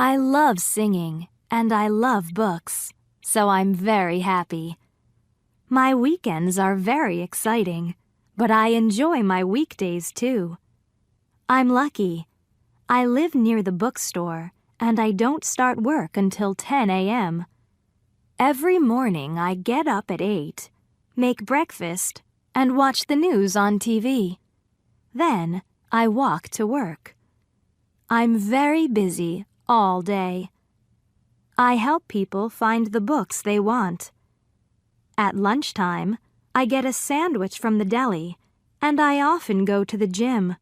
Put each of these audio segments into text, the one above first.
I love singing and I love books, so I'm very happy. My weekends are very exciting, but I enjoy my weekdays too. I'm lucky. I live near the bookstore and I don't start work until 10 a.m. Every morning I get up at 8, make breakfast, and watch the news on TV. Then I walk to work. I'm very busy all day. I help people find the books they want. At lunchtime, I get a sandwich from the deli, and I often go to the gym.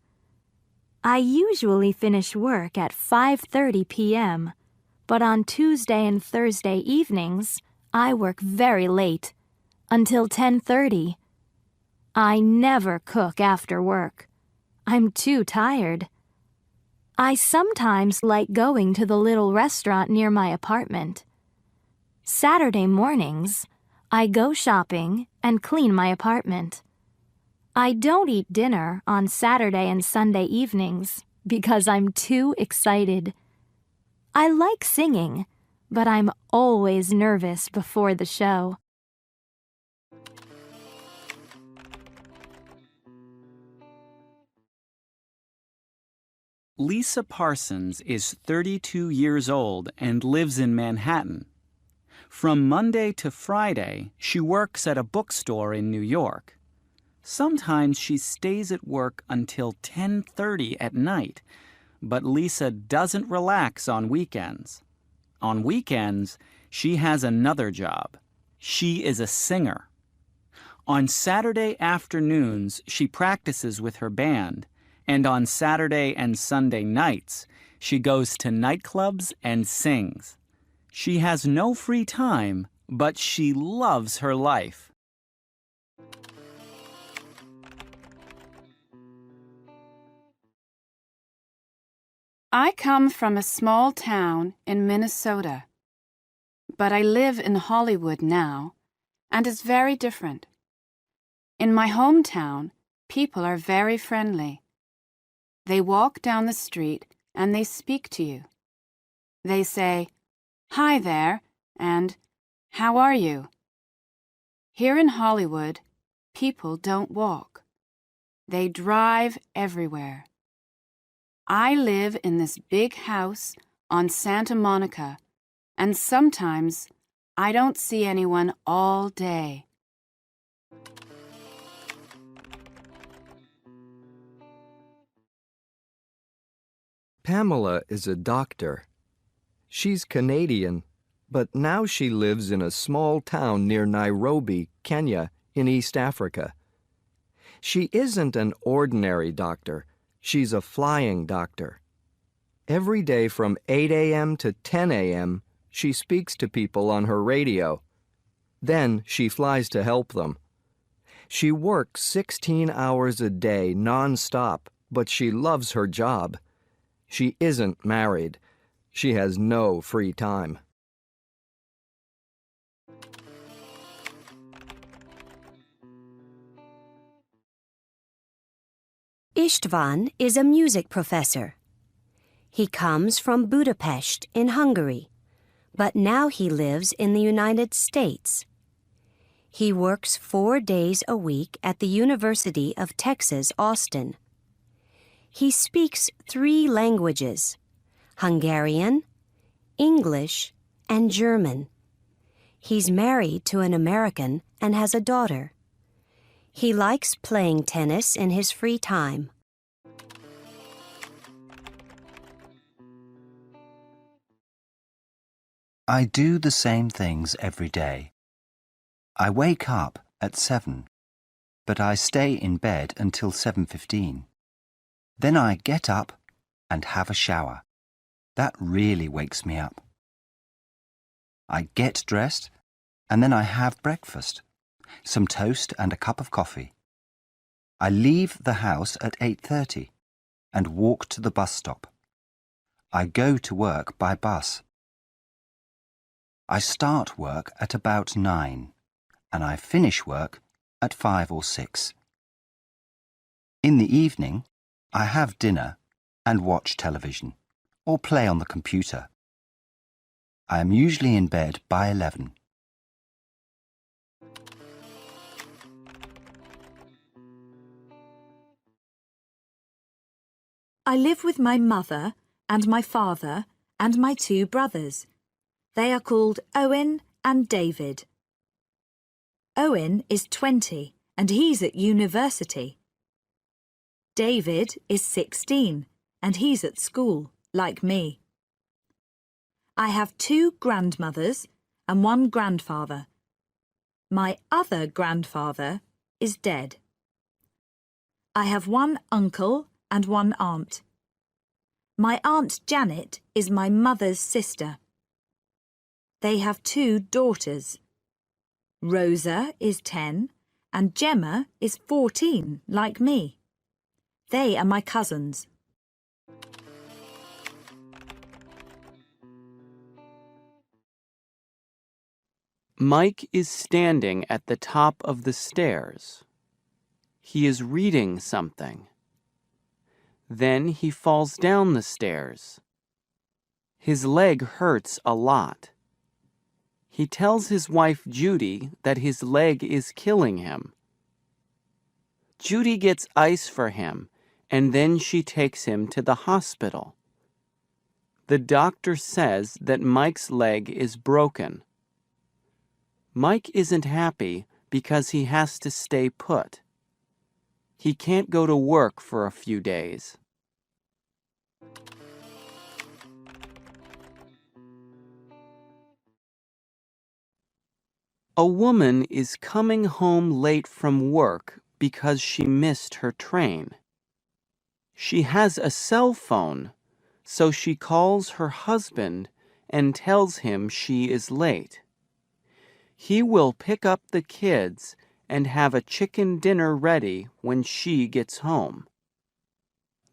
I usually finish work at 5:30 p.m., but on Tuesday and Thursday evenings, I work very late, until 10:30. I never cook after work. I'm too tired. I sometimes like going to the little restaurant near my apartment. Saturday mornings, I go shopping and clean my apartment. I don't eat dinner on Saturday and Sunday evenings because I'm too excited. I like singing, but I'm always nervous before the show. Lisa Parsons is 32 years old and lives in Manhattan. From Monday to Friday, she works at a bookstore in New York. Sometimes she stays at work until 10:30 at night, but Lisa doesn't relax on weekends. On weekends, she has another job. She is a singer. On Saturday afternoons, she practices with her band, and on Saturday and Sunday nights, she goes to nightclubs and sings. She has no free time, but she loves her life. I come from a small town in Minnesota, but I live in Hollywood now, and it's very different. In my hometown, people are very friendly. They walk down the street and they speak to you. They say, "Hi there," and "How are you?" Here in Hollywood, people don't walk. They drive everywhere. I live in this big house on Santa Monica, and sometimes I don't see anyone all day. Pamela is a doctor. She's Canadian, but now she lives in a small town near Nairobi, Kenya, in East Africa. She isn't an ordinary doctor. She's a flying doctor. Every day from 8 a.m. to 10 a.m., she speaks to people on her radio. Then she flies to help them. She works 16 hours a day non-stop, but she loves her job. She isn't married. She has no free time. István is a music professor. He comes from Budapest in Hungary, but now he lives in the United States. He works 4 days a week at the University of Texas, Austin. He speaks 3 languages: Hungarian, English, and German. He's married to an American and has a daughter. He likes playing tennis in his free time. I do the same things every day. I wake up at 7, but I stay in bed until 7:15. Then I get up and have a shower. That really wakes me up. I get dressed and then I have breakfast, some toast and a cup of coffee. I leave the house at 8:30 and walk to the bus stop. I go to work by bus. I start work at about 9 and I finish work at 5 or 6. In the evening, I have dinner and watch television or play on the computer. I am usually in bed by 11. I live with my mother and my father and my 2 brothers. They are called Owen and David. Owen is 20 and he's at university. David is 16 and he's at school, like me. I have 2 grandmothers and 1 grandfather. My other grandfather is dead. I have 1 uncle and 1 aunt. My Aunt Janet is my mother's sister. They have 2 daughters. Rosa is 10 and Gemma is 14, like me. They are my cousins. Mike is standing at the top of the stairs. He is reading something. Then he falls down the stairs. His leg hurts a lot. He tells his wife Judy that his leg is killing him. Judy gets ice for him, and then she takes him to the hospital. The doctor says that Mike's leg is broken. Mike isn't happy because he has to stay put. He can't go to work for a few days. A woman is coming home late from work because she missed her train. She has a cell phone, so she calls her husband and tells him she is late. He will pick up the kids and have a chicken dinner ready when she gets home.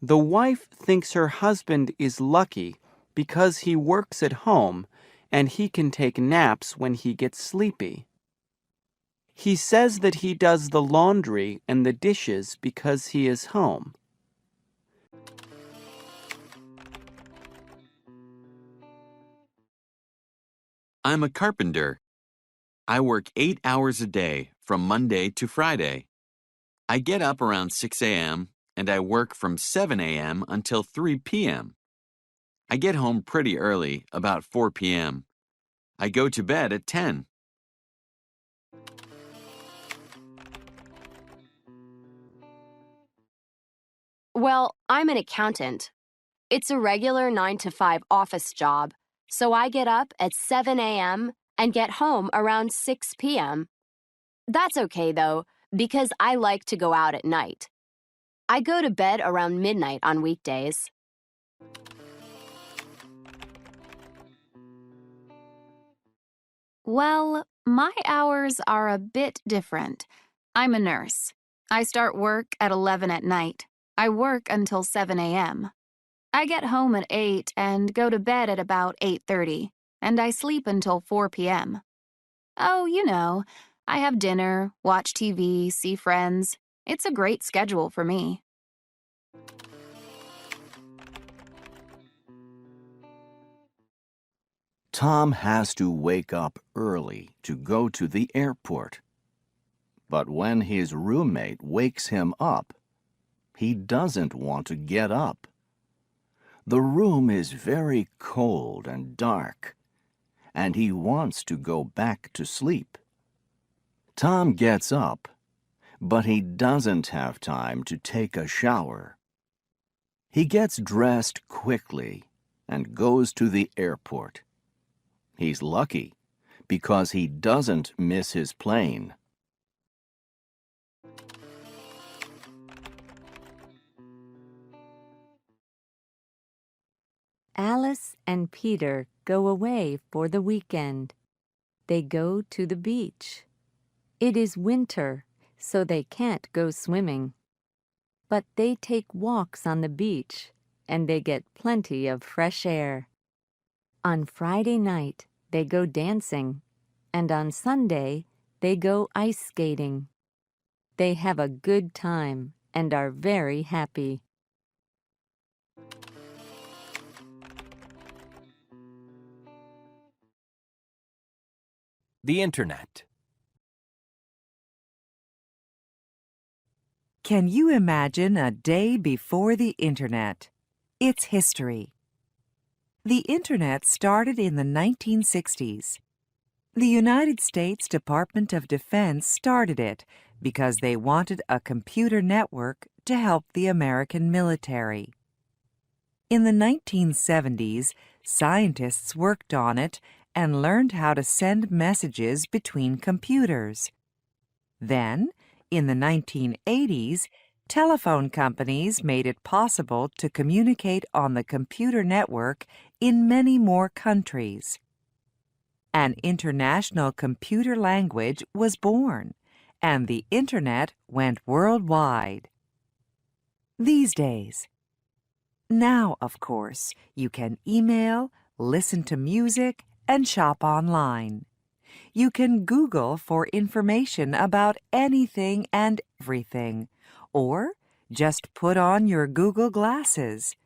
The wife thinks her husband is lucky because he works at home and he can take naps when he gets sleepy. He says that he does the laundry and the dishes because he is home. I'm a carpenter. I work 8 hours a day from Monday to Friday. I get up around 6 a.m. and I work from 7 a.m. until 3 p.m. I get home pretty early, about 4 p.m. I go to bed at 10. Well, I'm an accountant. It's a regular 9 to 5 office job, so I get up at 7 a.m. and get home around 6 p.m. That's okay, though, because I like to go out at night. I go to bed around midnight on weekdays. Well, my hours are a bit different. I'm a nurse. I start work at 11 at night. I work until 7 a.m. I get home at 8 and go to bed at about 8:30, and I sleep until 4 p.m. Oh, you know, I have dinner, watch TV, see friends. It's a great schedule for me. Tom has to wake up early to go to the airport. But when his roommate wakes him up, he doesn't want to get up. The room is very cold and dark, and he wants to go back to sleep. Tom gets up, but he doesn't have time to take a shower. He gets dressed quickly and goes to the airport. He's lucky because he doesn't miss his plane. Alice and Peter go away for the weekend. They go to the beach. It is winter, so they can't go swimming. But they take walks on the beach, and they get plenty of fresh air. On Friday night, they go dancing, and on Sunday, they go ice skating. They have a good time and are very happy. The Internet. Can you imagine a day before the Internet? Its history. The Internet started in the 1960s. The United States Department of Defense started it because they wanted a computer network to help the American military. In the 1970s, scientists worked on it and learned how to send messages between computers. Then, in the 1980s, telephone companies made it possible to communicate on the computer network in many more countries. An international computer language was born, and the Internet went worldwide. These days. Now, of course, you can email, listen to music, and shop online. You can Google for information about anything and everything, or just put on your Google glasses.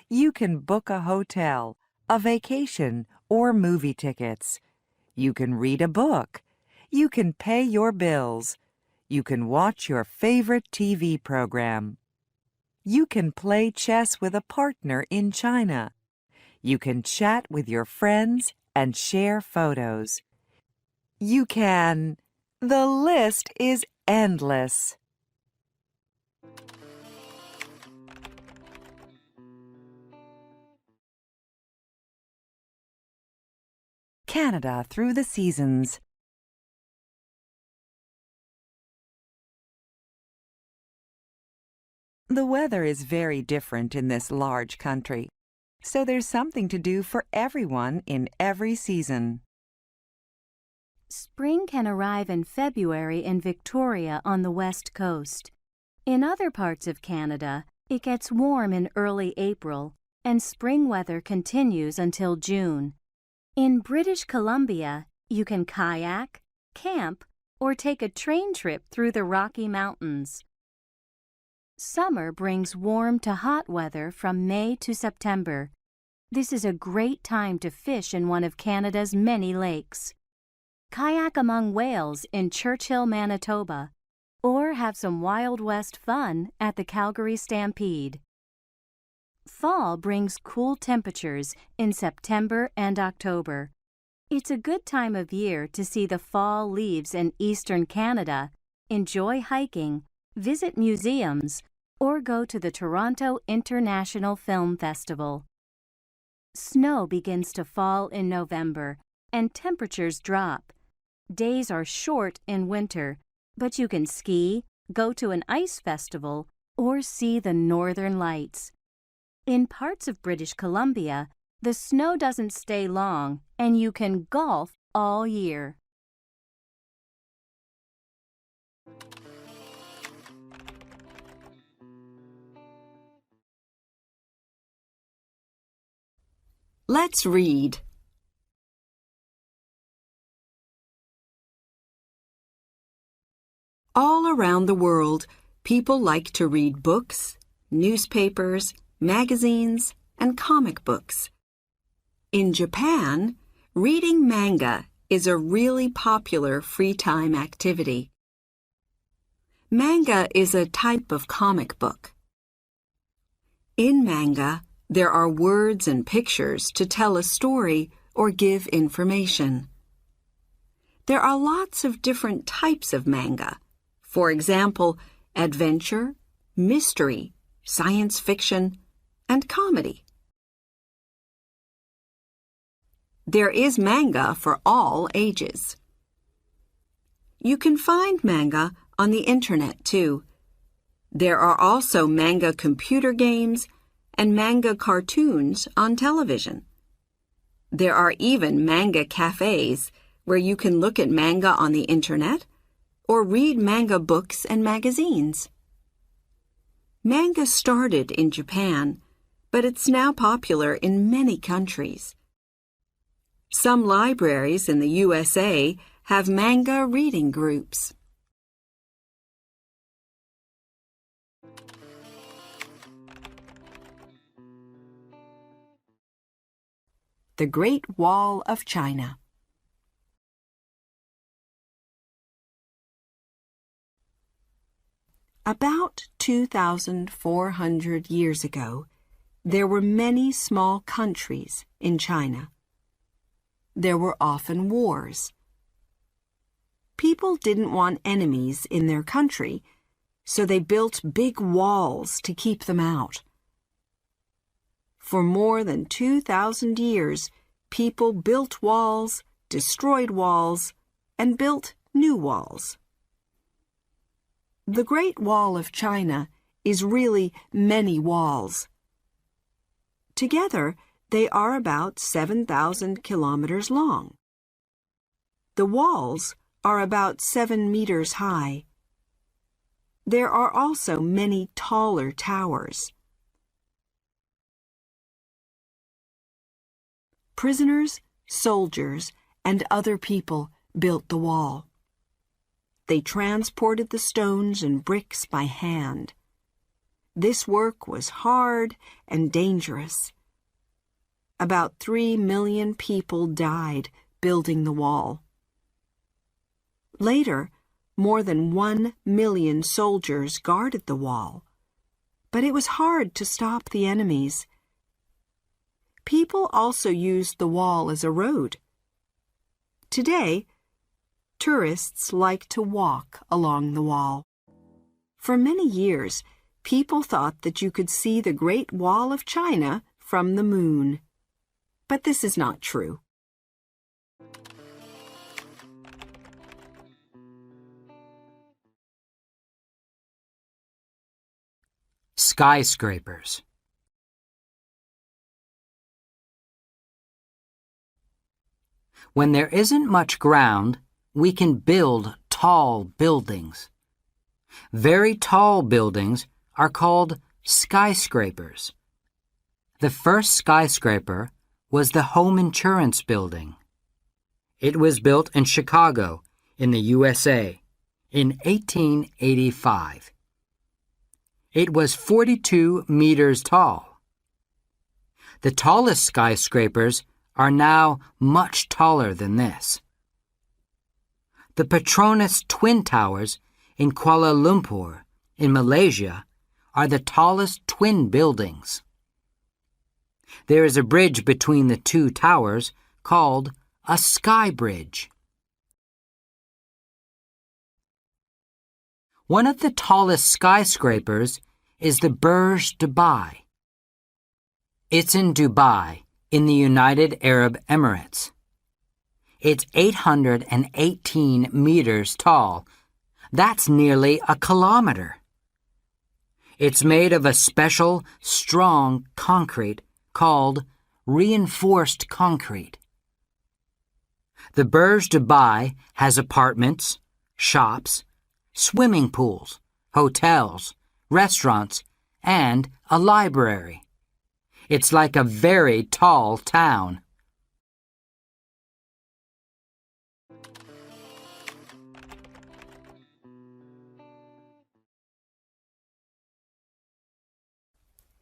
You can book a hotel, a vacation, or movie tickets. You can read a book. You can pay your bills. You can watch your favorite TV program. You can play chess with a partner in China. You can chat with your friends and share photos. You can... The list is endless. Canada through the seasons. The weather is very different in this large country, so there's something to do for everyone in every season. Spring can arrive in February in Victoria on the west coast. In other parts of Canada, it gets warm in early April, and spring weather continues until June. In British Columbia, you can kayak, camp, or take a train trip through the Rocky Mountains. Summer brings warm to hot weather from May to September. This is a great time to fish in one of Canada's many lakes. Kayak among whales in Churchill, Manitoba, or have some Wild West fun at the Calgary Stampede. Fall brings cool temperatures in September and October. It's a good time of year to see the fall leaves in eastern Canada, enjoy hiking, visit museums, or go to the Toronto International Film Festival. Snow begins to fall in November, and temperatures drop. Days are short in winter, but you can ski, go to an ice festival, or see the northern lights. In parts of British Columbia, the snow doesn't stay long, and you can golf all year. Let's read. All around the world, people like to read books, newspapers, magazines, and comic books. In Japan, reading manga is a really popular free time activity. Manga is a type of comic book. In manga, there are words and pictures to tell a story or give information. There are lots of different types of manga. For example, adventure, mystery, science fiction, and comedy. There is manga for all ages. You can find manga on the internet too. There are also manga computer games and manga cartoons on television. There are even manga cafes where you can look at manga on the internet or read manga books and magazines. Manga started in Japan, but it's now popular in many countries. Some libraries in the USA have manga reading groups. The Great Wall of China. About 2,400 years ago, there were many small countries in China. There were often wars. People didn't want enemies in their country, so they built big walls to keep them out. For more than 2,000 years, people built walls, destroyed walls, and built new walls. The Great Wall of China is really many walls. Together, they are about 7,000 kilometers long. The walls are about 7 meters high. There are also many taller towers. Prisoners, soldiers, and other people built the wall. They transported the stones and bricks by hand. This work was hard and dangerous. About 3 million people died building the wall. Later, more than 1 million soldiers guarded the wall, but it was hard to stop the enemies. People also used the wall as a road. Today, tourists like to walk along the wall. For many years, people thought that you could see the Great Wall of China from the moon. But this is not true. Skyscrapers. When there isn't much ground, we can build tall buildings. Very tall buildings are called skyscrapers. The first skyscraper was the Home Insurance Building. It was built in Chicago, in the USA, in 1885. It was 42 meters tall. The tallest skyscrapers are now much taller than this. The Petronas Twin Towers in Kuala Lumpur, in Malaysia, are the tallest twin buildings. There is a bridge between the two towers called a sky bridge. One of the tallest skyscrapers is the Burj Dubai. It's in Dubai, in the United Arab Emirates. It's 818 meters tall. That's nearly a kilometer. It's made of a special, strong concrete called reinforced concrete. The Burj Dubai has apartments, shops, swimming pools, hotels, restaurants, and a library. It's like a very tall town.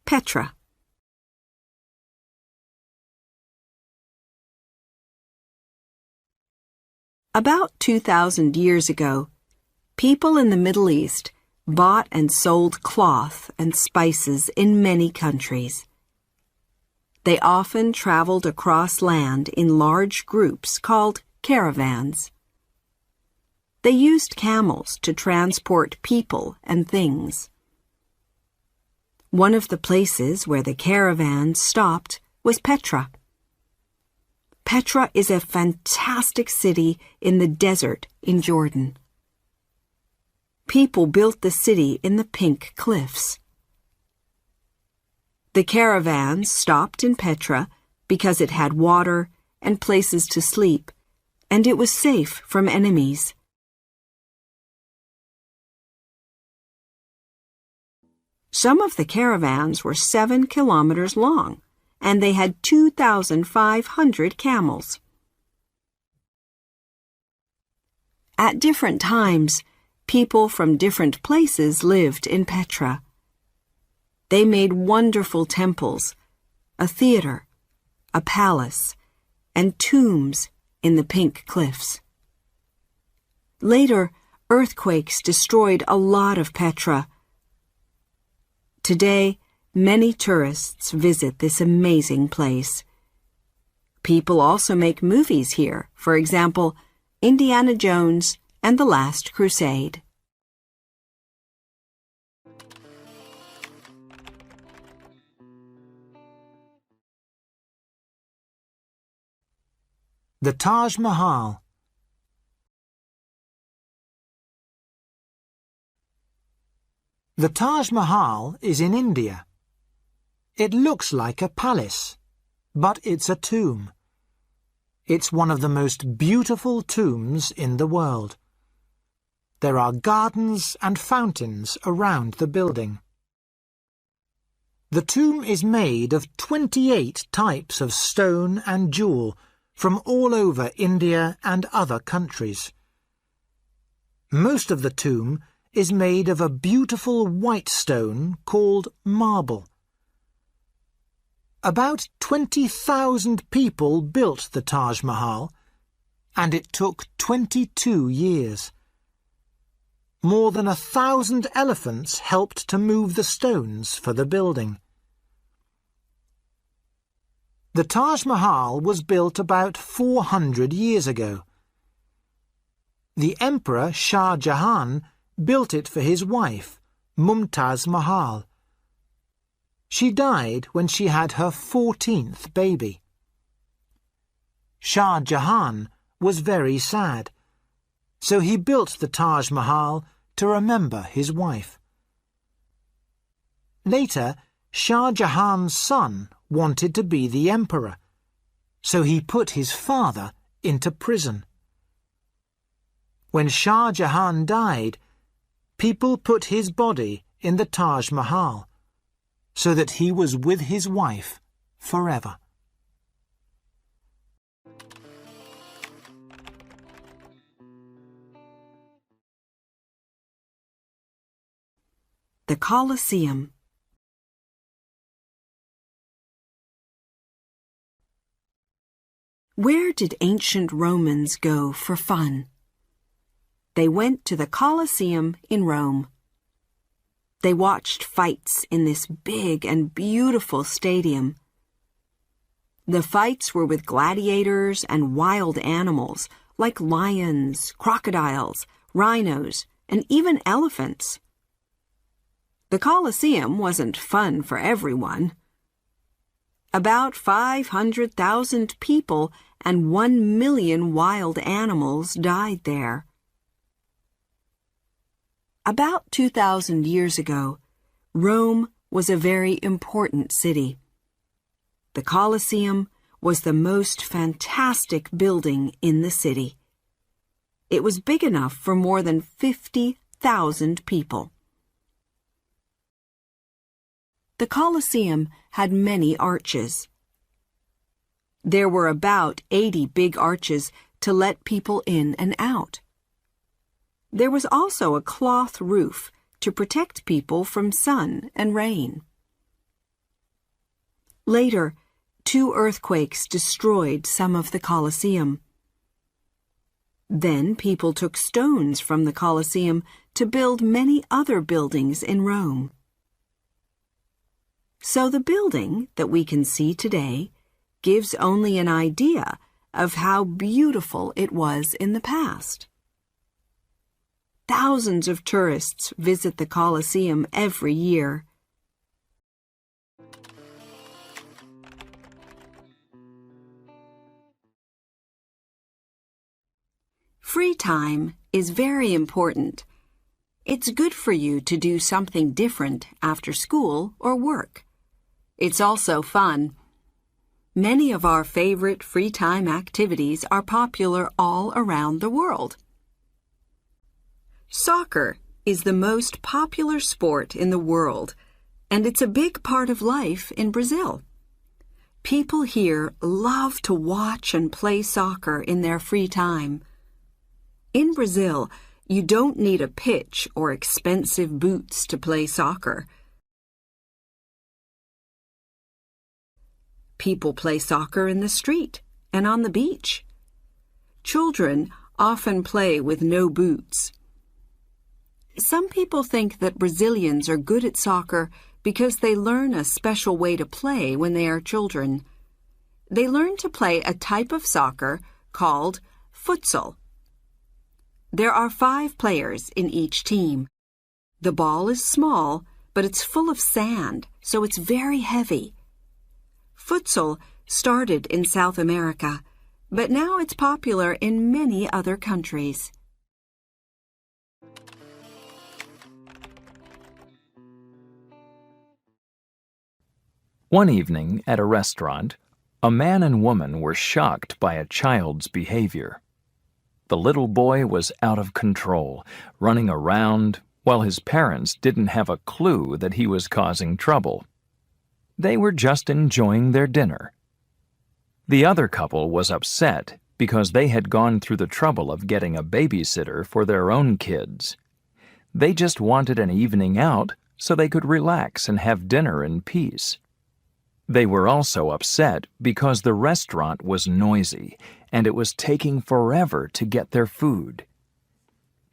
Petra. About 2,000 years ago, people in the Middle East bought and sold cloth and spices in many countries. They often traveled across land in large groups called caravans. They used camels to transport people and things. One of the places where the caravans stopped was Petra. Petra is a fantastic city in the desert in Jordan. People built the city in the pink cliffs. The caravans stopped in Petra because it had water and places to sleep, and it was safe from enemies. Some of the caravans were 7 kilometers long, and they had 2,500 camels. At different times, people from different places lived in Petra. They made wonderful temples, a theater, a palace, and tombs in the pink cliffs. Later, earthquakes destroyed a lot of Petra, Today, many tourists visit this amazing place. People also make movies here, for example, Indiana Jones and the Last Crusade. The Taj Mahal. The Taj Mahal is in India. It looks like a palace, but it's a tomb. It's one of the most beautiful tombs in the world. There are gardens and fountains around the building. The tomb is made of 28 types of stone and jewel from all over India and other countries. Most of the tomb is made of a beautiful white stone called marble. About 20,000 people built the Taj Mahal, and it took 22 years. More than 1,000 elephants helped to move the stones for the building. The Taj Mahal was built about 400 years ago. The Emperor Shah Jahan built it for his wife, Mumtaz Mahal. She died when she had her 14th baby. Shah Jahan was very sad, so he built the Taj Mahal to remember his wife. Later, Shah Jahan's son wanted to be the emperor, so he put his father into prison. When Shah Jahan died, people put his body in the Taj Mahal, so that he was with his wife forever. The Coliseum. Where did ancient Romans go for fun? They went to the Coliseum in Rome. They watched fights in this big and beautiful stadium. The fights were with gladiators and wild animals like lions, crocodiles, rhinos, and even elephants. The Coliseum wasn't fun for everyone. About 500,000 people and 1 million wild animals died there. About 2,000 years ago, Rome was a very important city. The Coliseum was the most fantastic building in the city. It was big enough for more than 50,000 people. The Coliseum had many arches. There were about 80 big arches to let people in and out. There was also a cloth roof to protect people from sun and rain. Later, 2 earthquakes destroyed some of the Coliseum. Then people took stones from the Coliseum to build many other buildings in Rome. So the building that we can see today gives only an idea of how beautiful it was in the past. Thousands of tourists visit the Coliseum every year. Free time is very important. It's good for you to do something different after school or work. It's also fun. Many of our favorite free time activities are popular all around the world. Soccer is the most popular sport in the world, and it's a big part of life in Brazil. People here love to watch and play soccer in their free time. In Brazil, you don't need a pitch or expensive boots to play soccer. People play soccer in the street and on the beach. Children often play with no boots. Some people think that Brazilians are good at soccer because they learn a special way to play when they are children. They learn to play a type of soccer called futsal. There are 5 players in each team. The ball is small, but it's full of sand, so it's very heavy. Futsal started in South America, but now it's popular in many other countries. One evening at a restaurant, a man and woman were shocked by a child's behavior. The little boy was out of control, running around, while his parents didn't have a clue that he was causing trouble. They were just enjoying their dinner. The other couple was upset because they had gone through the trouble of getting a babysitter for their own kids. They just wanted an evening out so they could relax and have dinner in peace. They were also upset because the restaurant was noisy and it was taking forever to get their food.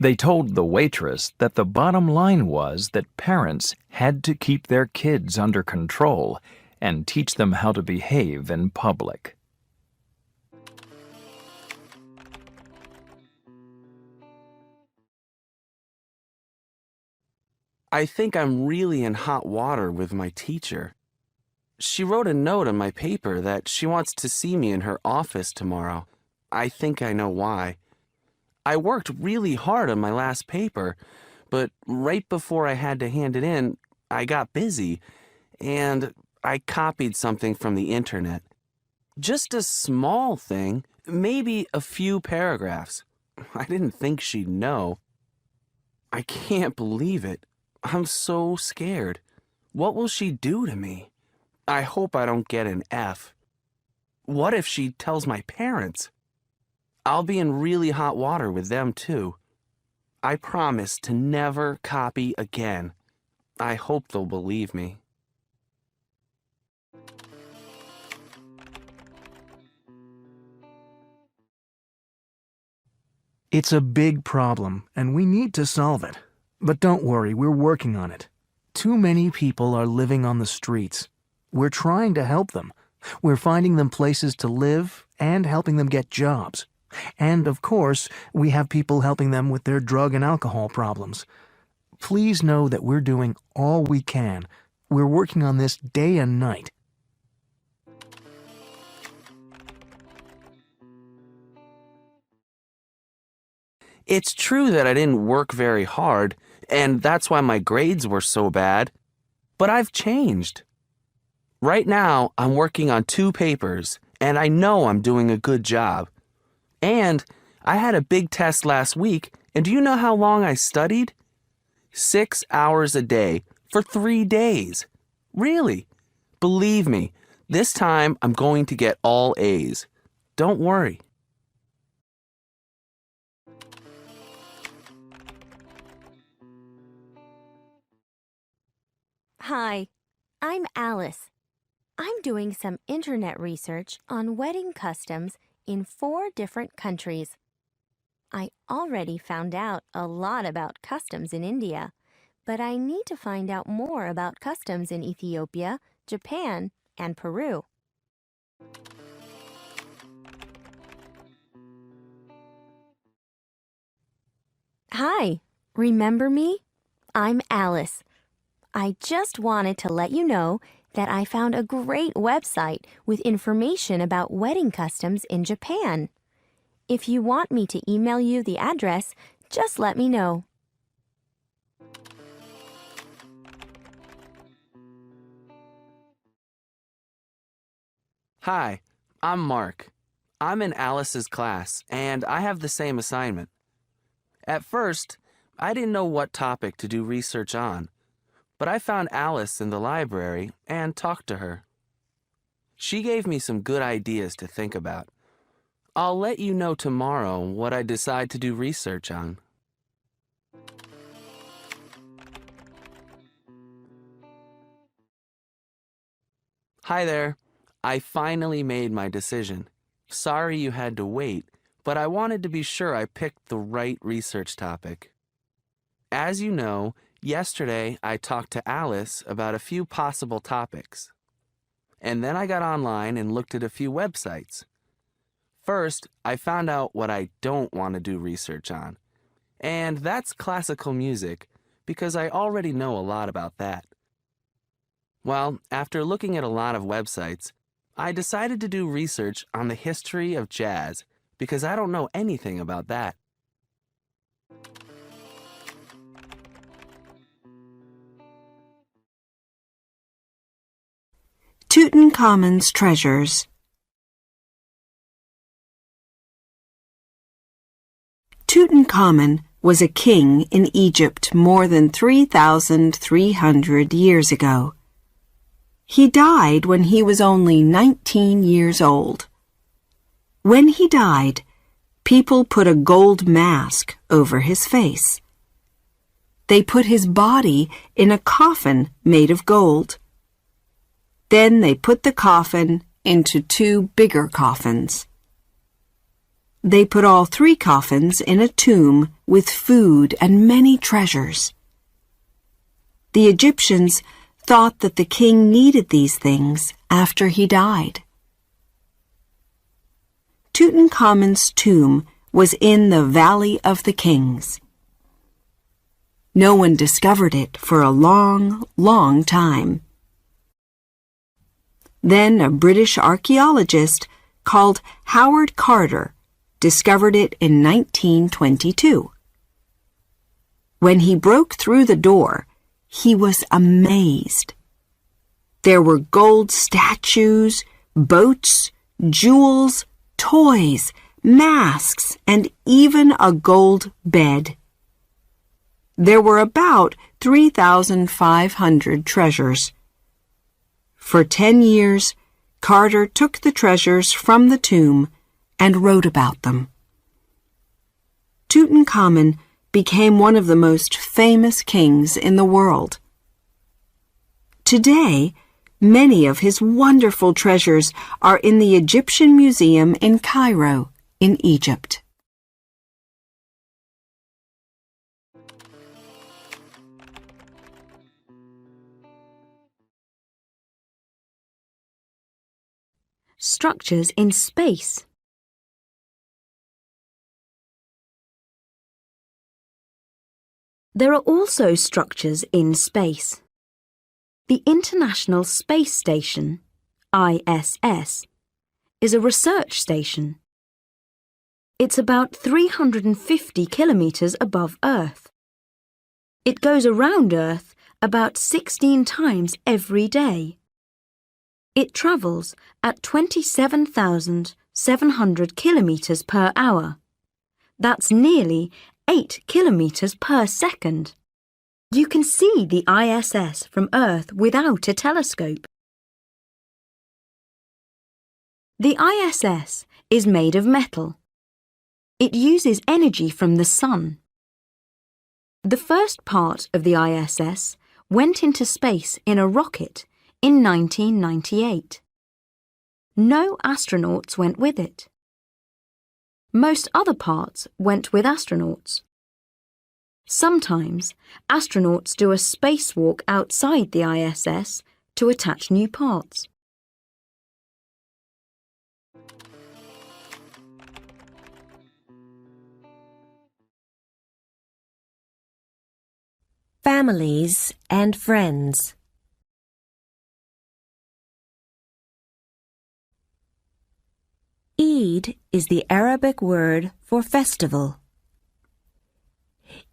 They told the waitress that the bottom line was that parents had to keep their kids under control and teach them how to behave in public. I think I'm really in hot water with my teacher. She wrote a note on my paper that she wants to see me in her office tomorrow. I think I know why. I worked really hard on my last paper, but right before I had to hand it in, I got busy, and I copied something from the internet. Just a small thing, maybe a few paragraphs. I didn't think she'd know. I can't believe it. I'm so scared. What will she do to me? I hope I don't get an F. What if she tells my parents? I'll be in really hot water with them, too. I promise to never copy again. I hope they'll believe me. It's a big problem, and we need to solve it. But don't worry, we're working on it. Too many people are living on the streets. We're trying to help them. We're finding them places to live and helping them get jobs. And, of course, we have people helping them with their drug and alcohol problems. Please know that we're doing all we can. We're working on this day and night. It's true that I didn't work very hard, and that's why my grades were so bad. But I've changed. Right now, I'm working on 2 papers, and I know I'm doing a good job. And I had a big test last week, and do you know how long I studied? 6 hours a day for 3 days. Really? Believe me, this time I'm going to get all A's. Don't worry. Hi, I'm Alice. I'm doing some internet research on wedding customs in 4 different countries. I already found out a lot about customs in India, but I need to find out more about customs in Ethiopia, Japan, and Peru. Hi, remember me? I'm Alice. I just wanted to let you know that I found a great website with information about wedding customs in Japan. If you want me to email you the address, just let me know. Hi, I'm Mark. I'm in Alice's class, and I have the same assignment. At first, I didn't know what topic to do research on, but I found Alice in the library and talked to her. She gave me some good ideas to think about. I'll let you know tomorrow what I decide to do research on. Hi there. I finally made my decision. Sorry you had to wait, but I wanted to be sure I picked the right research topic. As you know, Yesterday, I talked to Alice about a few possible topics. And then I got online and looked at a few websites. First, I found out what I don't want to do research on. And that's classical music, because I already know a lot about that. Well, after looking at a lot of websites, I decided to do research on the history of jazz, because I don't know anything about that. Tutankhamun's treasures. Tutankhamun was a king in Egypt more than 3,300 years ago. He died when he was only 19 years old. When he died, people put a gold mask over his face. They put his body in a coffin made of gold. Then they put the coffin into 2 bigger coffins. They put all 3 coffins in a tomb with food and many treasures. The Egyptians thought that the king needed these things after he died. Tutankhamun's tomb was in the Valley of the Kings. No one discovered it for a long, long time. Then a British archaeologist called Howard Carter discovered it in 1922. When he broke through the door, he was amazed. There were gold statues, boats, jewels, toys, masks, and even a gold bed. There were about 3,500 treasures. For 10 years, Carter took the treasures from the tomb and wrote about them. Tutankhamun became one of the most famous kings in the world. Today, many of his wonderful treasures are in the Egyptian Museum in Cairo, in Egypt. Structures in space. There are also structures in space. The International Space Station, ISS, is a research station. It's about 350 kilometers above Earth. It goes around Earth about 16 times every day. It travels at 27,700 kilometers per hour. That's nearly 8 kilometers per second. You can see the ISS from Earth without a telescope. The ISS is made of metal. It uses energy from the sun. The first part of the ISS went into space in a rocket in 1998. No astronauts went with it. Most other parts went with astronauts. Sometimes, astronauts do a spacewalk outside the ISS to attach new parts. Families and friends. Eid is the Arabic word for festival.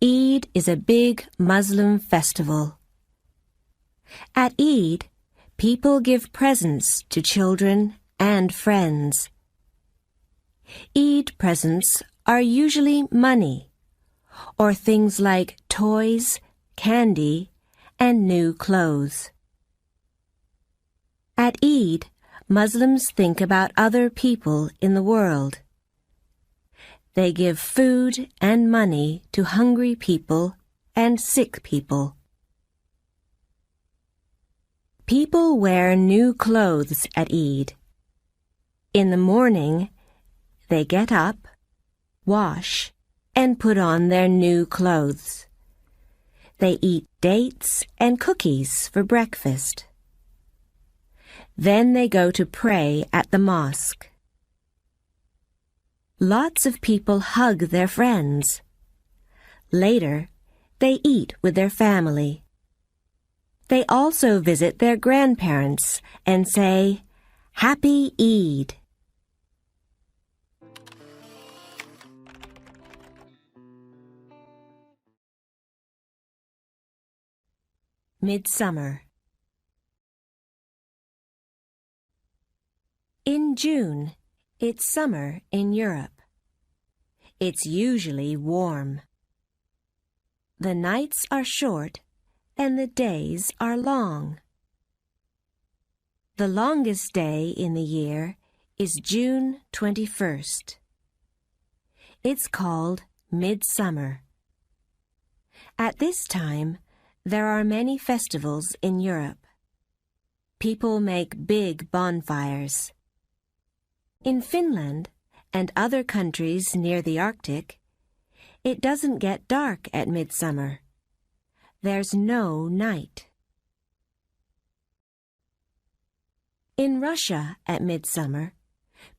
Eid is a big Muslim festival. At Eid, people give presents to children and friends. Eid presents are usually money, or things like toys, candy, and new clothes. At Eid, Muslims think about other people in the world. They give food and money to hungry people and sick people. People wear new clothes at Eid. In the morning, they get up, wash, and put on their new clothes. They eat dates and cookies for breakfast. Then they go to pray at the mosque. Lots of people hug their friends. Later, they eat with their family. They also visit their grandparents and say, Happy Eid. Midsummer. In June, it's summer in Europe. It's usually warm. The nights are short and the days are long. The longest day in the year is June 21st. It's called Midsummer. At this time, there are many festivals in Europe. People make big bonfires. In Finland and other countries near the Arctic, it doesn't get dark at midsummer. There's no night. In Russia at midsummer,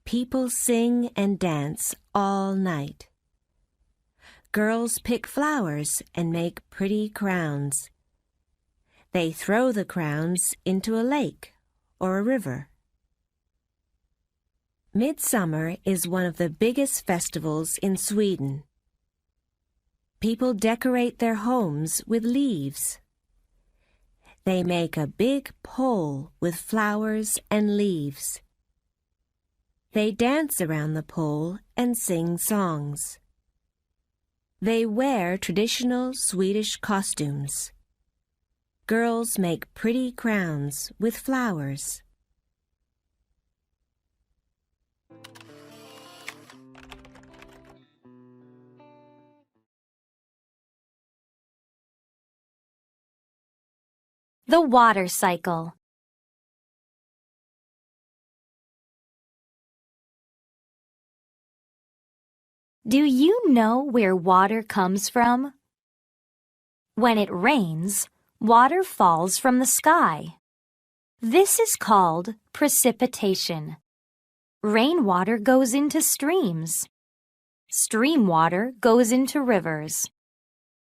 people sing and dance all night. Girls pick flowers and make pretty crowns. They throw the crowns into a lake or a river. Midsummer is one of the biggest festivals in Sweden. People decorate their homes with leaves. They make a big pole with flowers and leaves. They dance around the pole and sing songs. They wear traditional Swedish costumes. Girls make pretty crowns with flowers. The water cycle. Do you know where water comes from? When it rains, water falls from the sky. This is called precipitation. Rainwater goes into streams. Stream water goes into rivers.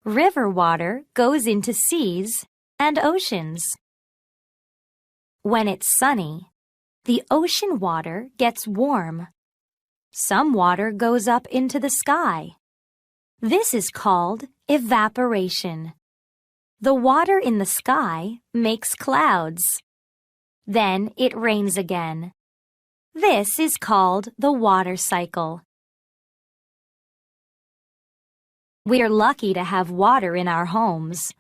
River water goes into seas and oceans. When it's sunny, the ocean water gets warm. Some water goes up into the sky. This is called evaporation. The water in the sky makes clouds. Then it rains again. This is called the water cycle. We're lucky to have water in our homes.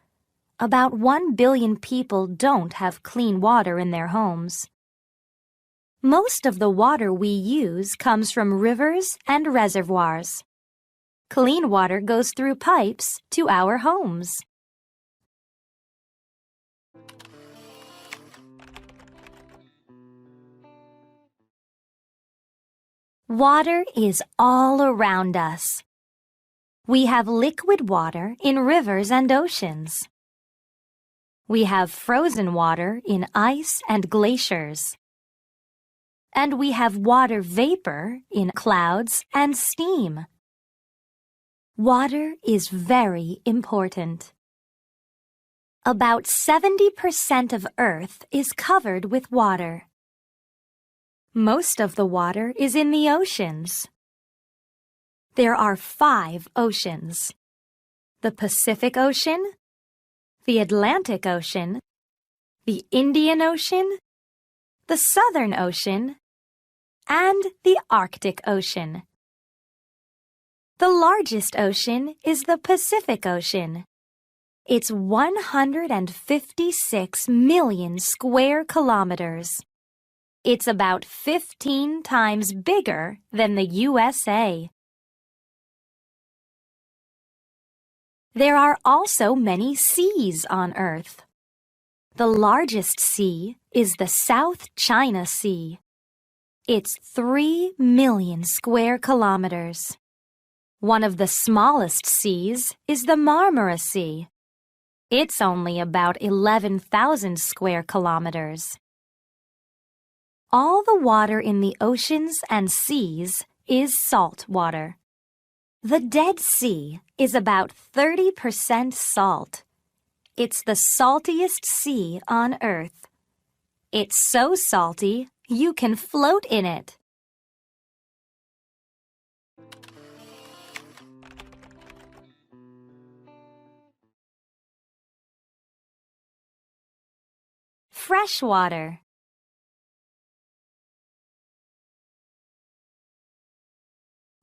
About 1 billion people don't have clean water in their homes. Most of the water we use comes from rivers and reservoirs. Clean water goes through pipes to our homes. Water is all around us. We have liquid water in rivers and oceans. We have frozen water in ice and glaciers. And we have water vapor in clouds and steam. Water is very important. About 70% of Earth is covered with water. Most of the water is in the oceans. There are 5 oceans: the Pacific Ocean, the Atlantic Ocean, the Indian Ocean, the Southern Ocean, and the Arctic Ocean. The largest ocean is the Pacific Ocean. It's 156 million square kilometers. It's about 15 times bigger than the USA. There are also many seas on Earth. The largest sea is the South China Sea. It's 3 million square kilometers. One of the smallest seas is the Marmara Sea. It's only about 11,000 square kilometers. All the water in the oceans and seas is salt water. The Dead Sea is about 30% salt. It's the saltiest sea on Earth. It's so salty, you can float in it. Fresh water.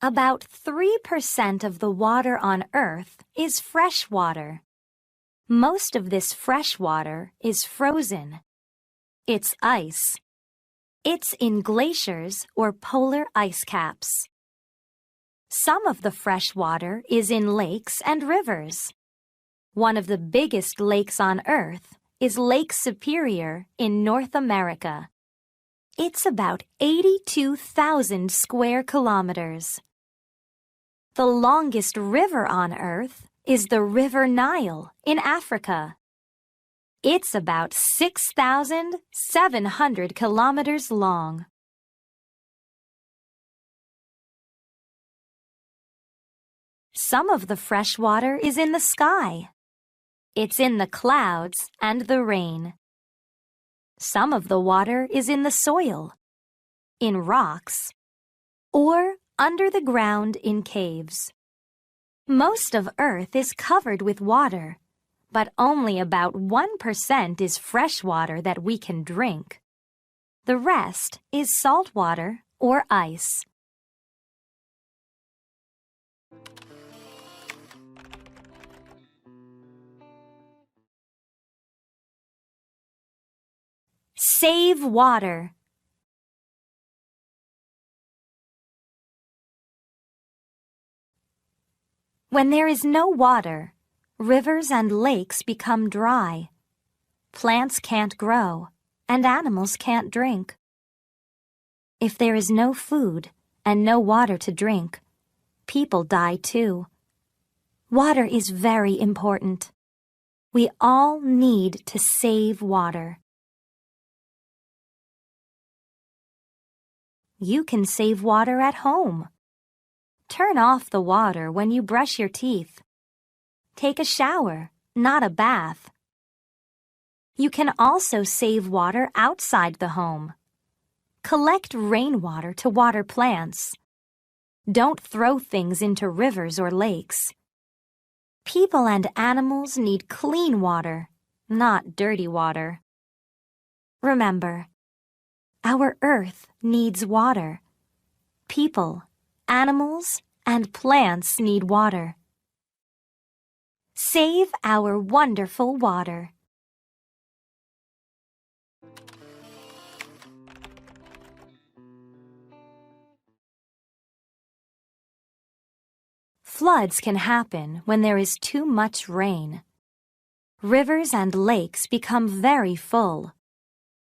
About 3% of the water on Earth is fresh water. Most of this fresh water is frozen. It's ice. It's in glaciers or polar ice caps. Some of the fresh water is in lakes and rivers. One of the biggest lakes on Earth is Lake Superior in North America. It's about 82,000 square kilometers. The longest river on Earth is the River Nile in Africa. It's about 6,700 kilometers long. Some of the fresh water is in the sky. It's in the clouds and the rain. Some of the water is in the soil, in rocks, or under the ground in caves. Most of Earth is covered with water, but only about 1% is fresh water that we can drink. The rest is salt water or ice. Save water. When there is no water, rivers and lakes become dry. Plants can't grow, and animals can't drink. If there is no food and no water to drink, people die too. Water is very important. We all need to save water. You can save water at home. Turn off the water when you brush your teeth. Take a shower, not a bath. You can also save water outside the home. Collect rainwater to water plants. Don't throw things into rivers or lakes. People and animals need clean water, not dirty water. Remember, our Earth needs water. People, animals, and plants need water. Save our wonderful water. Floods can happen when there is too much rain. Rivers and lakes become very full.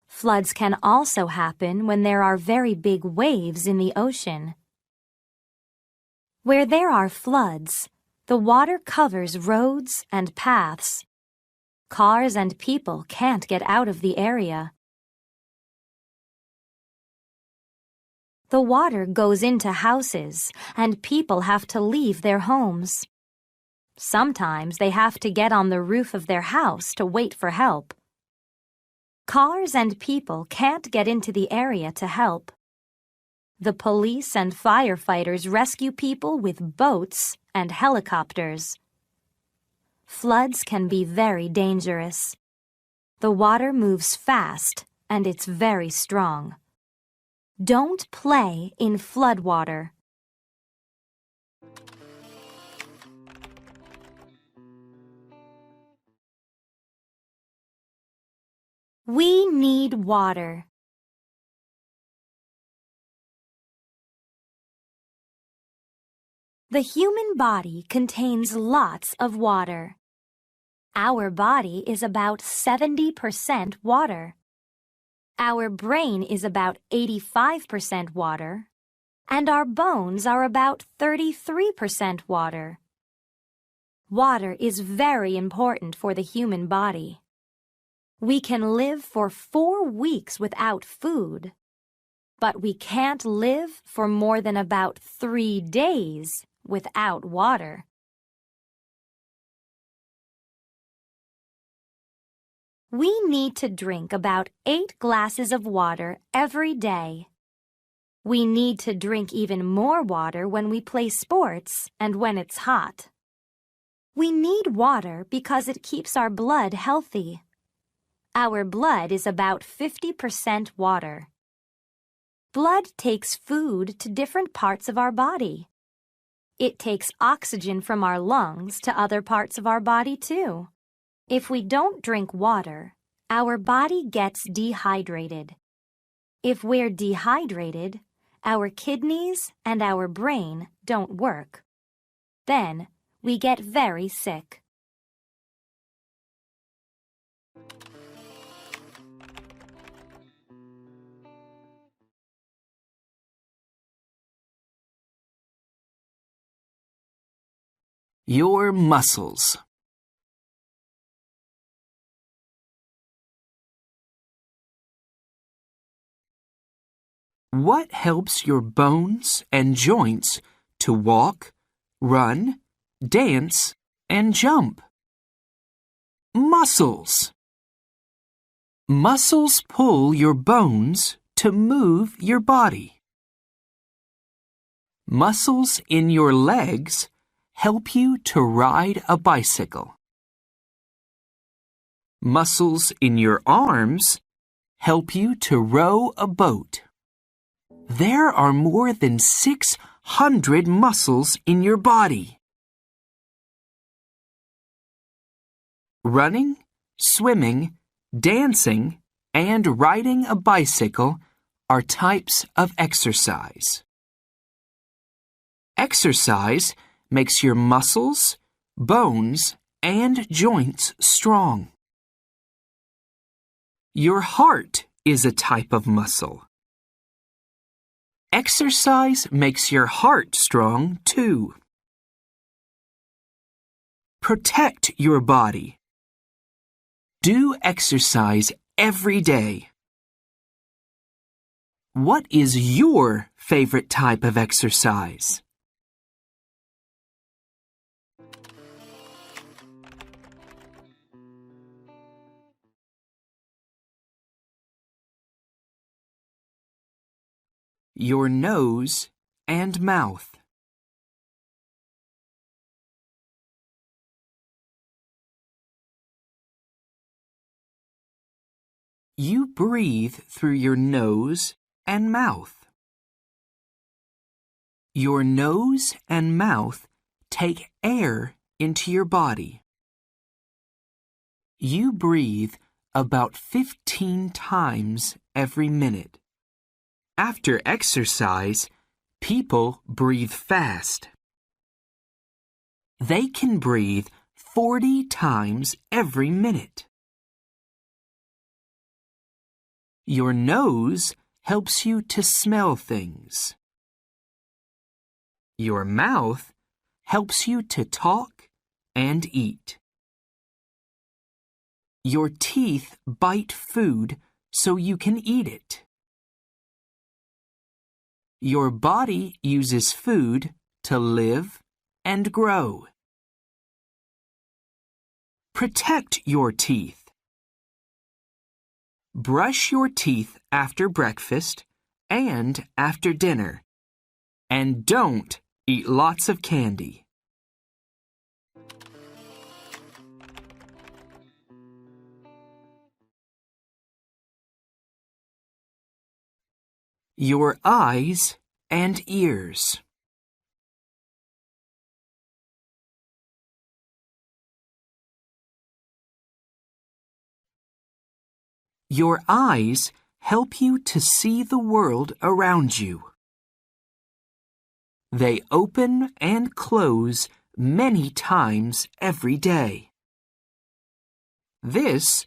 Floods can also happen when there are very big waves in the ocean. Where there are floods, the water covers roads and paths. Cars and people can't get out of the area. The water goes into houses, and people have to leave their homes. Sometimes they have to get on the roof of their house to wait for help. Cars and people can't get into the area to help. The police and firefighters rescue people with boats and helicopters. Floods can be very dangerous. The water moves fast and it's very strong. Don't play in flood water. We need water. The human body contains lots of water. Our body is about 70% water. Our brain is about 85% water, and our bones are about 33% water. Water is very important for the human body. We can live for 4 weeks without food, but we can't live for more than about 3 days without water. We need to drink about 8 glasses of water every day. We need to drink even more water when we play sports and when it's hot. We need water because it keeps our blood healthy. Our blood is about 50% water. Blood takes food to different parts of our body. It takes oxygen from our lungs to other parts of our body too. If we don't drink water, our body gets dehydrated. If we're dehydrated, our kidneys and our brain don't work. Then we get very sick. Your muscles. What helps your bones and joints to walk, run, dance, and jump? Muscles. Muscles pull your bones to move your body. Muscles in your legs help you to ride a bicycle. Muscles in your arms help you to row a boat. There are more than 600 muscles in your body. Running, swimming, dancing, and riding a bicycle are types of exercise. Exercise makes your muscles, bones, and joints strong. Your heart is a type of muscle. Exercise makes your heart strong, too. Protect your body. Do exercise every day. What is your favorite type of exercise? Your nose and mouth. You breathe through your nose and mouth. Your nose and mouth take air into your body. You breathe about 15 times every minute. After exercise, people breathe fast. They can breathe 40 times every minute. Your nose helps you to smell things. Your mouth helps you to talk and eat. Your teeth bite food so you can eat it. Your body uses food to live and grow. Protect your teeth. Brush your teeth after breakfast and after dinner. And don't eat lots of candy. Your eyes and ears. Your eyes help you to see the world around you. They open and close many times every day. This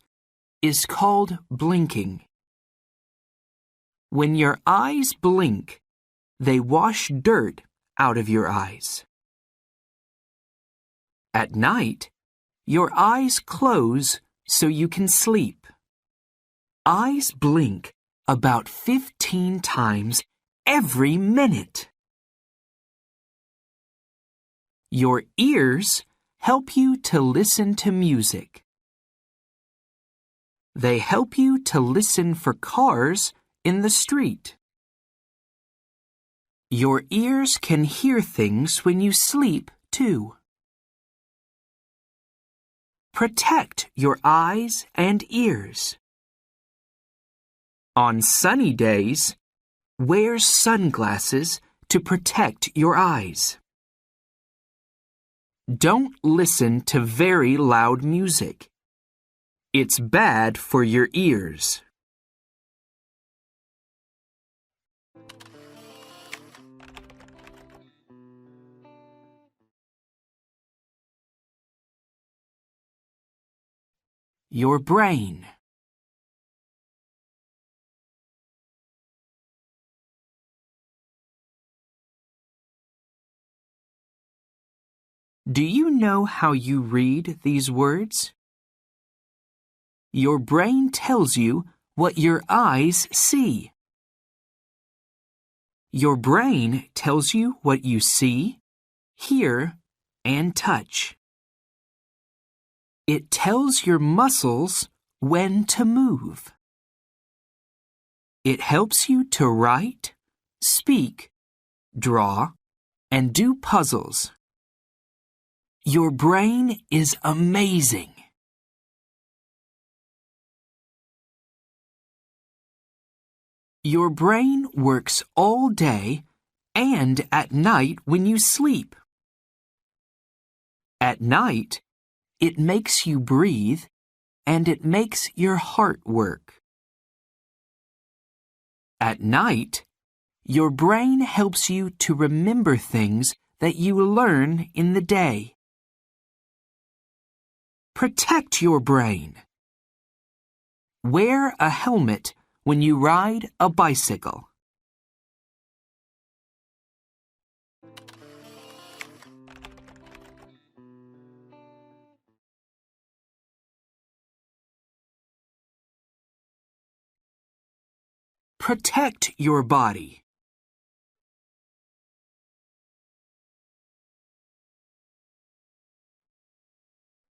is called blinking. When your eyes blink, they wash dirt out of your eyes. At night, your eyes close so you can sleep. Eyes blink about 15 times every minute. Your ears help you to listen to music. They help you to listen for cars in the street. Your ears can hear things when you sleep, too. Protect your eyes and ears. On sunny days, wear sunglasses to protect your eyes. Don't listen to very loud music. It's bad for your ears. Your brain. Do you know how you read these words? Your brain tells you what your eyes see. Your brain tells you what you see, hear, and touch. It tells your muscles when to move. It helps you to write, speak, draw, and do puzzles. Your brain is amazing. Your brain works all day and at night when you sleep. At night, it makes you breathe and it makes your heart work. At night, your brain helps you to remember things that you learn in the day. Protect your brain. Wear a helmet when you ride a bicycle. Protect your body.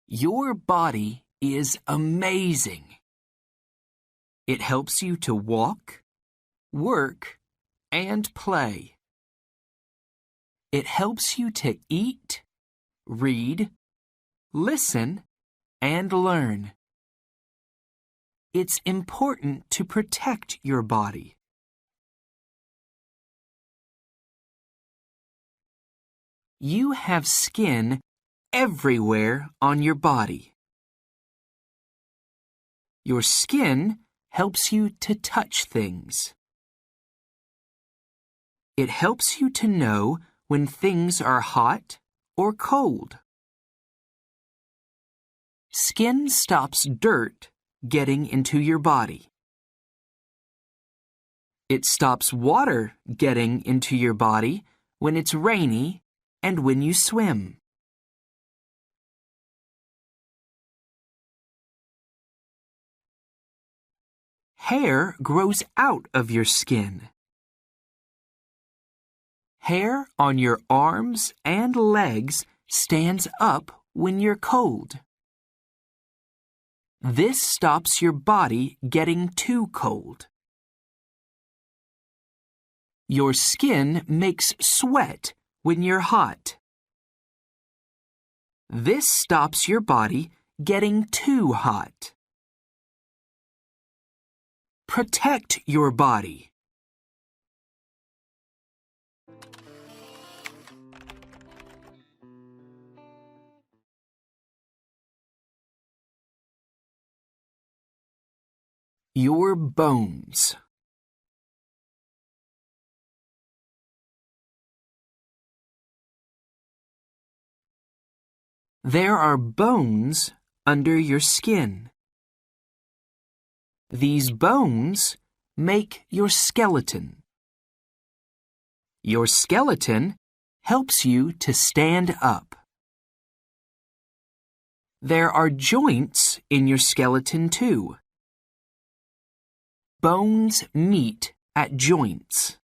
Your body is amazing. It helps you to walk, work, and play. It helps you to eat, read, listen, and learn. It's important to protect your body. You have skin everywhere on your body. Your skin helps you to touch things. It helps you to know when things are hot or cold. Skin stops dirt getting into your body. It stops water getting into your body when it's rainy and when you swim. Hair grows out of your skin. Hair on your arms and legs stands up when you're cold. This stops your body getting too cold. Your skin makes sweat when you're hot. This stops your body getting too hot. Protect your body. Your bones. There are bones under your skin. These bones make your skeleton. Your skeleton helps you to stand up. There are joints in your skeleton too. Bones meet at joints.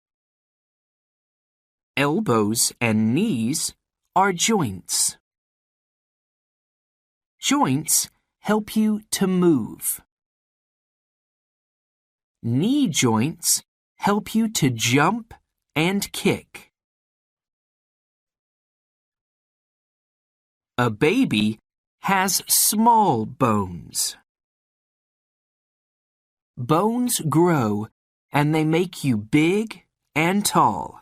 Elbows and knees are joints. Joints help you to move. Knee joints help you to jump and kick. A baby has small bones. Bones grow and they make you big and tall.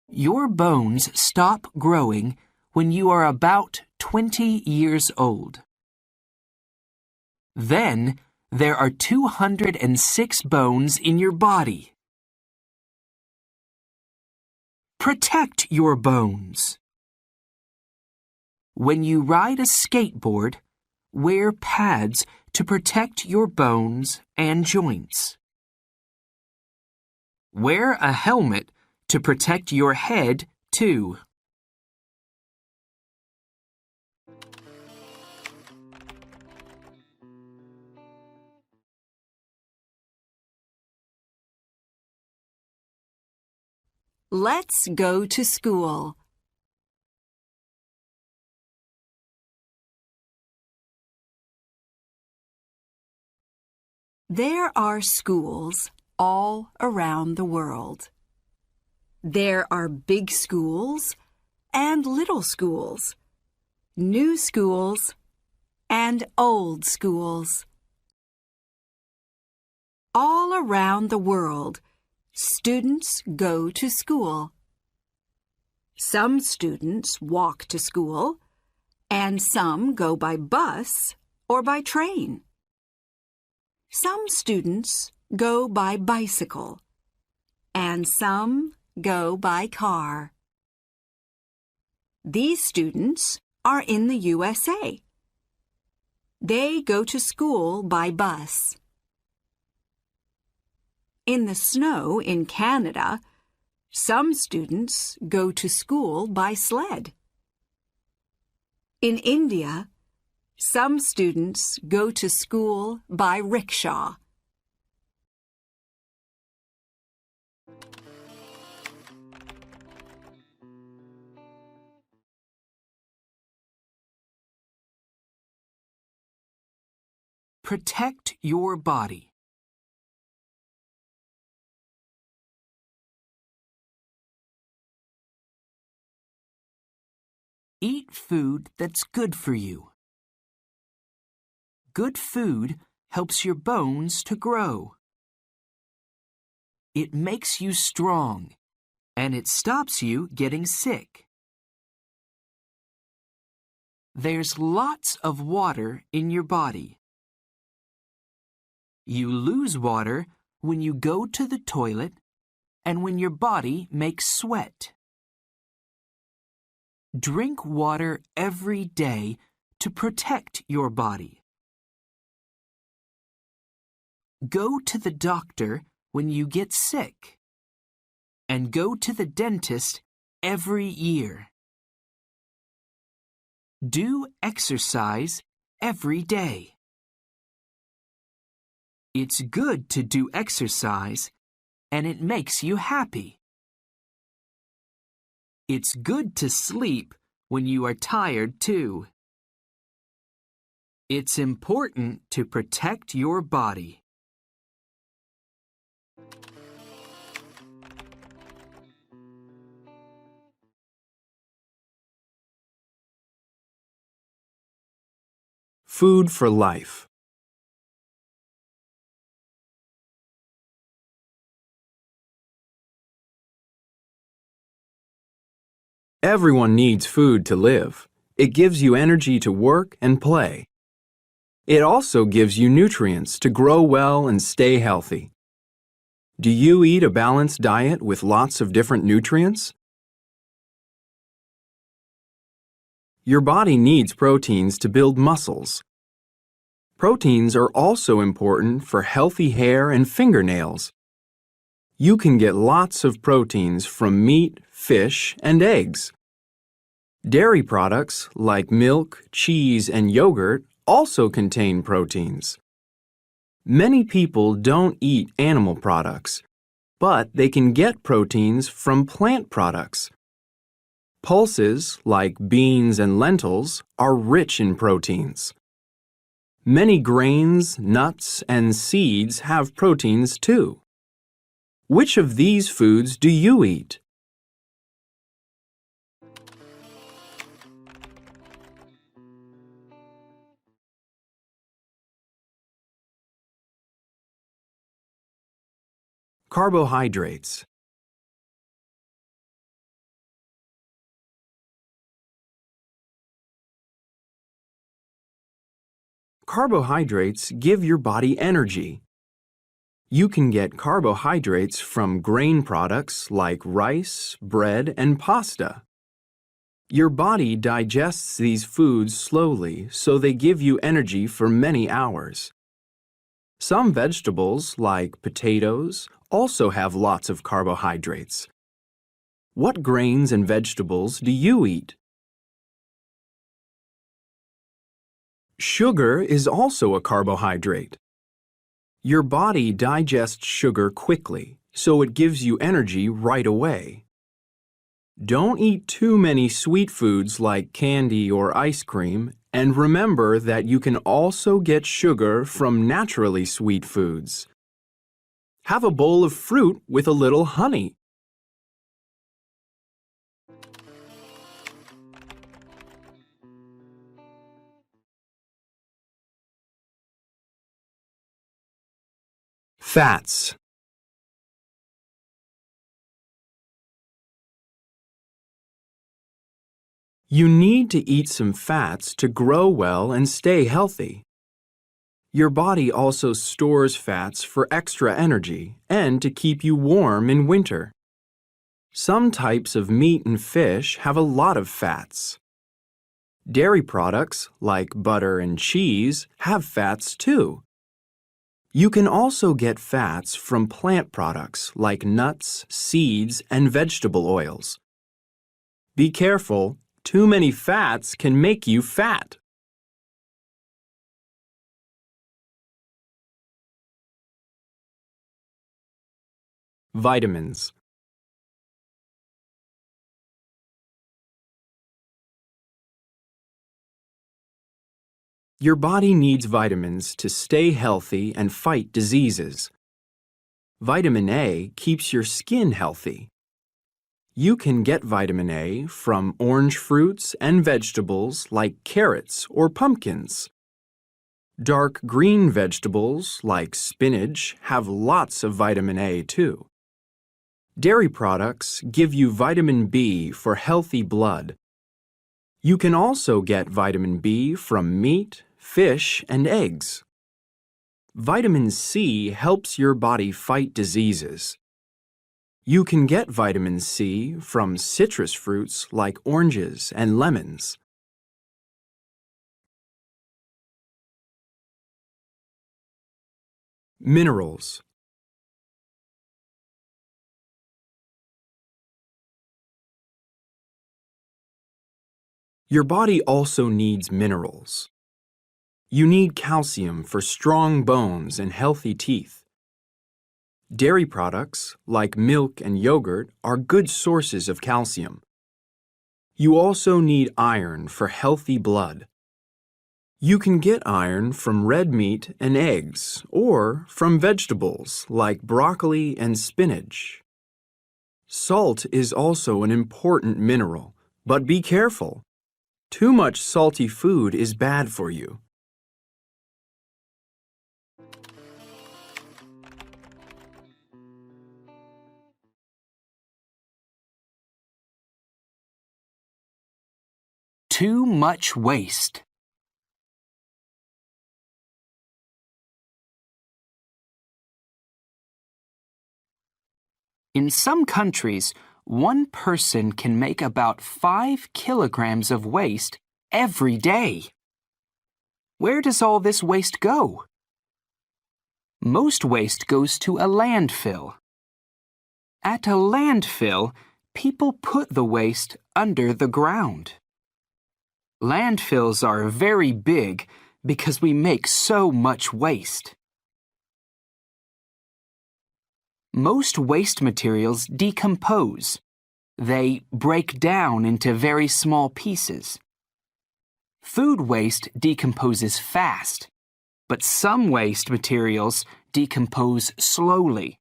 Your bones stop growing when you are about 20 years old. Then there are 206 bones in your body. Protect your bones. When you ride a skateboard, wear pads to protect your bones and joints. Wear a helmet to protect your head, too. Let's go to school. There are schools all around the world. There are big schools and little schools, new schools and old schools. All around the world, students go to school. Some students walk to school, and some go by bus or by train. Some students go by bicycle, and some go by car. These students are in the USA. They go to school by bus. In the snow in Canada, some students go to school by sled. In India, some students go to school by rickshaw. Protect your body. Eat food that's good for you. Good food helps your bones to grow. It makes you strong, and it stops you getting sick. There's lots of water in your body. You lose water when you go to the toilet and when your body makes sweat. Drink water every day to protect your body. Go to the doctor when you get sick, and go to the dentist every year. Do exercise every day. It's good to do exercise, and it makes you happy. It's good to sleep when you are tired, too. It's important to protect your body. Food for life. Everyone needs food to live. It gives you energy to work and play. It also gives you nutrients to grow well and stay healthy. Do you eat a balanced diet with lots of different nutrients? Your body needs proteins to build muscles. Proteins are also important for healthy hair and fingernails. You can get lots of proteins from meat, fish, and eggs. Dairy products like milk, cheese, and yogurt also contain proteins. Many people don't eat animal products, but they can get proteins from plant products. Pulses, like beans and lentils, are rich in proteins. Many grains, nuts, and seeds have proteins too. Which of these foods do you eat? Carbohydrates. Carbohydrates give your body energy. You can get carbohydrates from grain products like rice, bread, and pasta. Your body digests these foods slowly, so they give you energy for many hours. Some vegetables, like potatoes, also have lots of carbohydrates. What grains and vegetables do you eat? Sugar is also a carbohydrate. Your body digests sugar quickly, so it gives you energy right away. Don't eat too many sweet foods like candy or ice cream, and remember that you can also get sugar from naturally sweet foods. Have a bowl of fruit with a little honey. Fats. You need to eat some fats to grow well and stay healthy. Your body also stores fats for extra energy and to keep you warm in winter. Some types of meat and fish have a lot of fats. Dairy products, like butter and cheese, have fats too. You can also get fats from plant products like nuts, seeds, and vegetable oils. Be careful, too many fats can make you fat. Vitamins. Your body needs vitamins to stay healthy and fight diseases. Vitamin A keeps your skin healthy. You can get vitamin A from orange fruits and vegetables like carrots or pumpkins. Dark green vegetables like spinach have lots of vitamin A too. Dairy products give you vitamin B for healthy blood. You can also get vitamin B from meat, fish, and eggs. Vitamin C helps your body fight diseases. You can get vitamin C from citrus fruits like oranges and lemons. Minerals. Your body also needs minerals. You need calcium for strong bones and healthy teeth. Dairy products, like milk and yogurt, are good sources of calcium. You also need iron for healthy blood. You can get iron from red meat and eggs, or from vegetables like broccoli and spinach. Salt is also an important mineral, but be careful. Too much salty food is bad for you. Too much waste. In some countries, one person can make about 5 kilograms of waste every day. Where does all this waste go? Most waste goes to a landfill. At a landfill, people put the waste under the ground. Landfills are very big because we make so much waste. Most waste materials decompose. They break down into very small pieces. Food waste decomposes fast, but some waste materials decompose slowly.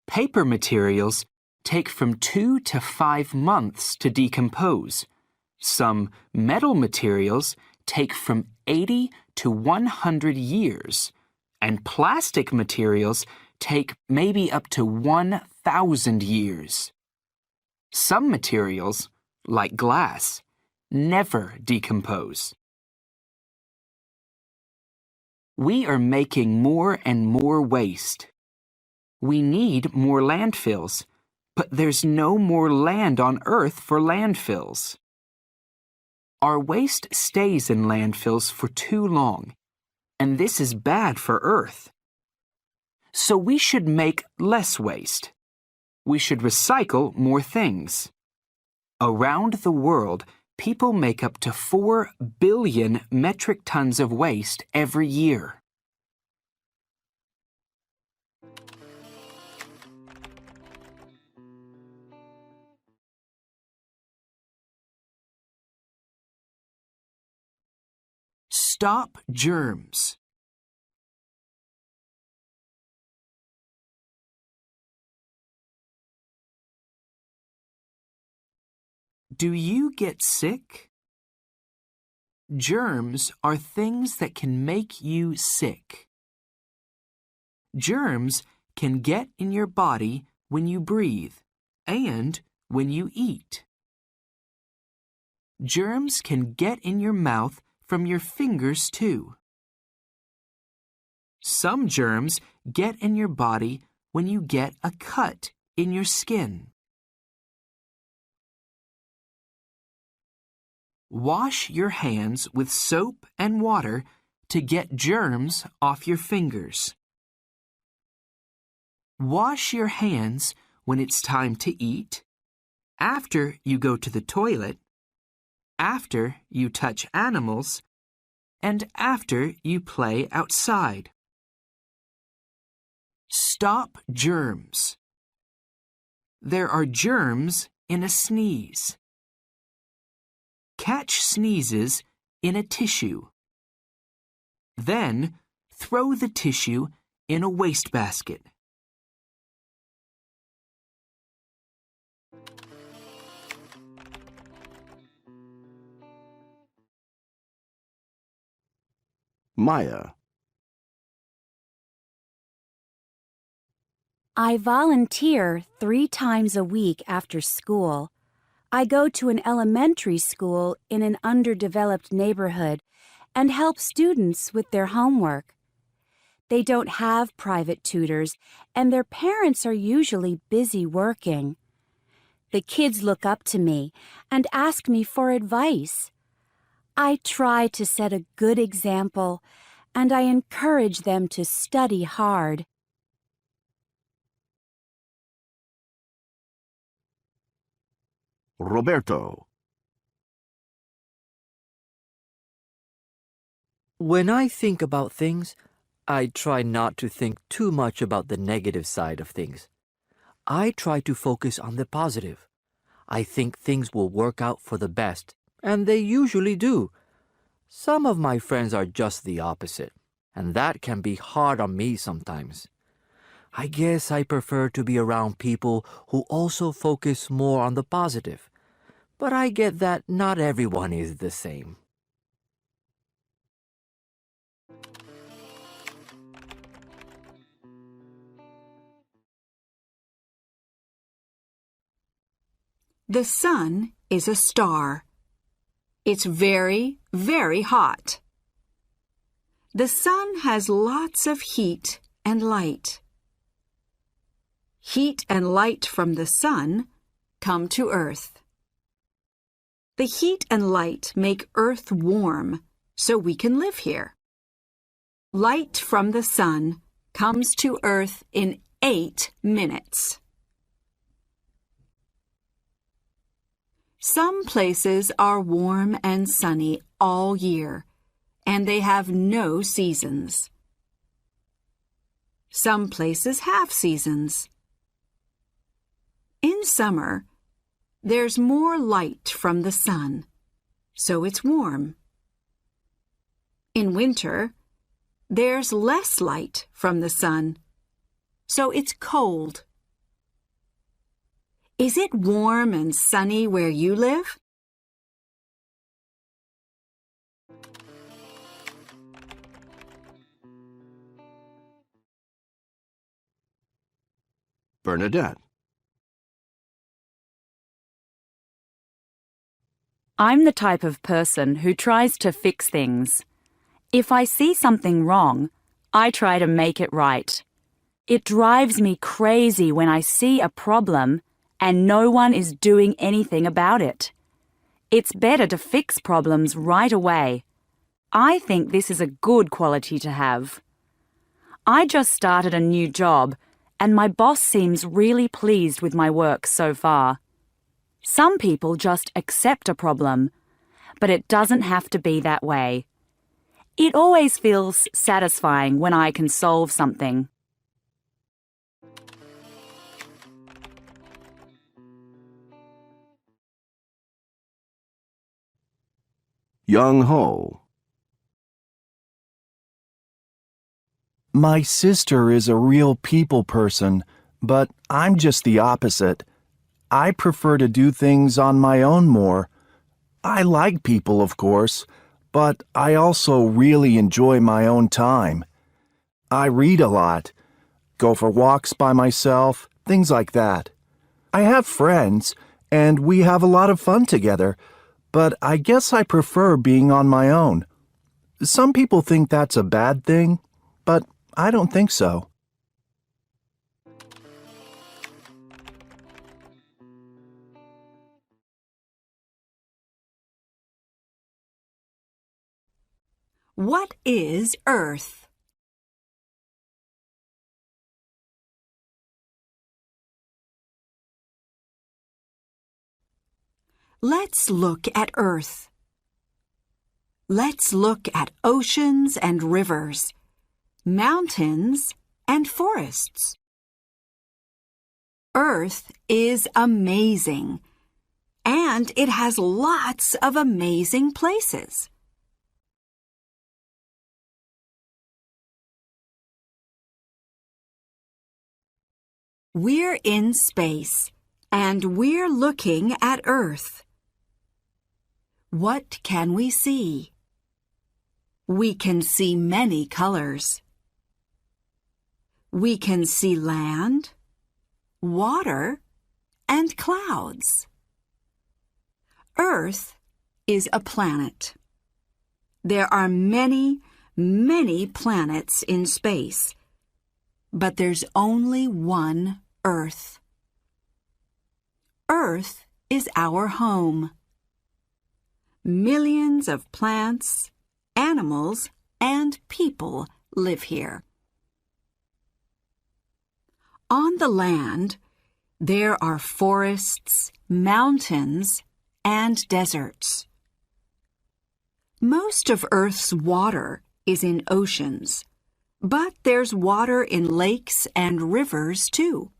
Paper materials take from 2 to 5 months to decompose. Some metal materials take from 80 to 100 years, and plastic materials take maybe up to 1,000 years. Some materials, like glass, never decompose. We are making more and more waste. We need more landfills, but there's no more land on Earth for landfills. Our waste stays in landfills for too long, and this is bad for Earth. So we should make less waste. We should recycle more things. Around the world, people make up to 4 billion metric tons of waste every year. Stop germs. Do you get sick? Germs are things that can make you sick. Germs can get in your body when you breathe and when you eat. Germs can get in your mouth from your fingers too. Some germs get in your body when you get a cut in your skin. Wash your hands with soap and water to get germs off your fingers. Wash your hands when it's time to eat, after you go to the toilet, after you touch animals, and after you play outside. Stop germs. There are germs in a sneeze. Catch sneezes in a tissue. Then throw the tissue in a wastebasket. Maya. I volunteer 3 times a week after school. I go to an elementary school in an underdeveloped neighborhood and help students with their homework. They don't have private tutors, and their parents are usually busy working. The kids look up to me and ask me for advice. I try to set a good example, and I encourage them to study hard. Roberto. When I think about things, I try not to think too much about the negative side of things. I try to focus on the positive. I think things will work out for the best, and they usually do. Some of my friends are just the opposite, and that can be hard on me sometimes. I guess I prefer to be around people who also focus more on the positive. But I get that not everyone is the same. The sun is a star. It's very, very hot. The sun has lots of heat and light. Heat and light from the sun come to Earth. The heat and light make Earth warm, so we can live here. Light from the sun comes to Earth in 8 minutes. Some places are warm and sunny all year, and they have no seasons. Some places have seasons. In summer, there's more light from the sun, so it's warm. In winter, there's less light from the sun, so it's cold. Is it warm and sunny where you live? Bernadette. I'm the type of person who tries to fix things. If I see something wrong, I try to make it right. It drives me crazy when I see a problem and no one is doing anything about it. It's better to fix problems right away. I think this is a good quality to have. I just started a new job and my boss seems really pleased with my work so far. Some people just accept a problem, but it doesn't have to be that way. It always feels satisfying when I can solve something. Young Ho. My sister is a real people person, but I'm just the opposite. I prefer to do things on my own more. I like people, of course, but I also really enjoy my own time. I read a lot, go for walks by myself, things like that. I have friends, and we have a lot of fun together, but I guess I prefer being on my own. Some people think that's a bad thing, but I don't think so. What is Earth? Let's look at Earth. Let's look at oceans and rivers, mountains and forests. Earth is amazing, and it has lots of amazing places. We're in space, and we're looking at Earth. What can we see? We can see many colors. We can see land, water, and clouds. Earth is a planet. There are many, many planets in space, but there's only one Earth. Earth is our home. Millions of plants, animals, and people live here. On the land, there are forests, mountains, and deserts. Most of Earth's water is in oceans, but there's water in lakes and rivers too.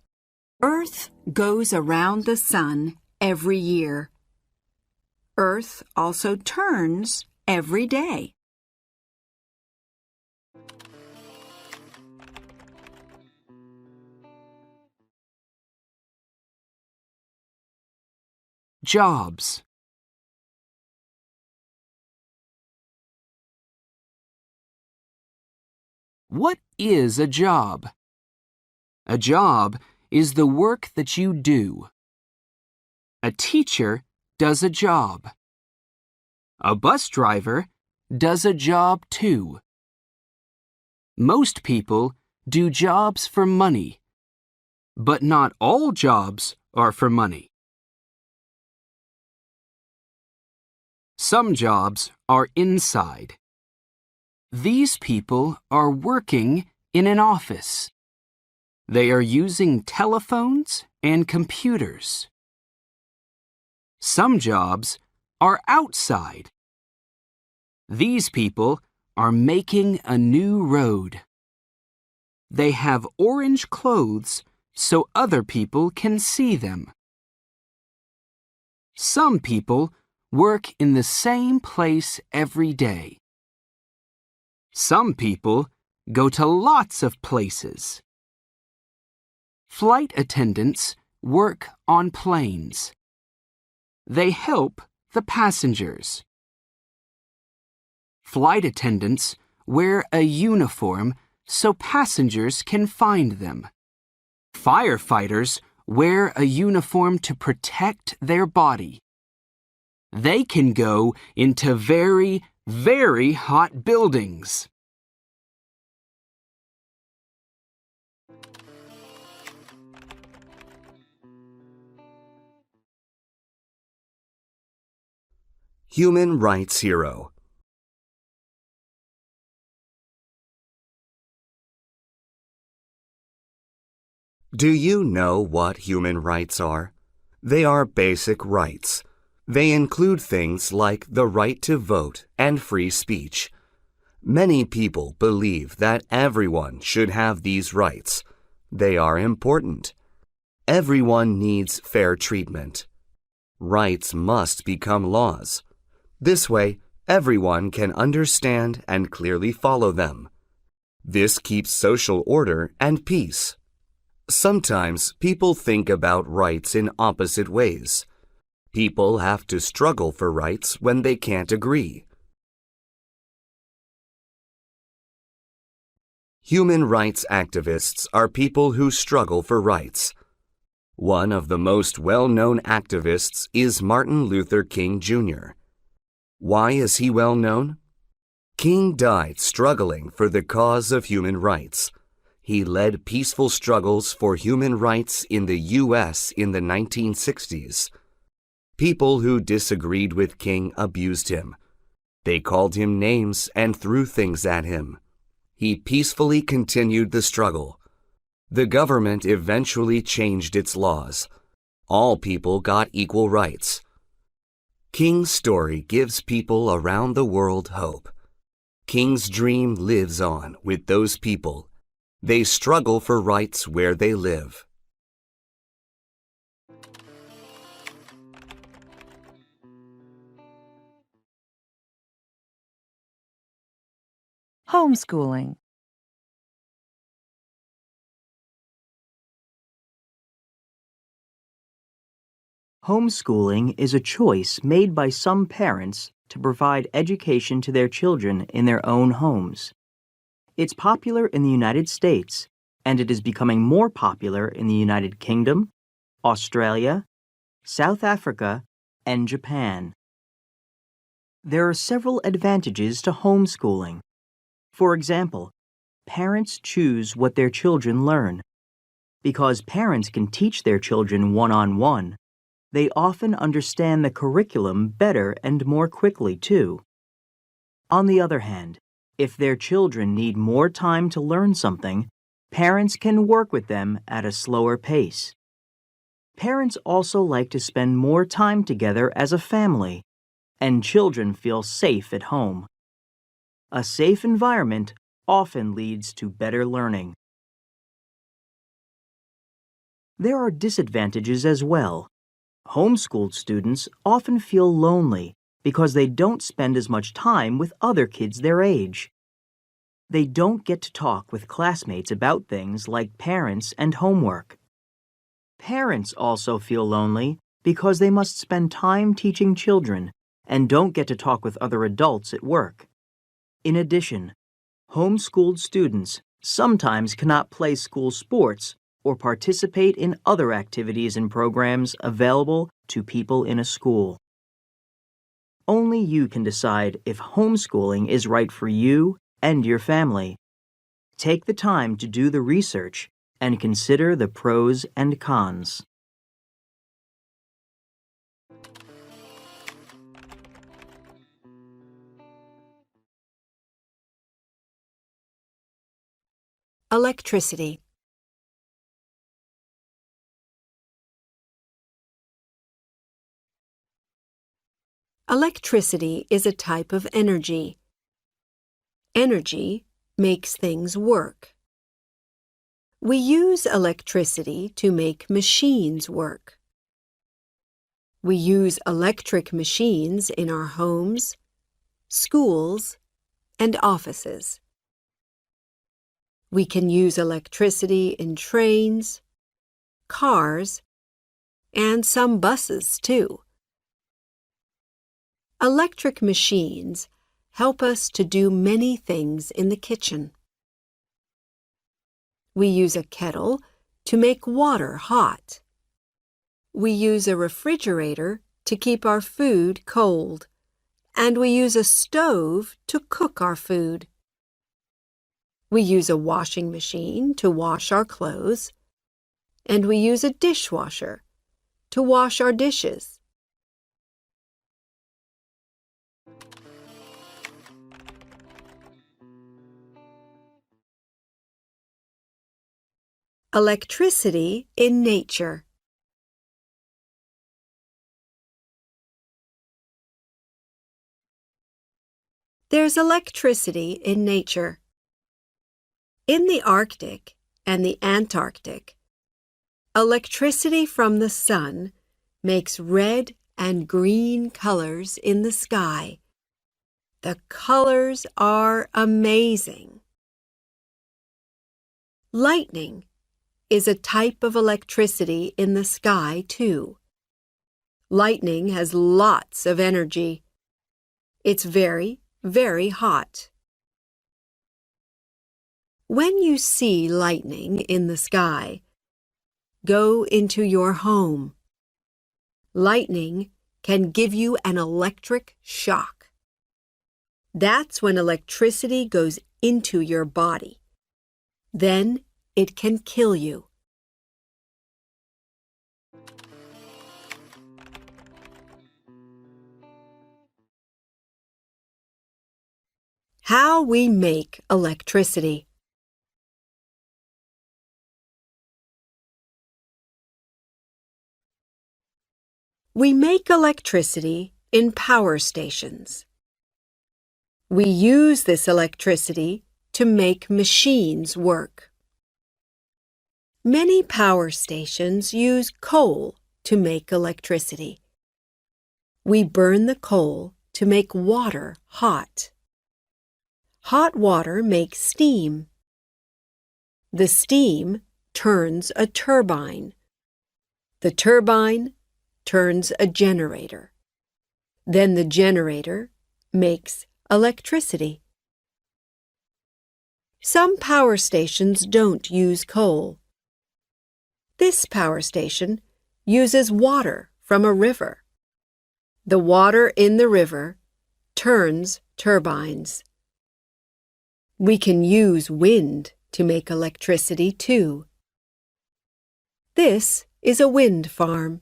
Earth goes around the sun every year. Earth also turns every day. Jobs. What is a job? A job is the work that you do. A teacher does a job. A bus driver does a job too. Most people do jobs for money, but not all jobs are for money. Some jobs are inside. These people are working in an office. They are using telephones and computers. Some jobs are outside. These people are making a new road. They have orange clothes so other people can see them. Some people work in the same place every day. Some people go to lots of places. Flight attendants work on planes. They help the passengers. Flight attendants wear a uniform so passengers can find them. Firefighters wear a uniform to protect their body. They can go into very, very hot buildings. Human Rights Hero. Do you know what human rights are? They are basic rights. They include things like the right to vote and free speech. Many people believe that everyone should have these rights. They are important. Everyone needs fair treatment. Rights must become laws. This way, everyone can understand and clearly follow them. This keeps social order and peace. Sometimes people think about rights in opposite ways. People have to struggle for rights when they can't agree. Human rights activists are people who struggle for rights. One of the most well-known activists is Martin Luther King Jr. Why is he well known? King died struggling for the cause of human rights. He led peaceful struggles for human rights in the U.S. in the 1960s. People who disagreed with King abused him. They called him names and threw things at him. He peacefully continued the struggle. The government eventually changed its laws. All people got equal rights. King's story gives people around the world hope. King's dream lives on with those people. They struggle for rights where they live. Homeschooling. Homeschooling is a choice made by some parents to provide education to their children in their own homes. It's popular in the United States, and it is becoming more popular in the United Kingdom, Australia, South Africa, and Japan. There are several advantages to homeschooling. For example, parents choose what their children learn. Because parents can teach their children one-on-one, they often understand the curriculum better and more quickly, too. On the other hand, if their children need more time to learn something, parents can work with them at a slower pace. Parents also like to spend more time together as a family, and children feel safe at home. A safe environment often leads to better learning. There are disadvantages as well. Homeschooled students often feel lonely because they don't spend as much time with other kids their age. They don't get to talk with classmates about things like parents and homework. Parents also feel lonely because they must spend time teaching children and don't get to talk with other adults at work. In addition, homeschooled students sometimes cannot play school sports or participate in other activities and programs available to people in a school. Only you can decide if homeschooling is right for you and your family. Take the time to do the research and consider the pros and cons. Electricity. Electricity is a type of energy. Energy makes things work. We use electricity to make machines work. We use electric machines in our homes, schools, and offices. We can use electricity in trains, cars, and some buses too. Electric machines help us to do many things in the kitchen. We use a kettle to make water hot. We use a refrigerator to keep our food cold, and we use a stove to cook our food. We use a washing machine to wash our clothes, and we use a dishwasher to wash our dishes. Electricity in nature. There's electricity in nature. In the Arctic and the Antarctic, electricity from the sun makes red and green colors in the sky. The colors are amazing. Lightning is a type of electricity in the sky, too. Lightning has lots of energy. It's very, very hot. When you see lightning in the sky, go into your home. Lightning can give you an electric shock. That's when electricity goes into your body. Then it can kill you. How we make electricity. We make electricity in power stations. We use this electricity to make machines work. Many power stations use coal to make electricity. We burn the coal to make water hot. Hot water makes steam. The steam turns a turbine. The turbine turns a generator. Then the generator makes electricity. Some power stations don't use coal. This power station uses water from a river. The water in the river turns turbines. We can use wind to make electricity too. This is a wind farm.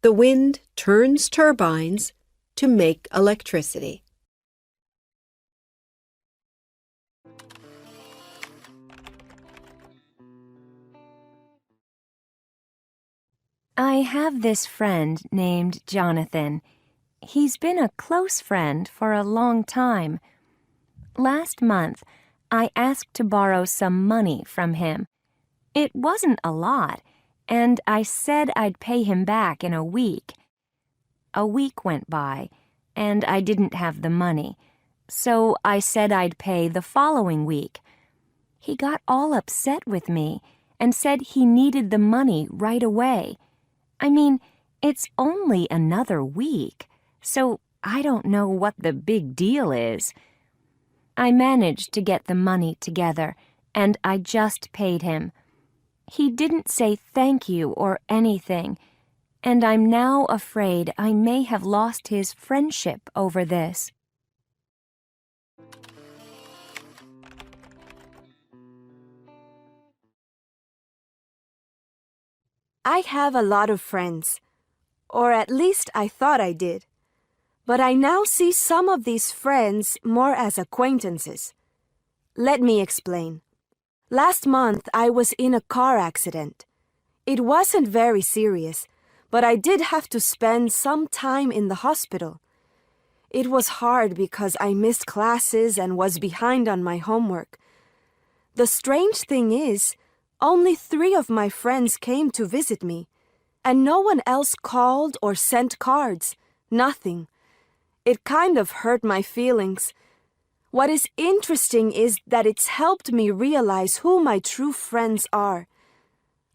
The wind turns turbines to make electricity. I have this friend named Jonathan. He's been a close friend for a long time. Last month, I asked to borrow some money from him. It wasn't a lot, and I said I'd pay him back in a week. A week went by, and I didn't have the money, so I said I'd pay the following week. He got all upset with me and said he needed the money right away. I mean, it's only another week, so I don't know what the big deal is. I managed to get the money together, and I just paid him. He didn't say thank you or anything, and I'm now afraid I may have lost his friendship over this. I have a lot of friends, or at least I thought I did. But I now see some of these friends more as acquaintances. Let me explain. Last month, I was in a car accident. It wasn't very serious, but I did have to spend some time in the hospital. It was hard because I missed classes and was behind on my homework. The strange thing is, only 3 of my friends came to visit me, and no one else called or sent cards. Nothing. It kind of hurt my feelings. What is interesting is that it's helped me realize who my true friends are.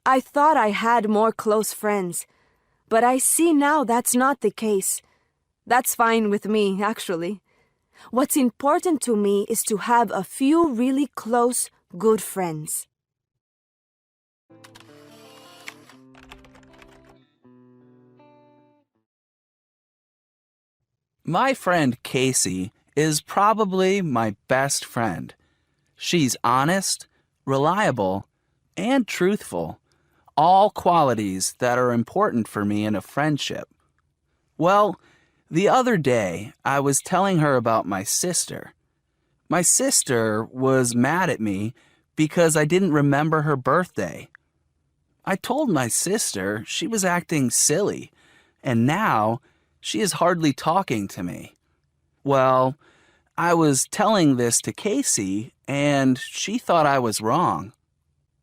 I thought I had more close friends, but I see now that's not the case. That's fine with me, actually. What's important to me is to have a few really close, good friends. My friend Casey is probably my best friend. She's honest, reliable, and truthful, all qualities that are important for me in a friendship. Well, the other day, I was telling her about my sister. My sister was mad at me because I didn't remember her birthday. I told my sister she was acting silly, and now she is hardly talking to me. Well, I was telling this to Casey, and she thought I was wrong.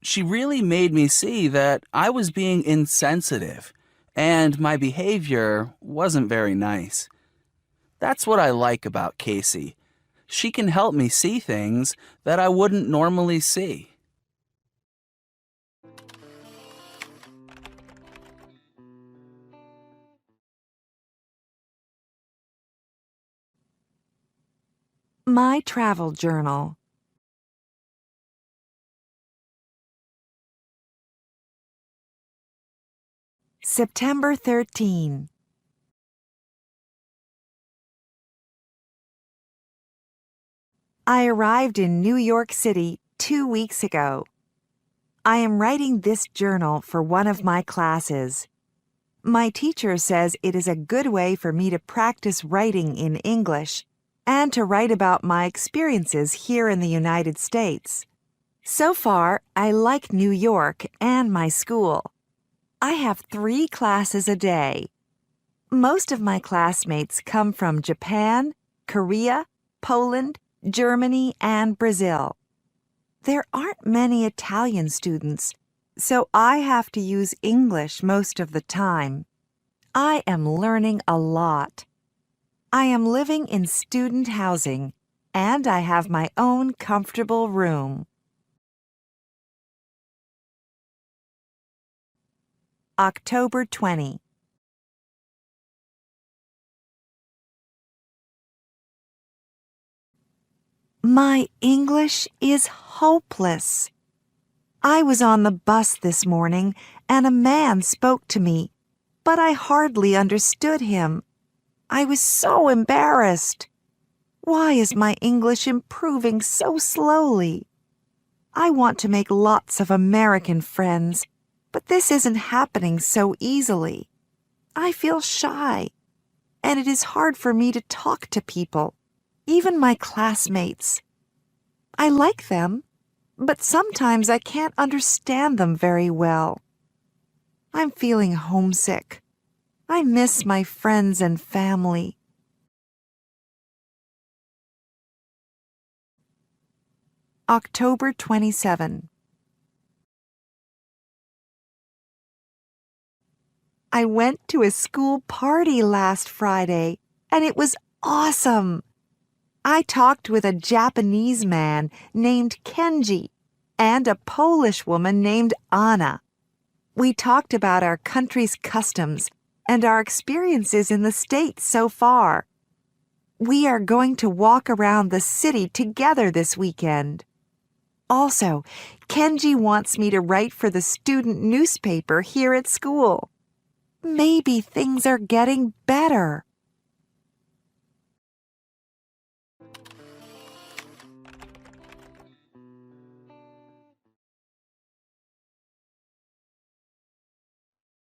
She really made me see that I was being insensitive, and my behavior wasn't very nice. That's what I like about Casey. She can help me see things that I wouldn't normally see. My travel journal. September 13. I arrived in New York City 2 weeks ago. I am writing this journal for one of my classes. My teacher says it is a good way for me to practice writing in English and to write about my experiences here in the United States. So far, I like New York and my school. I have 3 classes a day. Most of my classmates come from Japan, Korea, Poland, Germany, and Brazil. There aren't many Italian students, so I have to use English most of the time. I am learning a lot. I am living in student housing, and I have my own comfortable room. October 20. My English is hopeless. I was on the bus this morning, and a man spoke to me, but I hardly understood him. I was so embarrassed. Why is my English improving so slowly? I want to make lots of American friends, but this isn't happening so easily. I feel shy, and it is hard for me to talk to people, even my classmates. I like them, but sometimes I can't understand them very well. I'm feeling homesick. I miss my friends and family. October 27. I went to a school party last Friday, and it was awesome. I talked with a Japanese man named Kenji and a Polish woman named Anna. We talked about our country's customs and our experiences in the States so far. We are going to walk around the city together this weekend. Also, Kenji wants me to write for the student newspaper here at school. Maybe things are getting better.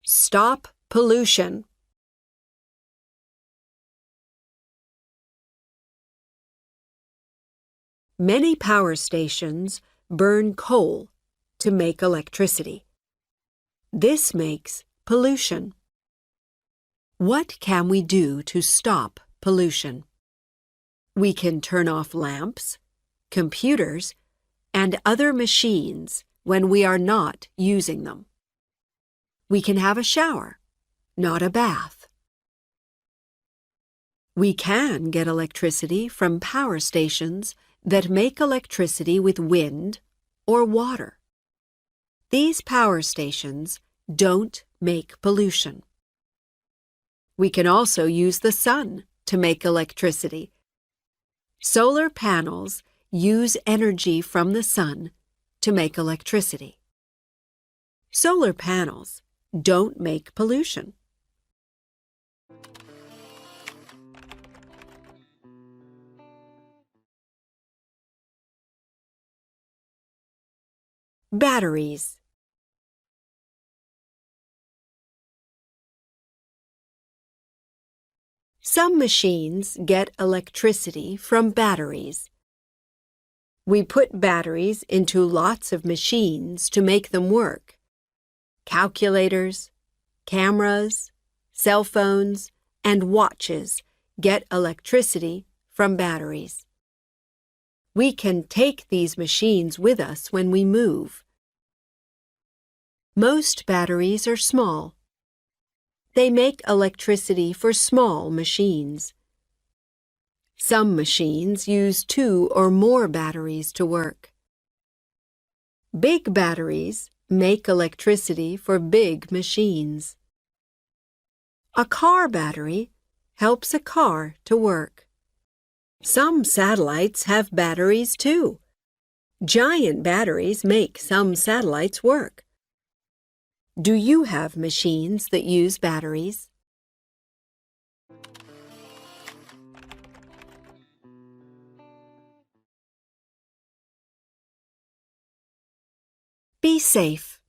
Stop pollution. Many power stations burn coal to make electricity. This makes pollution. What can we do to stop pollution? We can turn off lamps, computers, and other machines when we are not using them. We can have a shower, not a bath. We can get electricity from power stations that make electricity with wind or water. These power stations don't make pollution. We can also use the sun to make electricity. Solar panels use energy from the sun to make electricity. Solar panels don't make pollution. Batteries. Some machines get electricity from batteries. We put batteries into lots of machines to make them work. Calculators, cameras, cell phones, and watches get electricity from batteries. We can take these machines with us when we move. Most batteries are small. They make electricity for small machines. Some machines use 2 or more batteries to work. Big batteries make electricity for big machines. A car battery helps a car to work. Some satellites have batteries too. Giant batteries make some satellites work. Do you have machines that use batteries? Be safe.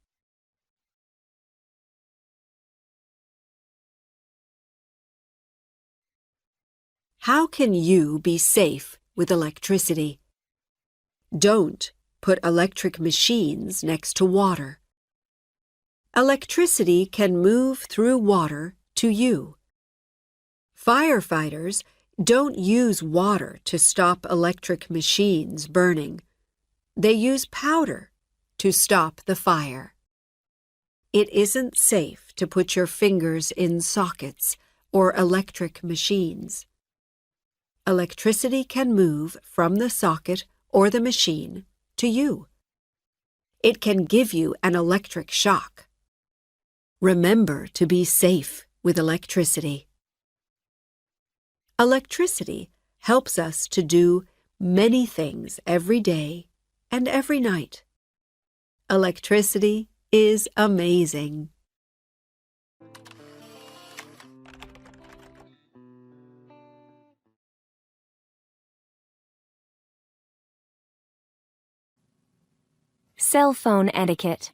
How can you be safe with electricity? Don't put electric machines next to water. Electricity can move through water to you. Firefighters don't use water to stop electric machines burning. They use powder to stop the fire. It isn't safe to put your fingers in sockets or electric machines. Electricity can move from the socket or the machine to you. It can give you an electric shock. Remember to be safe with electricity. Electricity helps us to do many things every day and every night. Electricity is amazing. Cell phone etiquette.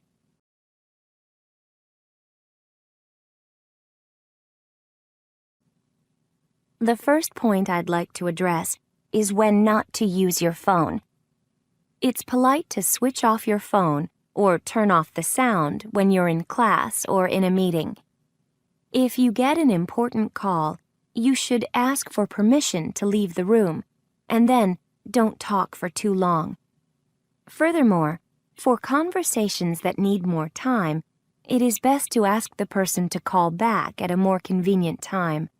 The first point I'd like to address is when not to use your phone. It's polite to switch off your phone or turn off the sound when you're in class or in a meeting. If you get an important call, you should ask for permission to leave the room, and then don't talk for too long. Furthermore, for conversations that need more time, it is best to ask the person to call back at a more convenient time.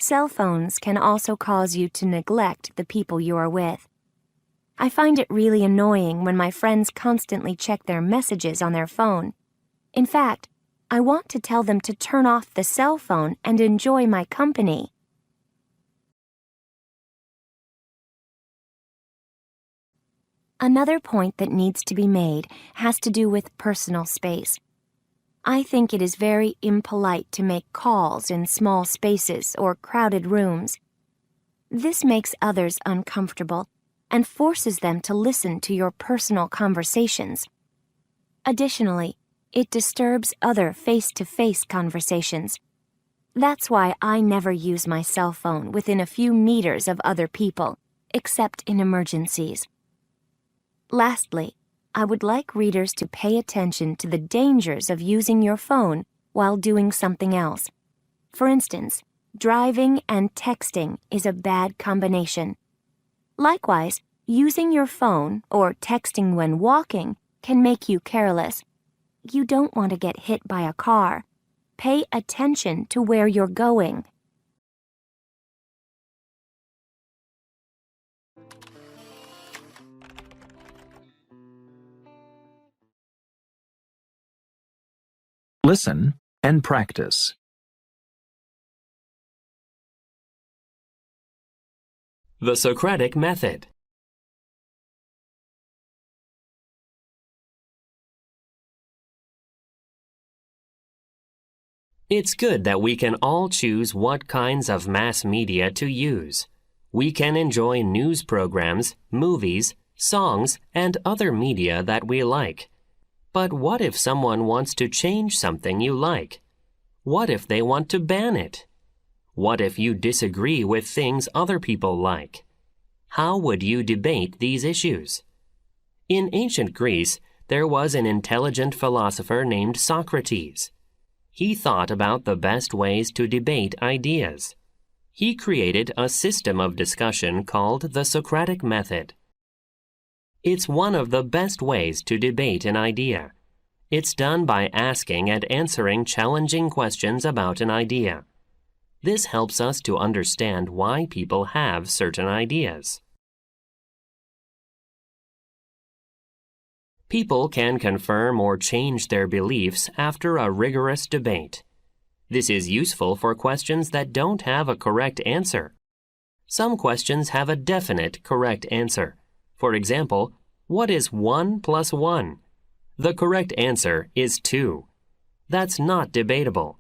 Cell phones can also cause you to neglect the people you are with. I find it really annoying when my friends constantly check their messages on their phone. In fact, I want to tell them to turn off the cell phone and enjoy my company. Another point that needs to be made has to do with personal space. I think it is very impolite to make calls in small spaces or crowded rooms. This makes others uncomfortable and forces them to listen to your personal conversations. Additionally, it disturbs other face-to-face conversations. That's why I never use my cell phone within a few meters of other people, except in emergencies. Lastly, I would like readers to pay attention to the dangers of using your phone while doing something else. For instance, driving and texting is a bad combination. Likewise, using your phone or texting when walking can make you careless. You don't want to get hit by a car. Pay attention to where you're going. Listen and practice. The Socratic Method. It's good that we can all choose what kinds of mass media to use. We can enjoy news programs, movies, songs, and other media that we like. But what if someone wants to change something you like? What if they want to ban it? What if you disagree with things other people like? How would you debate these issues? In ancient Greece, there was an intelligent philosopher named Socrates. He thought about the best ways to debate ideas. He created a system of discussion called the Socratic Method. It's one of the best ways to debate an idea. It's done by asking and answering challenging questions about an idea. This helps us to understand why people have certain ideas. People can confirm or change their beliefs after a rigorous debate. This is useful for questions that don't have a correct answer. Some questions have a definite correct answer. For example, what is 1 plus 1? The correct answer is 2. That's not debatable.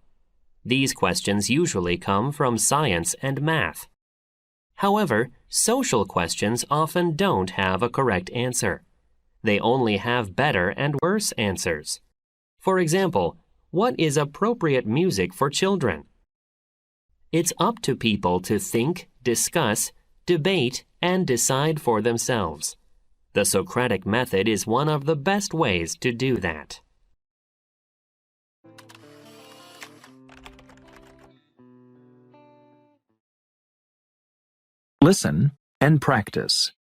These questions usually come from science and math. However, social questions often don't have a correct answer. They only have better and worse answers. For example, what is appropriate music for children? It's up to people to think, discuss, debate, and decide for themselves. The Socratic Method is one of the best ways to do that. Listen and practice.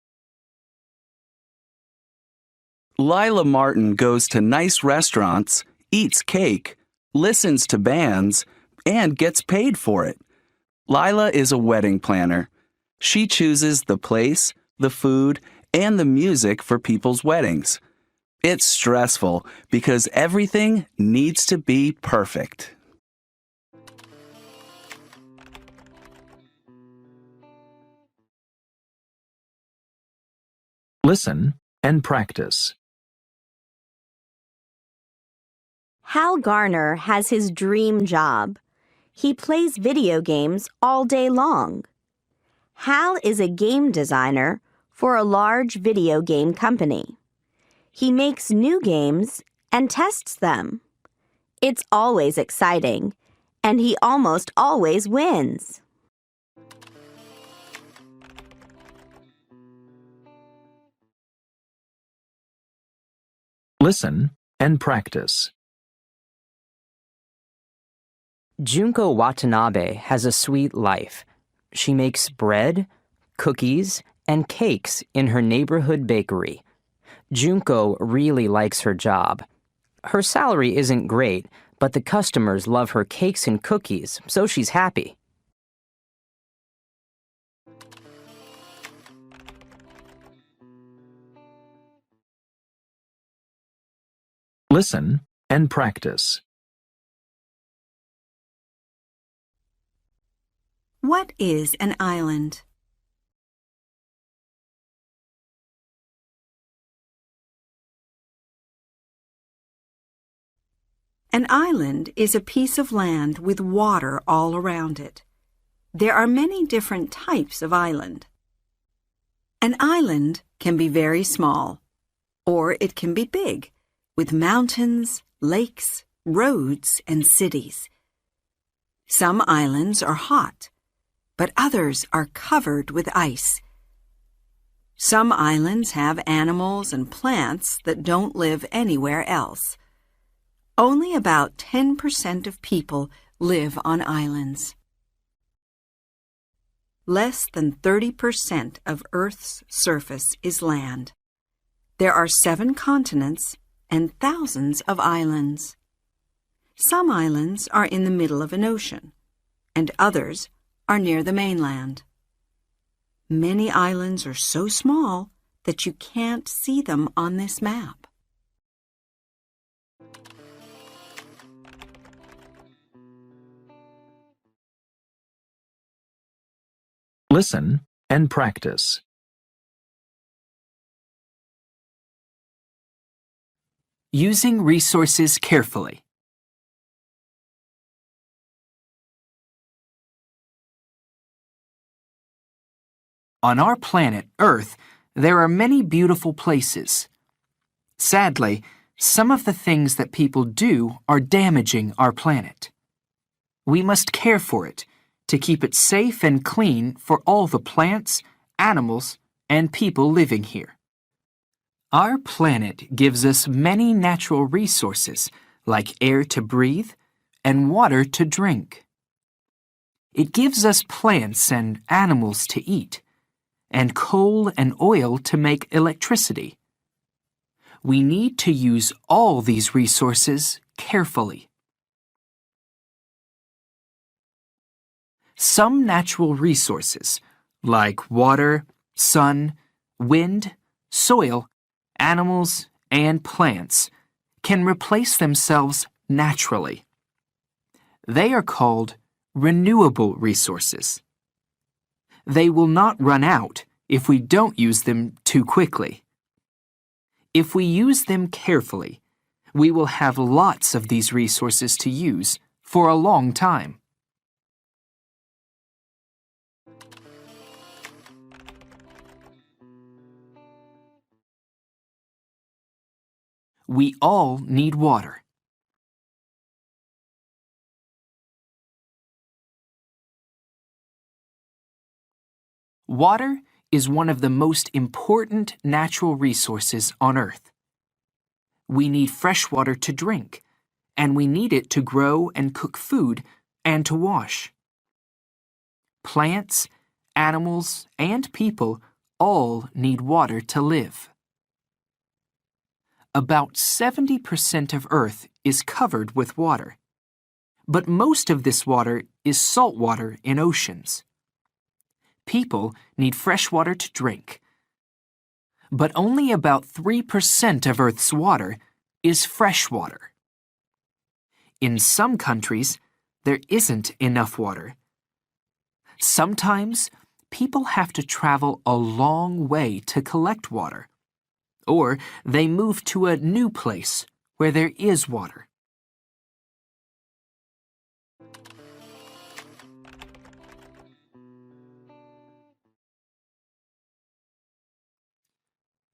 Lila Martin goes to nice restaurants, eats cake, listens to bands, and gets paid for it. Lila is a wedding planner. She chooses the place, the food, and the music for people's weddings. It's stressful because everything needs to be perfect. Listen and practice. Hal Garner has his dream job. He plays video games all day long. Hal is a game designer for a large video game company. He makes new games and tests them. It's always exciting, and he almost always wins. Listen and practice. Junko Watanabe has a sweet life. She makes bread, cookies, and cakes in her neighborhood bakery. Junko really likes her job. Her salary isn't great, but the customers love her cakes and cookies, so she's happy. Listen and practice. What is an island? An island is a piece of land with water all around it. There are many different types of island. An island can be very small, or it can be big, with mountains, lakes, roads, and cities. Some islands are hot, but others are covered with ice. Some islands have animals and plants that don't live anywhere else. Only about 10% of people live on islands. Less than 30% of Earth's surface is land. There are 7 continents and thousands of islands. Some islands are in the middle of an ocean, and others are near the mainland. Many islands are so small that you can't see them on this map. Listen and practice. Using resources carefully. On our planet Earth, there are many beautiful places. Sadly, some of the things that people do are damaging our planet. We must care for it to keep it safe and clean for all the plants, animals, and people living here. Our planet gives us many natural resources like air to breathe and water to drink. It gives us plants and animals to eat, and coal and oil to make electricity. We need to use all these resources carefully. Some natural resources, like water, sun, wind, soil, animals, and plants, can replace themselves naturally. They are called renewable resources. They will not run out if we don't use them too quickly. If we use them carefully, we will have lots of these resources to use for a long time. We all need water. Water is one of the most important natural resources on Earth. We need fresh water to drink, and we need it to grow and cook food and to wash. Plants, animals, and people all need water to live. About 70% of Earth is covered with water, but most of this water is salt water in oceans. People need fresh water to drink, but only about 3% of Earth's water is fresh water. In some countries, there isn't enough water. Sometimes, people have to travel a long way to collect water, or they move to a new place where there is water.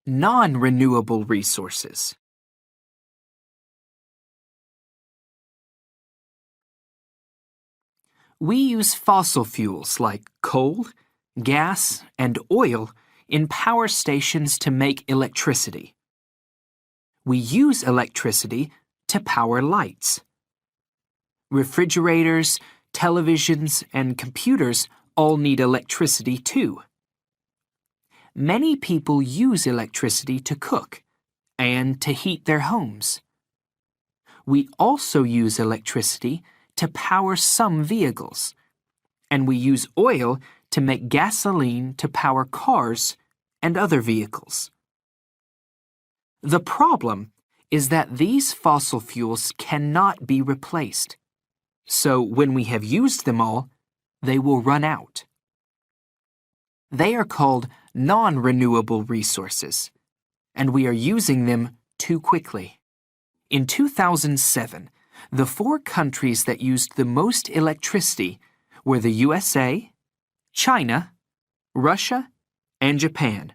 Non-renewable resources. We use fossil fuels like coal, gas, and oil in power stations to make electricity. We use electricity to power lights. Refrigerators, televisions, and computers all need electricity too. Many people use electricity to cook and to heat their homes. We also use electricity to power some vehicles, and we use oil to make gasoline to power cars and other vehicles. The problem is that these fossil fuels cannot be replaced, so when we have used them all, they will run out. They are called non-renewable resources, and we are using them too quickly. In 2007, the 4 countries that used the most electricity were the USA, China, Russia, and Japan.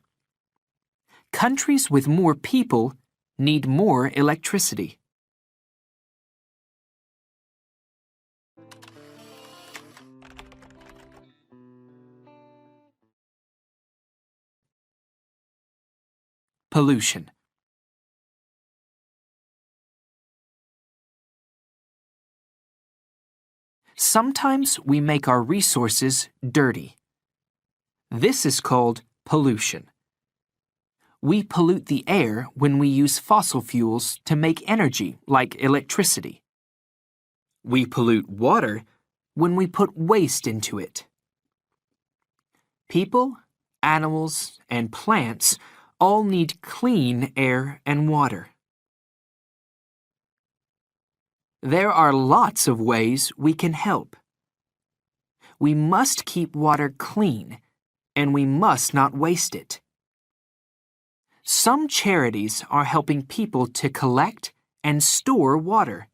Countries with more people need more electricity. Pollution. Sometimes we make our resources dirty. This is called pollution. We pollute the air when we use fossil fuels to make energy like electricity. We pollute water when we put waste into it. People, animals, and plants all need clean air and water. There are lots of ways we can help. We must keep water clean, and we must not waste it. Some charities are helping people to collect and store water.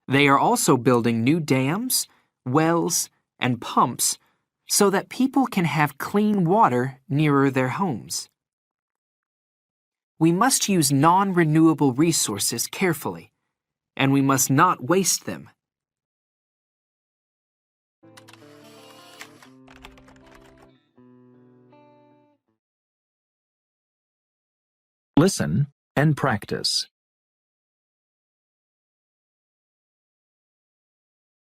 They are also building new dams, wells, and pumps so that people can have clean water nearer their homes. We must use non-renewable resources carefully, and we must not waste them. Listen and practice.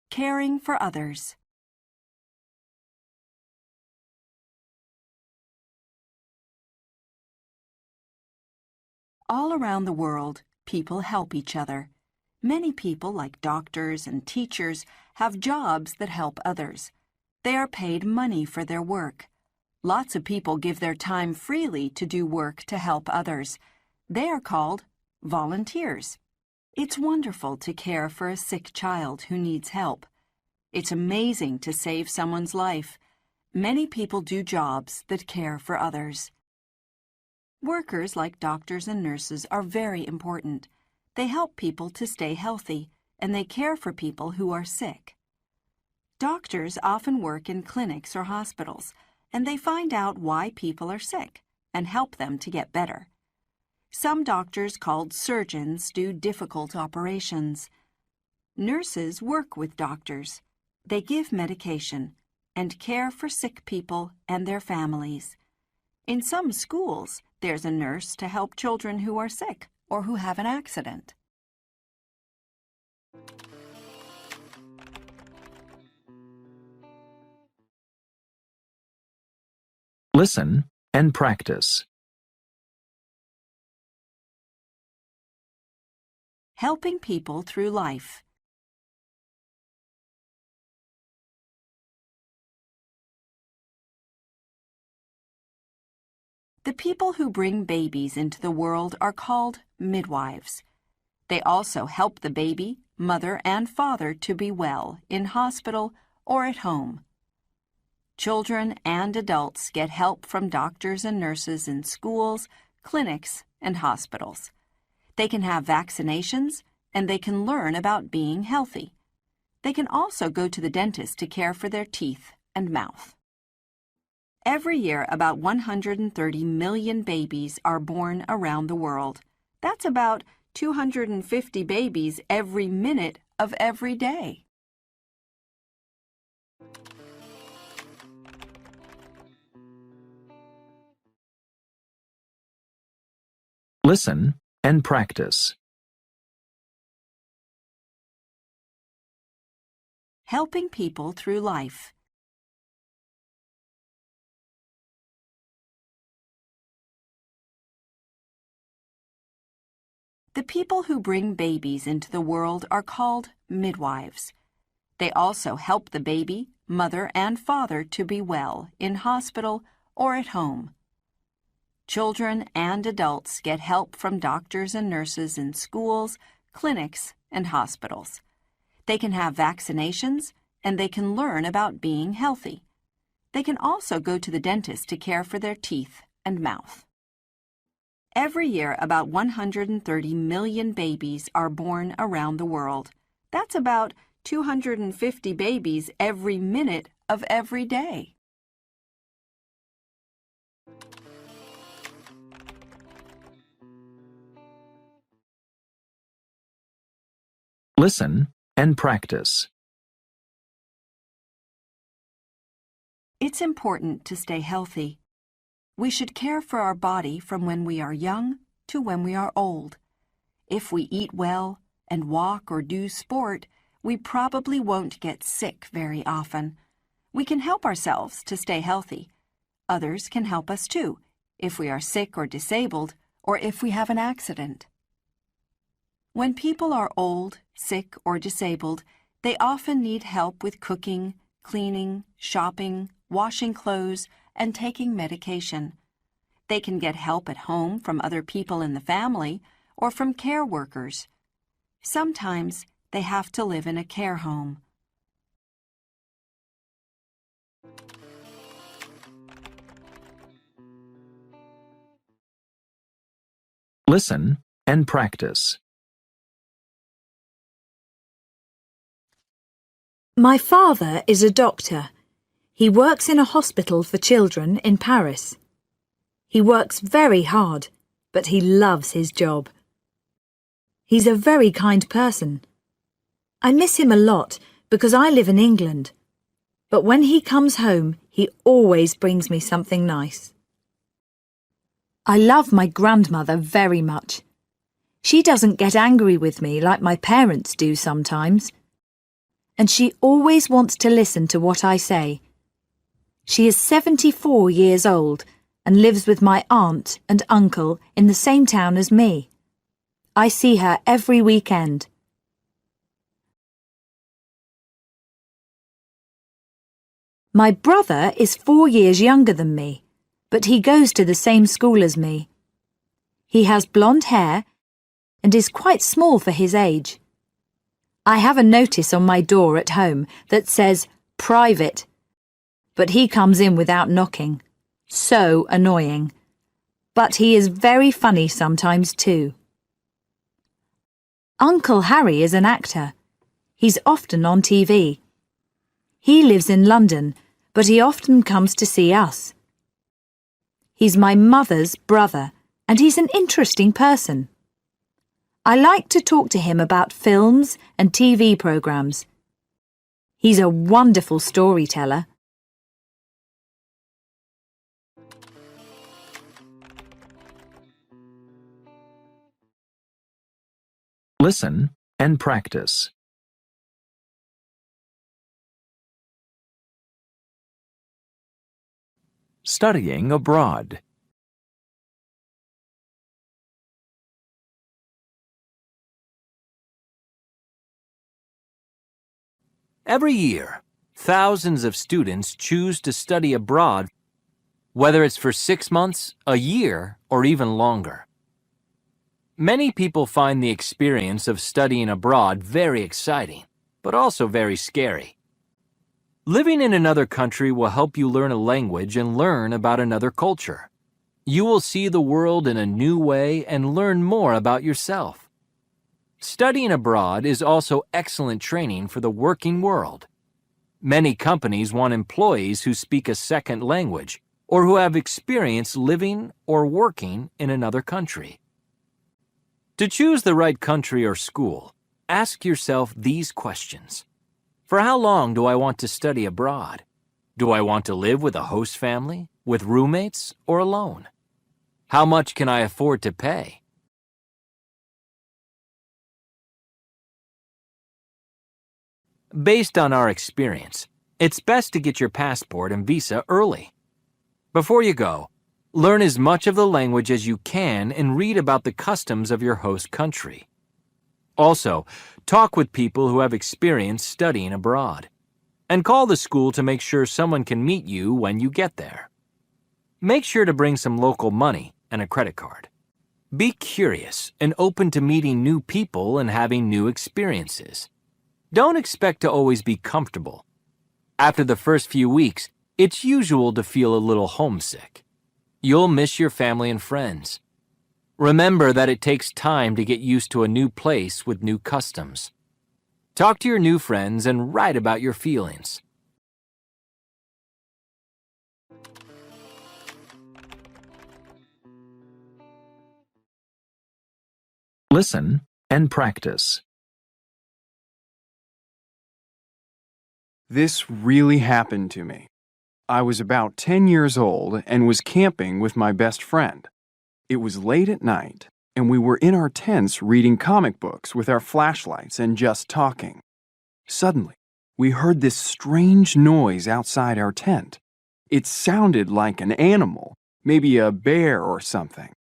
Caring for others. All around the world, people help each other. Many people, like doctors and teachers, have jobs that help others. They are paid money for their work. Lots of people give their time freely to do work to help others. They are called volunteers. It's wonderful to care for a sick child who needs help. It's amazing to save someone's life. Many people do jobs that care for others. Workers like doctors and nurses are very important. They help people to stay healthy, and they care for people who are sick. Doctors often work in clinics or hospitals, and they find out why people are sick and help them to get better. Some doctors, called surgeons, do difficult operations. Nurses work with doctors. They give medication and care for sick people and their families. In some schools, there's a nurse to help children who are sick or who have an accident. Listen and practice. Helping people through life. The people who bring babies into the world are called midwives. They also help the baby, mother, and father to be well in hospital or at home. Children and adults get help from doctors and nurses in schools, clinics, and hospitals. They can have vaccinations, and they can learn about being healthy. They can also go to the dentist to care for their teeth and mouth. Every year, about 130 million babies are born around the world. That's about 250 babies every minute of every day. Listen and practice. Helping people through life. The people who bring babies into the world are called midwives. They also help the baby, mother, and father to be well in hospital or at home. Children and adults get help from doctors and nurses in schools, clinics, and hospitals. They can have vaccinations, and they can learn about being healthy. They can also go to the dentist to care for their teeth and mouth. Every year, about 130 million babies are born around the world. That's about 250 babies every minute of every day. Listen and practice. It's important to stay healthy. We should care for our body from when we are young to when we are old. If we eat well and walk or do sport, we probably won't get sick very often. We can help ourselves to stay healthy. Others can help us too, if we are sick or disabled, or if we have an accident. When people are old, sick, or disabled, they often need help with cooking, cleaning, shopping, washing clothes, and taking medication. They can get help at home from other people in the family or from care workers. Sometimes they have to live in a care home. Listen and practice. My father is a doctor. He works in a hospital for children in Paris. He works very hard, but he loves his job. He's a very kind person. I miss him a lot because I live in England. But when he comes home, he always brings me something nice. I love my grandmother very much. She doesn't get angry with me like my parents do sometimes. And she always wants to listen to what I say. She is 74 years old and lives with my aunt and uncle in the same town as me. I see her every weekend. My brother is 4 years younger than me, but he goes to the same school as me. He has blonde hair and is quite small for his age. I have a notice on my door at home that says private, but he comes in without knocking. So annoying. But he is very funny sometimes too. Uncle Harry is an actor. He's often on TV. He lives in London, but he often comes to see us. He's my mother's brother, and he's an interesting person. I like to talk to him about films and TV programs. He's a wonderful storyteller. Listen and practice. Studying abroad. Every year, thousands of students choose to study abroad, whether it's for 6 months, a year, or even longer. Many people find the experience of studying abroad very exciting, but also very scary. Living in another country will help you learn a language and learn about another culture. You will see the world in a new way and learn more about yourself. Studying abroad is also excellent training for the working world. Many companies want employees who speak a second language or who have experience living or working in another country. To choose the right country or school, ask yourself these questions. For how long do I want to study abroad? Do I want to live with a host family, with roommates, or alone? How much can I afford to pay? Based on our experience, it's best to get your passport and visa early. Before you go, learn as much of the language as you can and read about the customs of your host country. Also, talk with people who have experience studying abroad. And call the school to make sure someone can meet you when you get there. Make sure to bring some local money and a credit card. Be curious and open to meeting new people and having new experiences. Don't expect to always be comfortable. After the first few weeks, it's usual to feel a little homesick. You'll miss your family and friends. Remember that it takes time to get used to a new place with new customs. Talk to your new friends and write about your feelings. Listen and practice. This really happened to me. I was about 10 years old and was camping with my best friend. It was late at night, and we were in our tents reading comic books with our flashlights and just talking. Suddenly, we heard this strange noise outside our tent. It sounded like an animal, maybe a bear or something.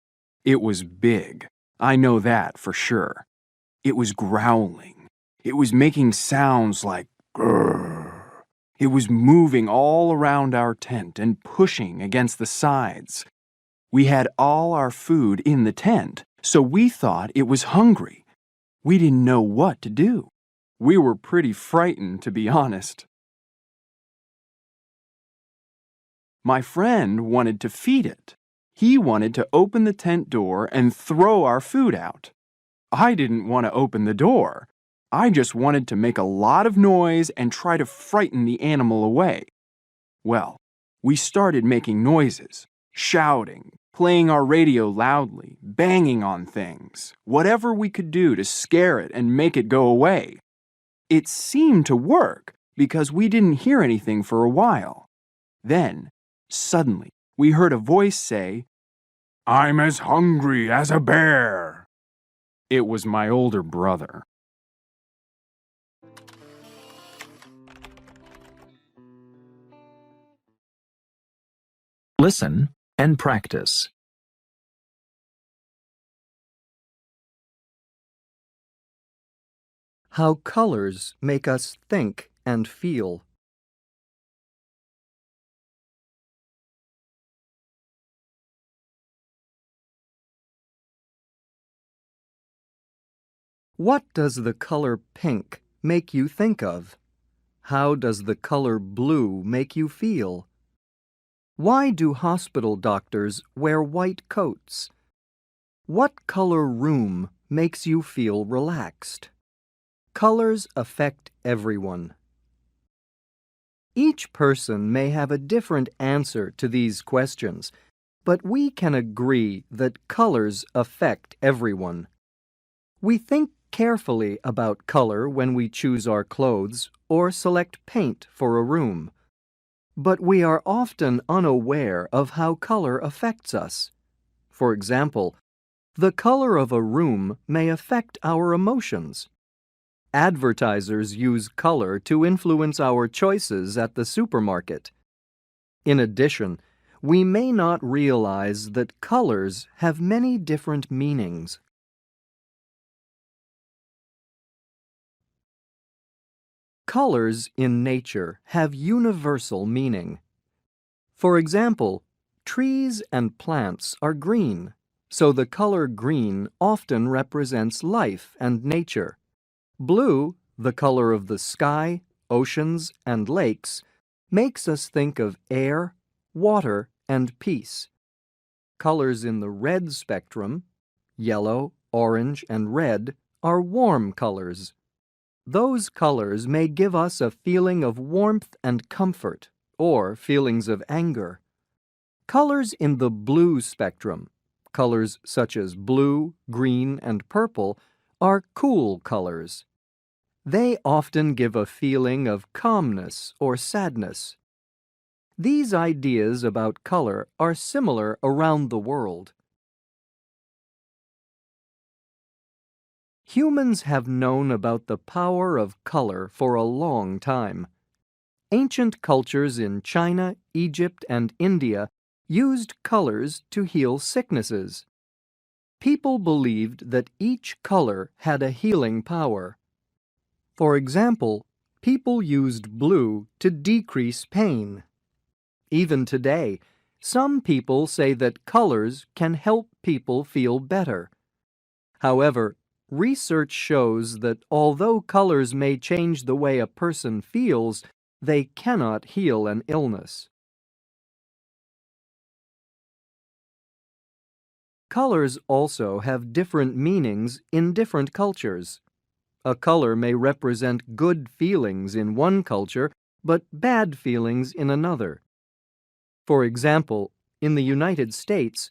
It was big. I know that for sure. It was growling. It was making sounds like grrr. It was moving all around our tent and pushing against the sides. We had all our food in the tent, so we thought it was hungry. We didn't know what to do. We were pretty frightened, to be honest. My friend wanted to feed it. He wanted to open the tent door and throw our food out. I didn't want to open the door. I just wanted to make a lot of noise and try to frighten the animal away. Well, we started making noises, shouting, playing our radio loudly, banging on things, whatever we could do to scare it and make it go away. It seemed to work because we didn't hear anything for a while. Then, suddenly, we heard a voice say, "I'm as hungry as a bear." It was my older brother. Listen and practice. How colors make us think and feel. What does the color pink make you think of? How does the color blue make you feel? Why do hospital doctors wear white coats? What color room makes you feel relaxed? Colors affect everyone. Each person may have a different answer to these questions, but we can agree that colors affect everyone. We think carefully about color when we choose our clothes or select paint for a room. But we are often unaware of how color affects us. For example, the color of a room may affect our emotions. Advertisers use color to influence our choices at the supermarket. In addition, we may not realize that colors have many different meanings. Colors in nature have universal meaning. For example, trees and plants are green, so the color green often represents life and nature. Blue, the color of the sky, oceans, and lakes, makes us think of air, water, and peace. Colors in the red spectrum, yellow, orange, and red, are warm colors. Those colors may give us a feeling of warmth and comfort, or feelings of anger. Colors in the blue spectrum, colors such as blue, green, and purple, are cool colors. They often give a feeling of calmness or sadness. These ideas about color are similar around the world. Humans have known about the power of color for a long time. Ancient cultures in China, Egypt, and India used colors to heal sicknesses. People believed that each color had a healing power. For example, people used blue to decrease pain. Even today, some people say that colors can help people feel better. However, research shows that although colors may change the way a person feels, they cannot heal an illness. Colors also have different meanings in different cultures. A color may represent good feelings in one culture, but bad feelings in another. For example, in the United States,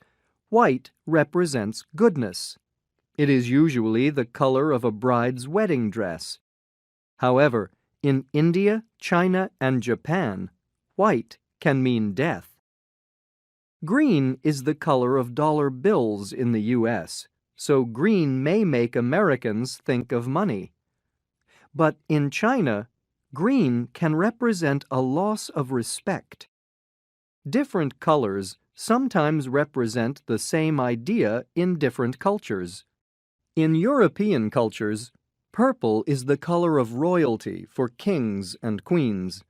white represents goodness. It is usually the color of a bride's wedding dress. However, in India, China, and Japan, white can mean death. Green is the color of dollar bills in the U.S., so green may make Americans think of money. But in China, green can represent a loss of respect. Different colors sometimes represent the same idea in different cultures. In European cultures, purple is the color of royalty for kings and queens.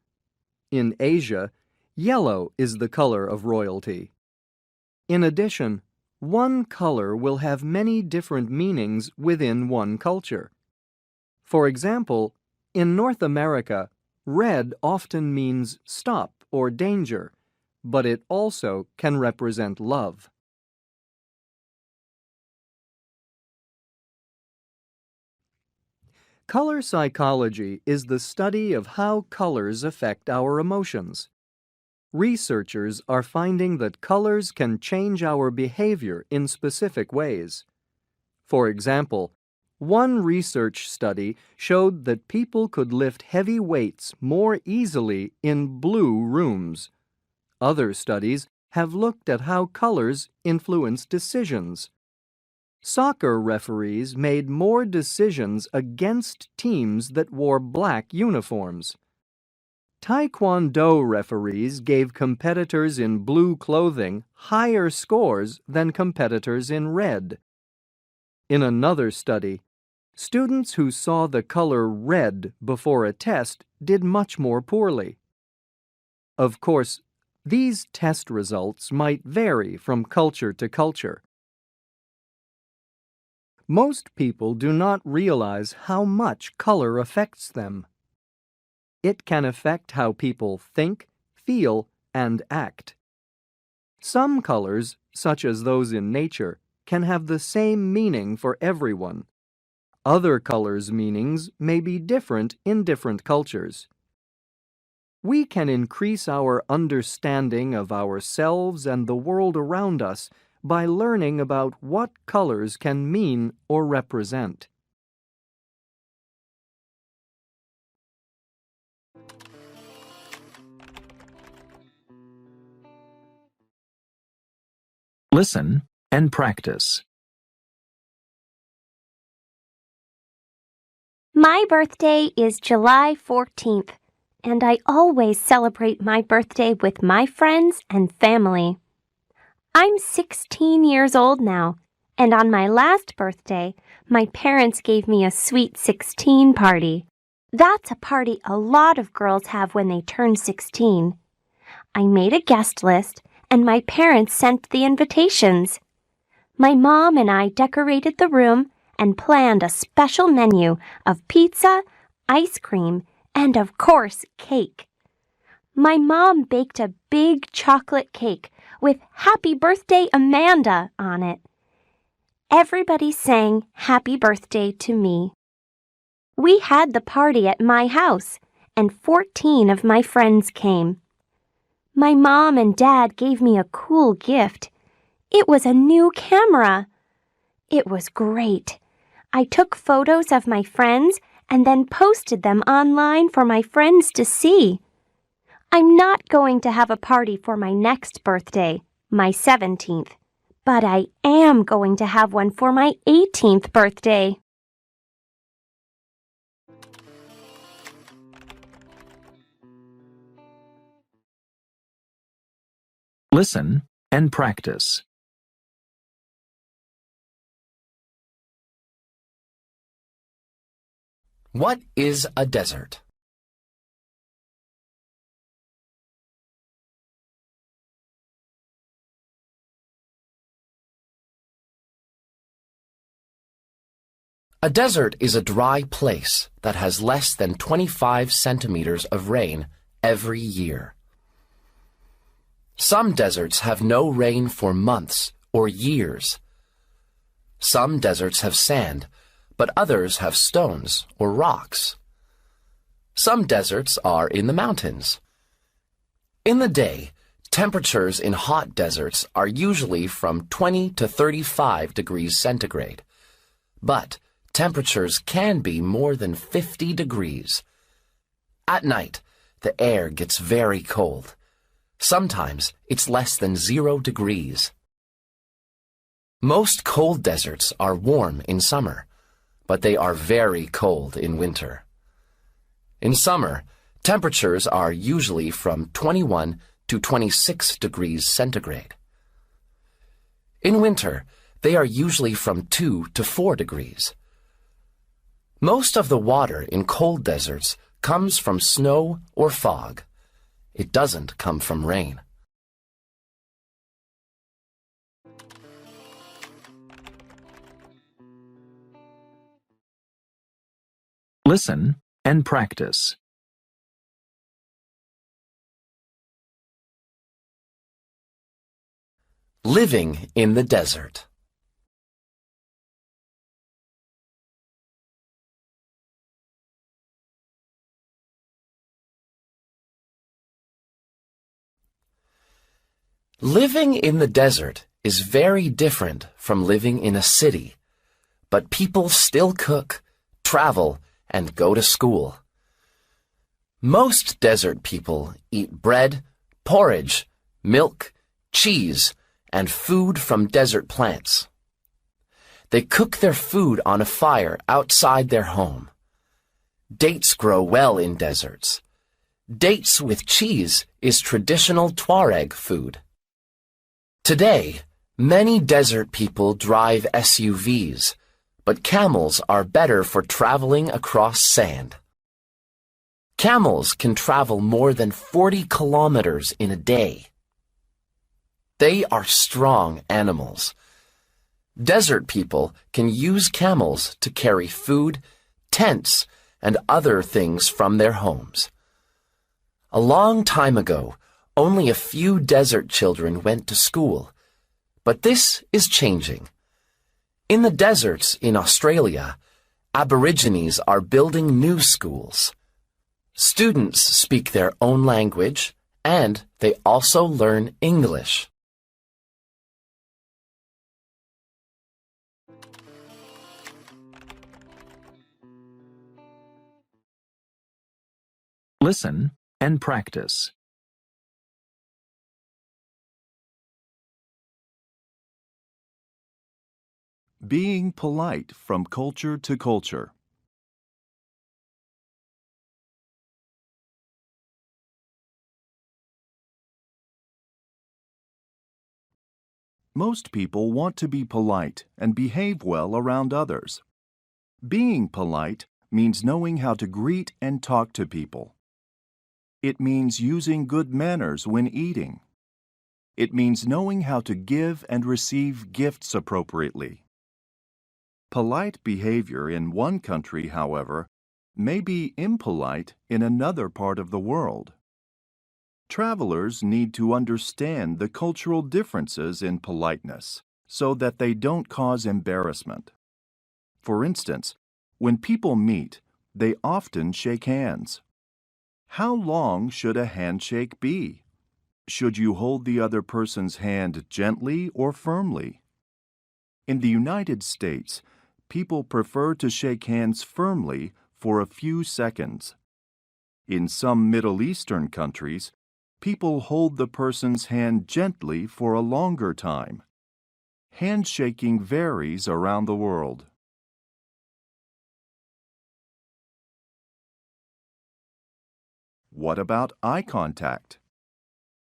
In Asia, yellow is the color of royalty. In addition, one color will have many different meanings within one culture. For example, in North America, red often means stop or danger, but it also can represent love. Color psychology is the study of how colors affect our emotions. Researchers are finding that colors can change our behavior in specific ways. For example, one research study showed that people could lift heavy weights more easily in blue rooms. Other studies have looked at how colors influence decisions. Soccer referees made more decisions against teams that wore black uniforms. Taekwondo referees gave competitors in blue clothing higher scores than competitors in red. In another study, students who saw the color red before a test did much more poorly. Of course, these test results might vary from culture to culture. Most people do not realize how much color affects them. It can affect how people think, feel, and act. Some colors, such as those in nature, can have the same meaning for everyone. Other colors' meanings may be different in different cultures. We can increase our understanding of ourselves and the world around us by learning about what colors can mean or represent. Listen and practice. My birthday is July 14th, and I always celebrate my birthday with my friends and family. I'm 16 years old now, and on my last birthday, my parents gave me a sweet 16 party. That's a party a lot of girls have when they turn 16. I made a guest list, and my parents sent the invitations. My mom and I decorated the room and planned a special menu of pizza, ice cream, and of course, cake. My mom baked a big chocolate cake with Happy Birthday Amanda on it. Everybody sang Happy Birthday to me. We had the party at my house, and 14 of my friends came. My mom and dad gave me a cool gift. It was a new camera. It was great. I took photos of my friends and then posted them online for my friends to see. I'm not going to have a party for my next birthday, my 17th, but I am going to have one for my 18th birthday. Listen and practice. What is a desert? A desert is a dry place that has less than 25 centimeters of rain every year. Some deserts have no rain for months or years. Some deserts have sand, but others have stones or rocks. Some deserts are in the mountains. In the day, temperatures in hot deserts are usually from 20 to 35 degrees centigrade, but temperatures can be more than 50 degrees. At night, the air gets very cold. Sometimes it's less than 0 degrees. Most cold deserts are warm in summer, but they are very cold in winter. In summer, temperatures are usually from 21 to 26 degrees centigrade. In winter, they are usually from 2 to 4 degrees. Most of the water in cold deserts comes from snow or fog. It doesn't come from rain. Listen and practice. Living in the desert. Living in the desert is very different from living in a city, but people still cook, travel, and go to school. Most desert people eat bread, porridge, milk, cheese, and food from desert plants. They cook their food on a fire outside their home. Dates grow well in deserts. Dates with cheese is traditional Tuareg food. Today, many desert people drive SUVs, but camels are better for traveling across sand. Camels can travel more than 40 kilometers in a day. They are strong animals. Desert people can use camels to carry food, tents, and other things from their homes. A long time ago, only a few desert children went to school, but this is changing. In the deserts in Australia, Aborigines are building new schools. Students speak their own language, and they also learn English. Listen and practice. Being polite from culture to culture. Most people want to be polite and behave well around others. Being polite means knowing how to greet and talk to people. It means using good manners when eating. It means knowing how to give and receive gifts appropriately. Polite behavior in one country, however, may be impolite in another part of the world. Travelers need to understand the cultural differences in politeness so that they don't cause embarrassment. For instance, when people meet, they often shake hands. How long should a handshake be? Should you hold the other person's hand gently or firmly? In the United States, people prefer to shake hands firmly for a few seconds. In some Middle Eastern countries, people hold the person's hand gently for a longer time. Handshaking varies around the world. What about eye contact?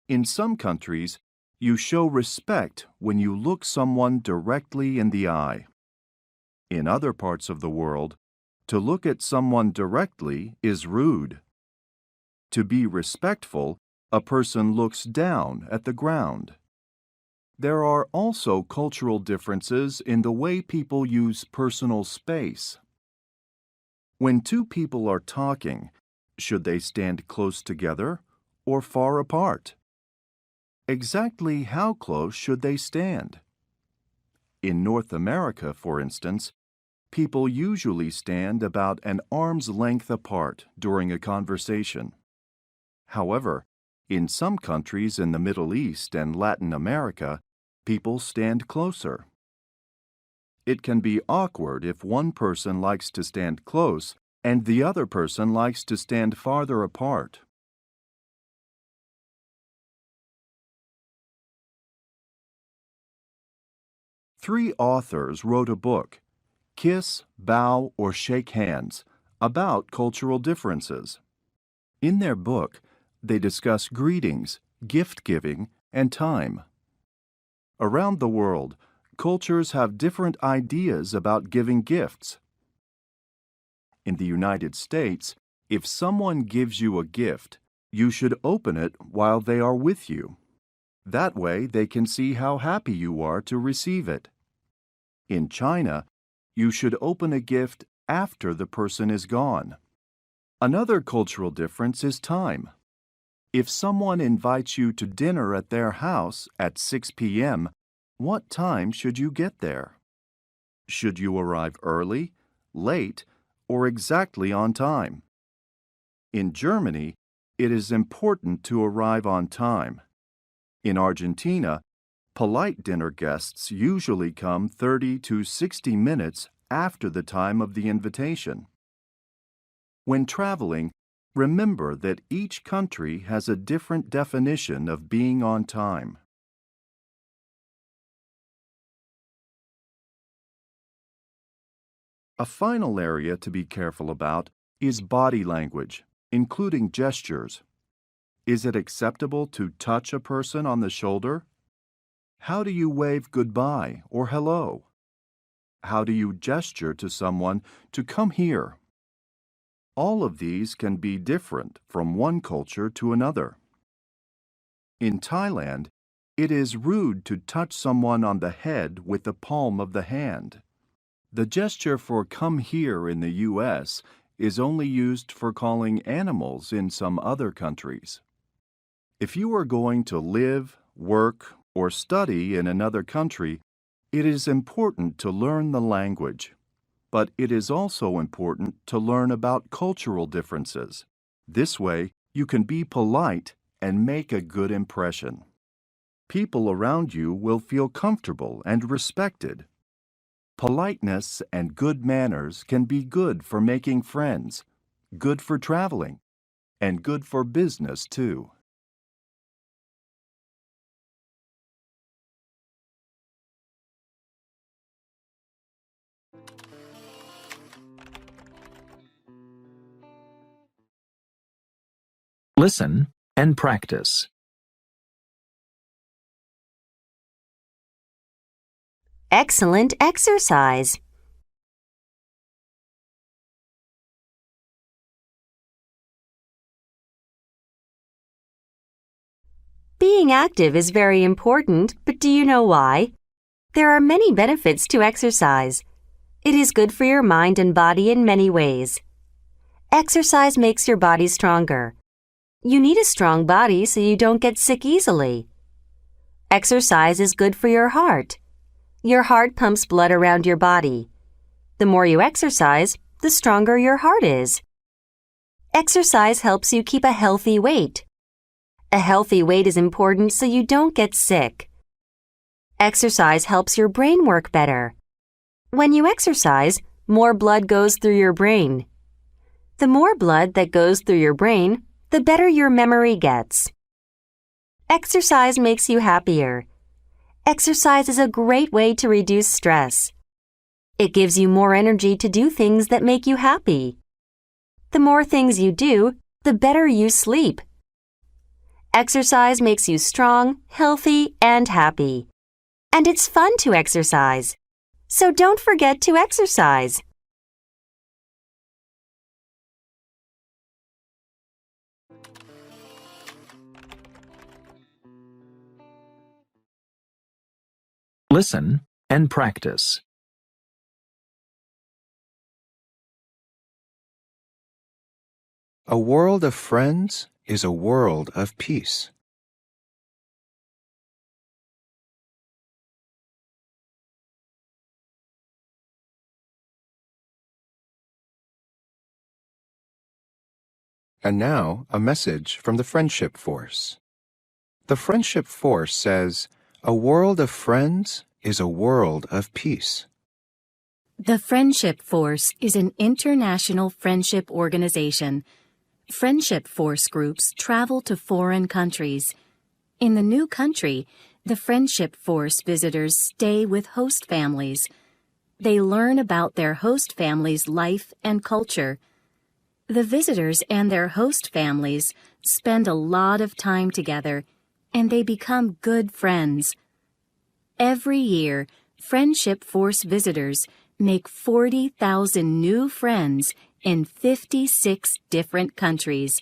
In some countries, you show respect when you look someone directly in the eye. In other parts of the world, to look at someone directly is rude. To be respectful, a person looks down at the ground. There are also cultural differences in the way people use personal space. When two people are talking, should they stand close together or far apart? Exactly how close should they stand? In North America, for instance, people usually stand about an arm's length apart during a conversation. However, in some countries in the Middle East and Latin America, people stand closer. It can be awkward if one person likes to stand close and the other person likes to stand farther apart. Three authors wrote a book, Kiss, Bow, or Shake Hands, about cultural differences. In their book, they discuss greetings, gift-giving, and time. Around the world, cultures have different ideas about giving gifts. In the United States, if someone gives you a gift, you should open it while they are with you. That way they can see how happy you are to receive it. In China, you should open a gift after the person is gone. Another cultural difference is time. If someone invites you to dinner at their house at 6 p.m., what time should you get there? Should you arrive early, late, or exactly on time? In Germany, it is important to arrive on time. In Argentina, polite dinner guests usually come 30 to 60 minutes after the time of the invitation. When traveling, remember that each country has a different definition of being on time. A final area to be careful about is body language, including gestures. Is it acceptable to touch a person on the shoulder? How do you wave goodbye or hello? How do you gesture to someone to come here? All of these can be different from one culture to another. In Thailand, it is rude to touch someone on the head with the palm of the hand. The gesture for come here in the U.S. is only used for calling animals in some other countries. If you are going to live, work, or study in another country, it is important to learn the language. But it is also important to learn about cultural differences. This way, you can be polite and make a good impression. People around you will feel comfortable and respected. Politeness and good manners can be good for making friends, good for traveling, and good for business too. Listen and practice. Excellent exercise. Being active is very important, but do you know why? There are many benefits to exercise. It is good for your mind and body in many ways. Exercise makes your body stronger. You need a strong body so you don't get sick easily. Exercise is good for your heart. Your heart pumps blood around your body. The more you exercise, the stronger your heart is. Exercise helps you keep a healthy weight. A healthy weight is important so you don't get sick. Exercise helps your brain work better. When you exercise, more blood goes through your brain. The more blood that goes through your brain, the better your memory gets. Exercise makes you happier. Exercise is a great way to reduce stress. It gives you more energy to do things that make you happy. The more things you do, the better you sleep. Exercise makes you strong, healthy, and happy. And it's fun to exercise. So don't forget to exercise. Listen and practice. A world of friends is a world of peace. And now, a message from the Friendship Force. The Friendship Force says, a world of friends is a world of peace. The Friendship Force is an international friendship organization. Friendship Force groups travel to foreign countries. In the new country, the Friendship Force visitors stay with host families. They learn about their host family's life and culture. The visitors and their host families spend a lot of time together, and they become good friends. Every year, Friendship Force visitors make 40,000 new friends in 56 different countries.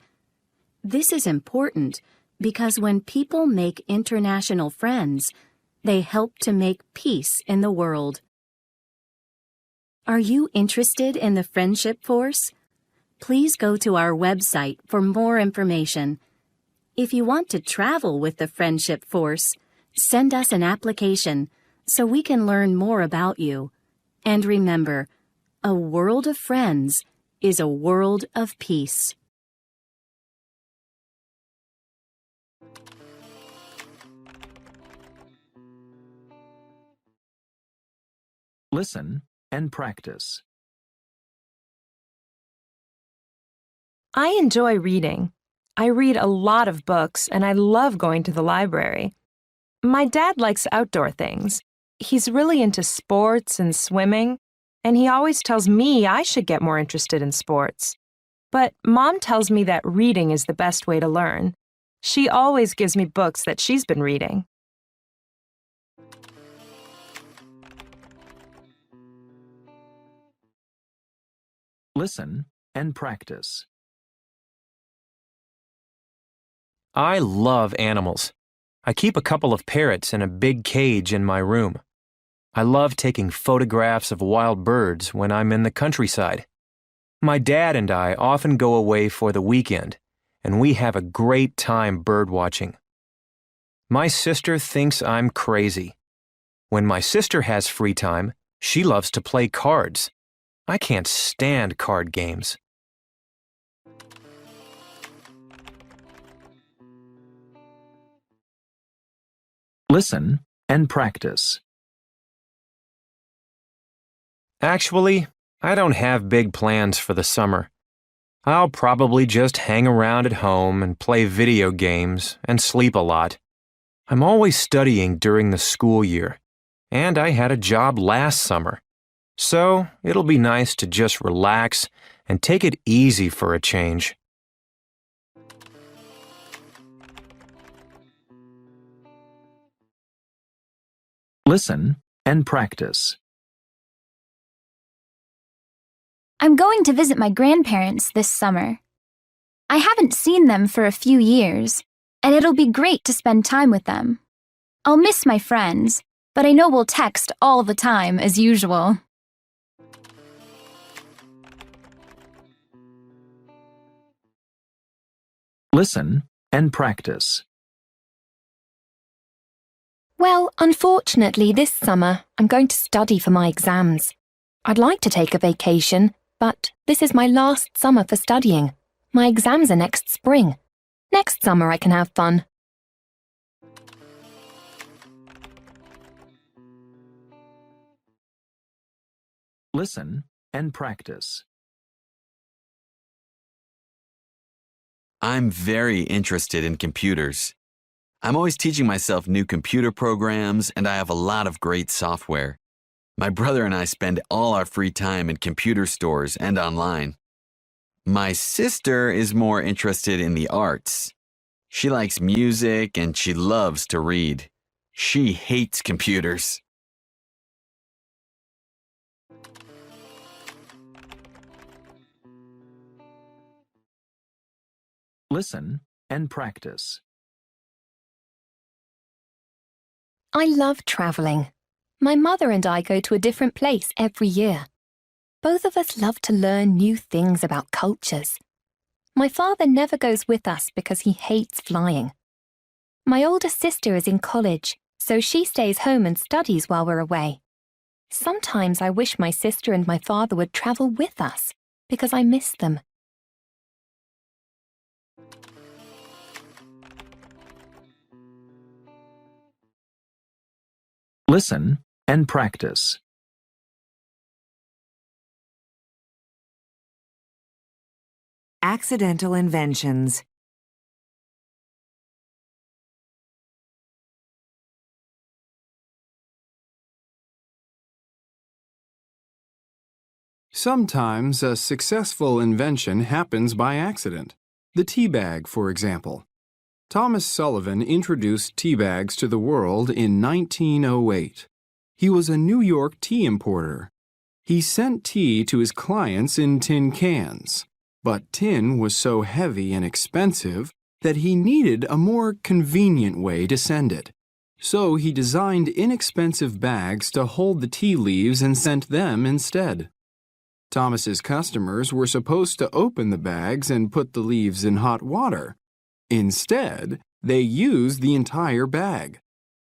This is important because when people make international friends, they help to make peace in the world. Are you interested in the Friendship Force? Please go to our website for more information. If you want to travel with the Friendship Force, send us an application so we can learn more about you. And remember, a world of friends is a world of peace. Listen and practice. I enjoy reading. I read a lot of books and I love going to the library. My dad likes outdoor things. He's really into sports and swimming, and he always tells me I should get more interested in sports. But Mom tells me that reading is the best way to learn. She always gives me books that she's been reading. Listen and practice. I love animals. I keep a couple of parrots in a big cage in my room. I love taking photographs of wild birds when I'm in the countryside. My dad and I often go away for the weekend, and we have a great time bird watching. My sister thinks I'm crazy. When my sister has free time, she loves to play cards. I can't stand card games. Listen and practice. Actually, I don't have big plans for the summer. I'll probably just hang around at home and play video games and sleep a lot. I'm always studying during the school year, and I had a job last summer. So it'll be nice to just relax and take it easy for a change. Listen and practice. I'm going to visit my grandparents this summer. I haven't seen them for a few years, and it'll be great to spend time with them. I'll miss my friends, but I know we'll text all the time as usual. Listen and practice. Well, unfortunately, this summer I'm going to study for my exams. I'd like to take a vacation, but this is my last summer for studying. My exams are next spring. Next summer I can have fun. Listen and practice. I'm very interested in computers. I'm always teaching myself new computer programs, and I have a lot of great software. My brother and I spend all our free time in computer stores and online. My sister is more interested in the arts. She likes music and she loves to read. She hates computers. Listen and practice. I love travelling. My mother and I go to a different place every year. Both of us love to learn new things about cultures. My father never goes with us because he hates flying. My older sister is in college, so she stays home and studies while we're away. Sometimes I wish my sister and my father would travel with us because I miss them. Listen and practice. Accidental inventions. Sometimes a successful invention happens by accident. The tea bag, for example. Thomas Sullivan introduced tea bags to the world in 1908. He was a New York tea importer. He sent tea to his clients in tin cans, but tin was so heavy and expensive that he needed a more convenient way to send it. So he designed inexpensive bags to hold the tea leaves and sent them instead. Thomas's customers were supposed to open the bags and put the leaves in hot water. Instead, they used the entire bag.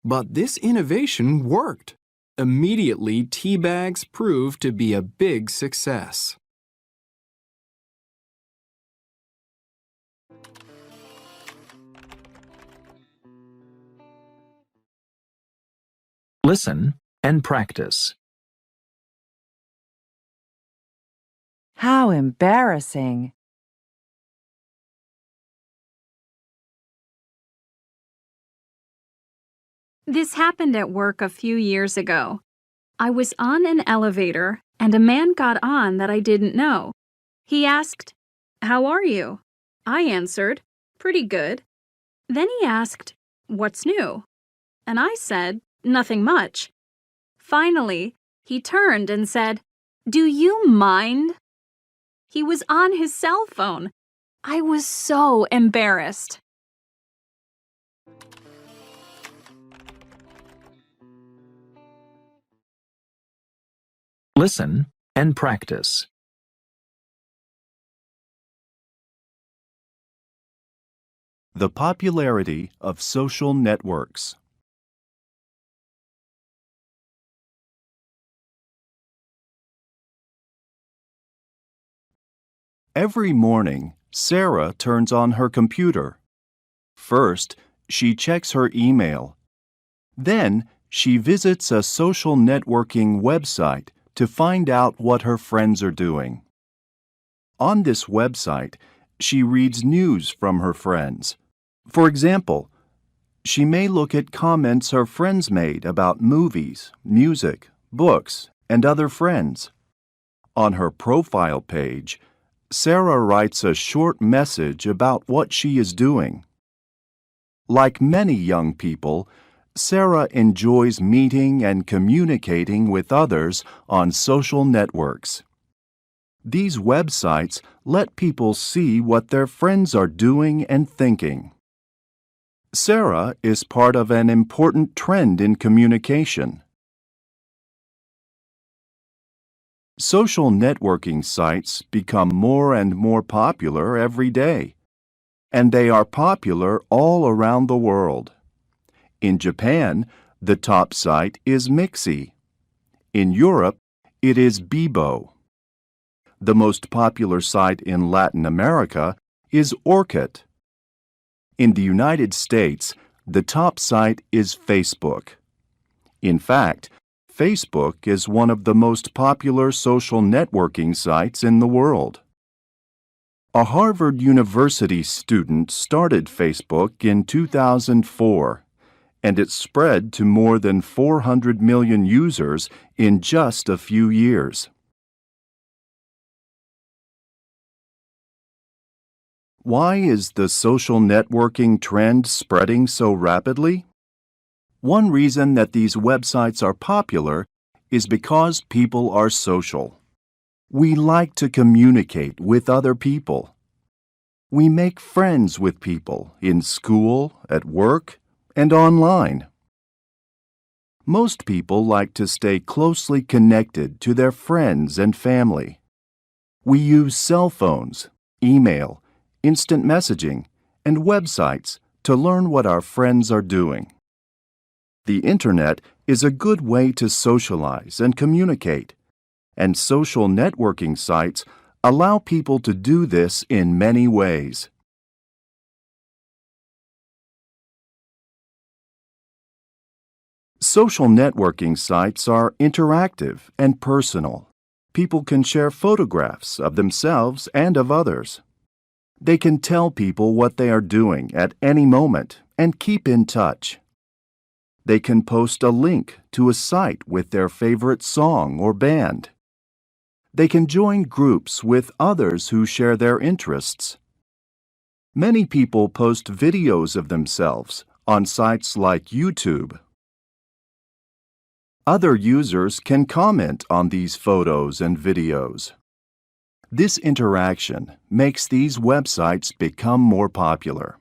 But this innovation worked. Immediately, tea bags proved to be a big success. Listen and practice. How embarrassing. This happened at work a few years ago. I was on an elevator and a man got on that I didn't know. He asked, "How are you?" I answered, "Pretty good." Then he asked, "What's new?" And I said, "Nothing much." Finally, he turned and said, "Do you mind?" He was on his cell phone. I was so embarrassed. Listen and practice. The popularity of social networks. Every morning, Sarah turns on her computer. First, she checks her email. Then, she visits a social networking website to find out what her friends are doing. On this website, she reads news from her friends. For example, she may look at comments her friends made about movies, music, books, and other friends. On her profile page, Sarah writes a short message about what she is doing. Like many young people, Sarah enjoys meeting and communicating with others on social networks. These websites let people see what their friends are doing and thinking. Sarah is part of an important trend in communication. Social networking sites become more and more popular every day, and they are popular all around the world. In Japan, the top site is Mixi. In Europe, it is Bebo. The most popular site in Latin America is Orkut. In the United States, the top site is Facebook. In fact, Facebook is one of the most popular social networking sites in the world. A Harvard University student started Facebook in 2004, and it spread to more than 400 million users in just a few years. Why is the social networking trend spreading so rapidly? One reason that these websites are popular is because people are social. We like to communicate with other people. We make friends with people in school, at work, and online. Most people like to stay closely connected to their friends and family. We use cell phones, email, instant messaging, and websites to learn what our friends are doing. The Internet is a good way to socialize and communicate, and social networking sites allow people to do this in many ways. Social networking sites are interactive and personal. People can share photographs of themselves and of others. They can tell people what they are doing at any moment and keep in touch. They can post a link to a site with their favorite song or band. They can join groups with others who share their interests. Many people post videos of themselves on sites like YouTube. Other users can comment on these photos and videos. This interaction makes these websites become more popular.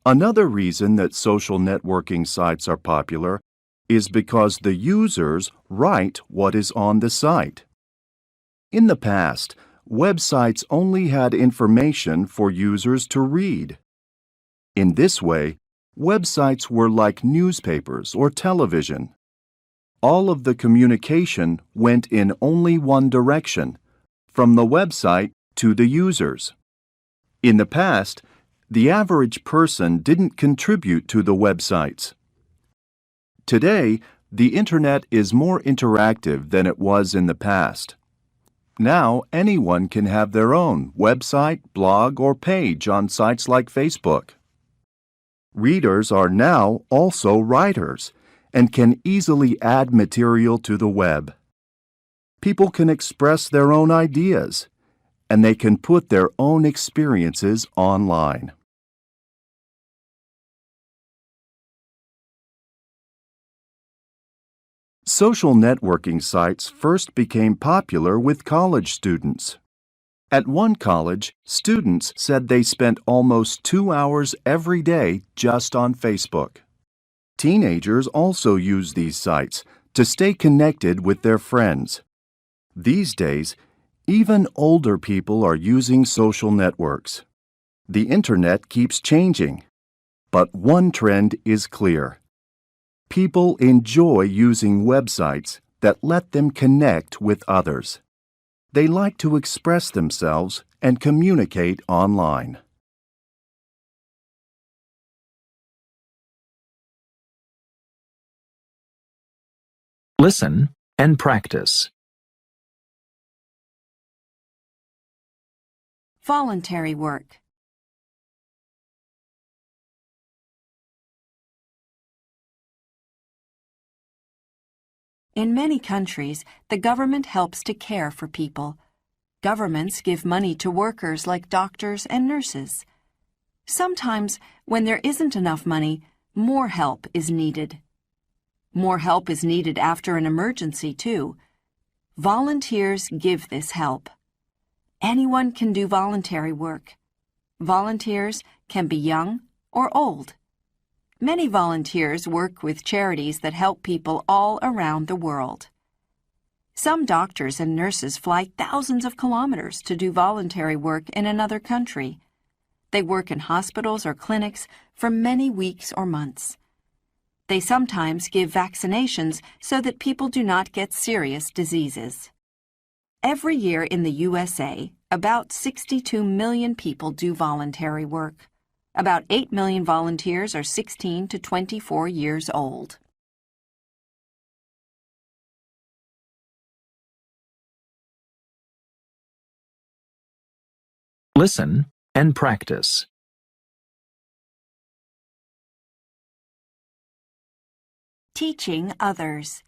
Another reason that social networking sites are popular is because the users write what is on the site. In the past, websites only had information for users to read. In this way, websites were like newspapers or television. All of the communication went in only one direction, from the website to the users. In the past, the average person didn't contribute to the websites. Today, the Internet is more interactive than it was in the past. Now, anyone can have their own website, blog, or page on sites like Facebook. Readers are now also writers and can easily add material to the web. People can express their own ideas, and they can put their own experiences online. Social networking sites first became popular with college students. At one college, students said they spent almost 2 hours every day just on Facebook. Teenagers also use these sites to stay connected with their friends. These days, even older people are using social networks. The Internet keeps changing, but one trend is clear. People enjoy using websites that let them connect with others. They like to express themselves and communicate online. Listen and practice. Voluntary work. In many countries, the government helps to care for people. Governments give money to workers like doctors and nurses. Sometimes, when there isn't enough money, more help is needed. More help is needed after an emergency, too. Volunteers give this help. Anyone can do voluntary work. Volunteers can be young or old. Many volunteers work with charities that help people all around the world. Some doctors and nurses fly thousands of kilometers to do voluntary work in another country. They work in hospitals or clinics for many weeks or months. They sometimes give vaccinations so that people do not get serious diseases. Every year in the USA, about 62 million people do voluntary work. About 8 million volunteers are 16 to 24 years old. Listen and practice. Teaching others.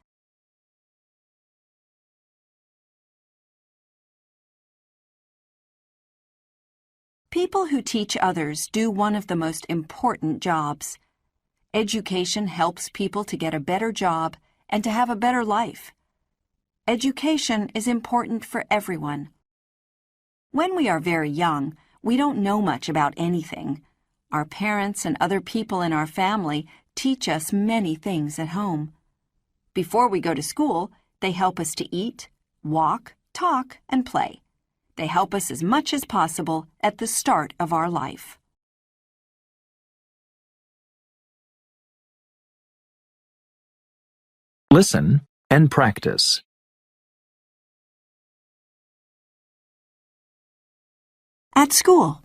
People who teach others do one of the most important jobs. Education helps people to get a better job and to have a better life. Education is important for everyone. When we are very young, we don't know much about anything. Our parents and other people in our family teach us many things at home. Before we go to school, they help us to eat, walk, talk, and play. They help us as much as possible at the start of our life. Listen and practice. At school.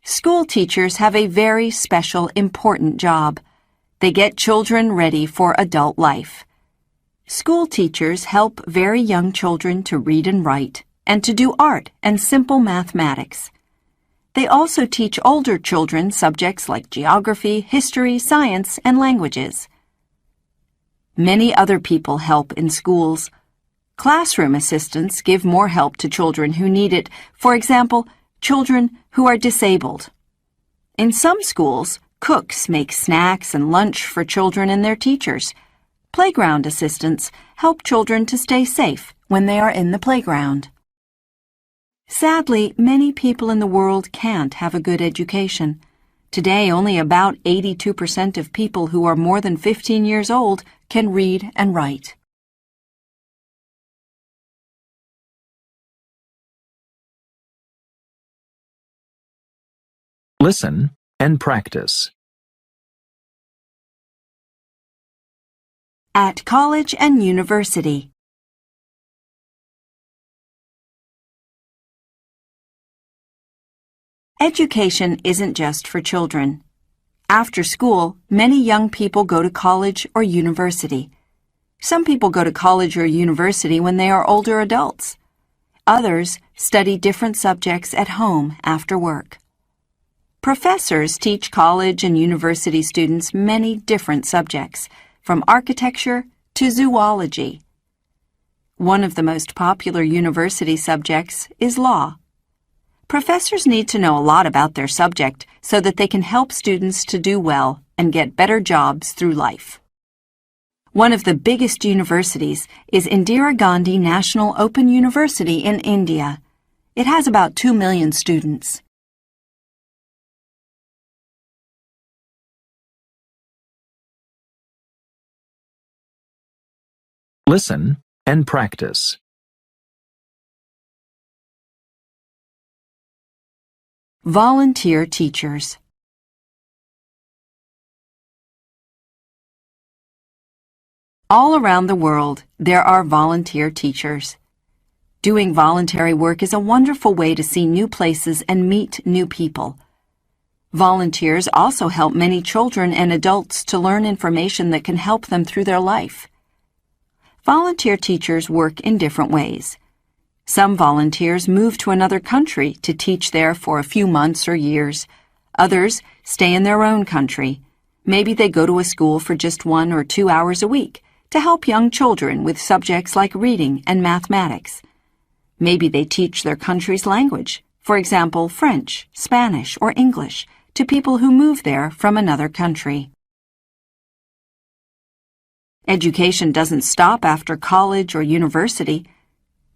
School teachers have a very special, important job. They get children ready for adult life. School teachers help very young children to read and write, and to do art and simple mathematics. They also teach older children subjects like geography, history, science, and languages. Many other people help in schools. Classroom assistants give more help to children who need it, for example, children who are disabled. In some schools, cooks make snacks and lunch for children and their teachers. Playground assistants help children to stay safe when they are in the playground. Sadly, many people in the world can't have a good education. Today, only about 82% of people who are more than 15 years old can read and write. Listen and practice. At college and university. Education isn't just for children. After school, many young people go to college or university. Some people go to college or university when they are older adults. Others study different subjects at home after work. Professors teach college and university students many different subjects, from architecture to zoology. One of the most popular university subjects is law. Professors need to know a lot about their subject so that they can help students to do well and get better jobs through life. One of the biggest universities is Indira Gandhi National Open University in India. It has about 2 million students. Listen and practice. Volunteer teachers. All around the world, there are volunteer teachers. Doing voluntary work is a wonderful way to see new places and meet new people. Volunteers also help many children and adults to learn information that can help them through their life. Volunteer teachers work in different ways. Some volunteers move to another country to teach there for a few months or years. Others stay in their own country. Maybe they go to a school for just 1 or 2 hours a week to help young children with subjects like reading and mathematics. Maybe they teach their country's language, for example, French, Spanish, or English, to people who move there from another country. Education doesn't stop after college or university.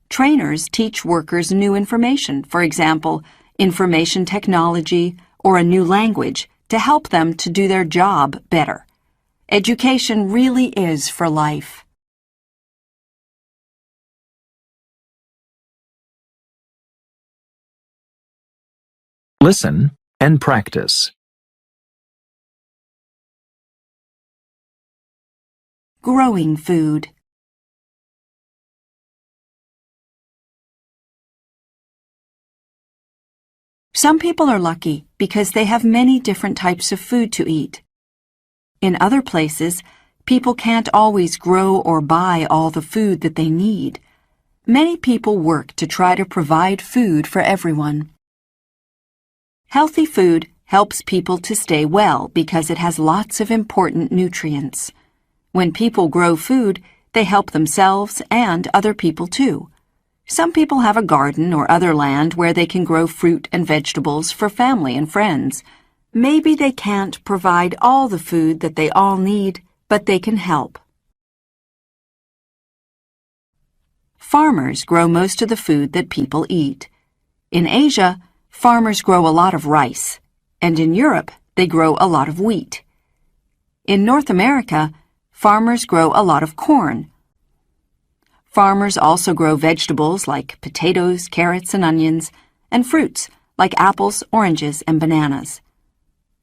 Trainers teach workers new information, for example, information technology or a new language, to help them to do their job better. Education really is for life. Listen and practice. Growing food. Some people are lucky because they have many different types of food to eat. In other places, people can't always grow or buy all the food that they need. Many people work to try to provide food for everyone. Healthy food helps people to stay well because it has lots of important nutrients. When people grow food, they help themselves and other people too. Some people have a garden or other land where they can grow fruit and vegetables for family and friends. Maybe they can't provide all the food that they all need, but they can help. Farmers grow most of the food that people eat. In Asia, farmers grow a lot of rice, and in Europe, they grow a lot of wheat. In North America, farmers grow a lot of corn. Farmers also grow vegetables like potatoes, carrots, and onions, and fruits like apples, oranges, and bananas.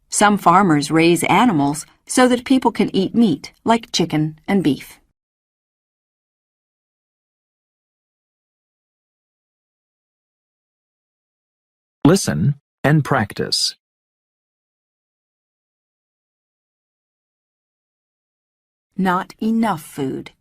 Some farmers raise animals so that people can eat meat like chicken and beef. Listen and practice. Not enough food.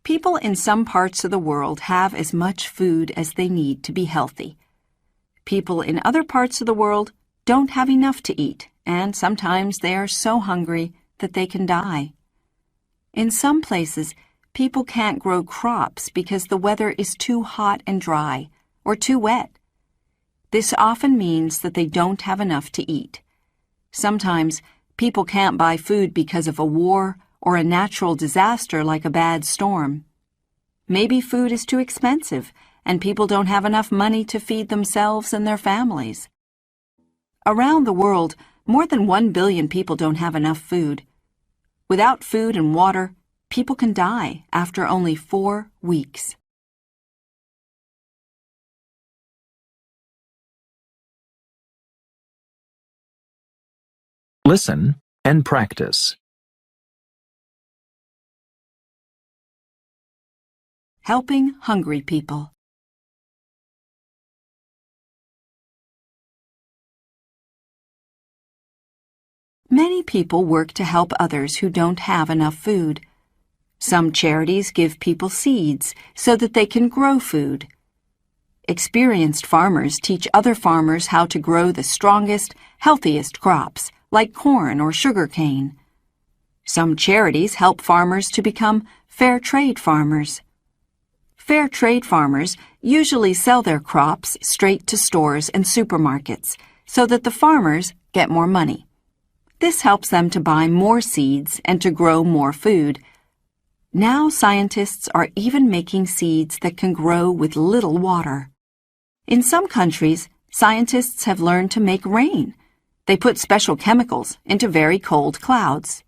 People in some parts of the world have as much food as they need to be healthy. People in other parts of the world don't have enough to eat, and sometimes they are so hungry that they can die. In some places, people can't grow crops because the weather is too hot and dry or too wet. This often means that they don't have enough to eat. Sometimes, people can't buy food because of a war or a natural disaster like a bad storm. Maybe food is too expensive and people don't have enough money to feed themselves and their families. Around the world, more than 1 billion people don't have enough food. Without food and water, people can die after only 4 weeks. Listen and practice. Helping hungry people. Many people work to help others who don't have enough food. Some charities give people seeds so that they can grow food. Experienced farmers teach other farmers how to grow the strongest, healthiest crops, like corn or sugar cane. Some charities help farmers to become fair trade farmers. Fair trade farmers usually sell their crops straight to stores and supermarkets so that the farmers get more money. This helps them to buy more seeds and to grow more food. Now scientists are even making seeds that can grow with little water. In some countries, scientists have learned to make rain. They put special chemicals into very cold clouds.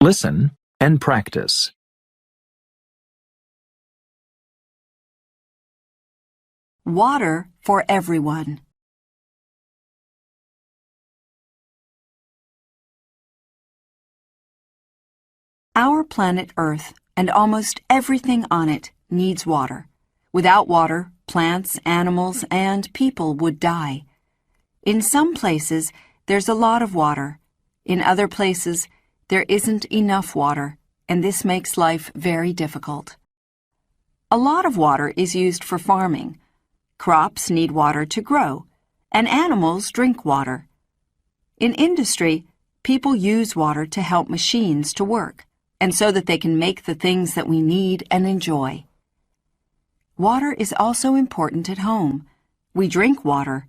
Listen and practice. Water for everyone. Our planet Earth and almost everything on it needs water. Without water, plants, animals, and people would die. In some places, there's a lot of water. In other places, there isn't enough water, and this makes life very difficult. A lot of water is used for farming. Crops need water to grow, and animals drink water. In industry, people use water to help machines to work, and so that they can make the things that we need and enjoy. Water is also important at home. We drink water.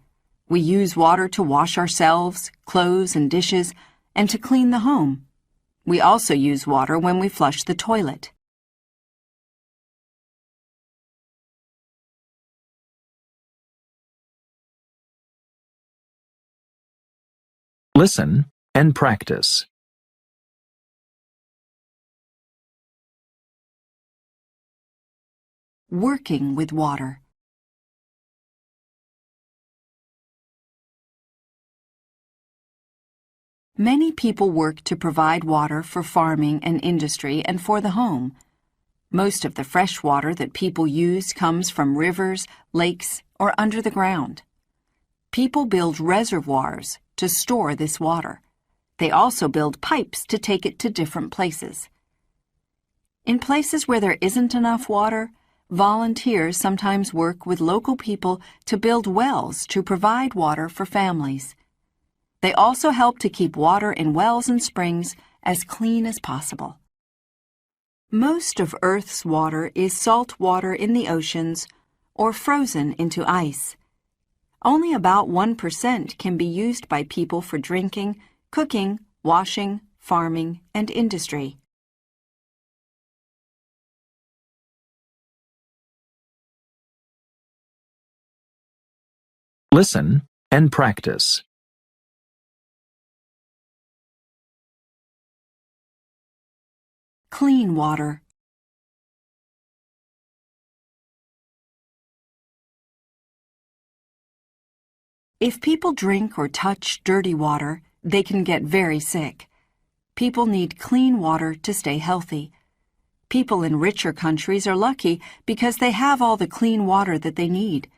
We use water to wash ourselves, clothes, and dishes, and to clean the home. We also use water when we flush the toilet. Listen and practice. Working with water. Many people work to provide water for farming and industry and for the home. Most of the fresh water that people use comes from rivers, lakes, or under the ground. People build reservoirs to store this water. They also build pipes to take it to different places. In places where there isn't enough water, volunteers sometimes work with local people to build wells to provide water for families. They also help to keep water in wells and springs as clean as possible. Most of Earth's water is salt water in the oceans or frozen into ice. Only about 1% can be used by people for drinking, cooking, washing, farming, and industry. Listen and practice. Clean water. If people drink or touch dirty water, they can get very sick. People need clean water to stay healthy. People in richer countries are lucky because they have all the clean water that they need.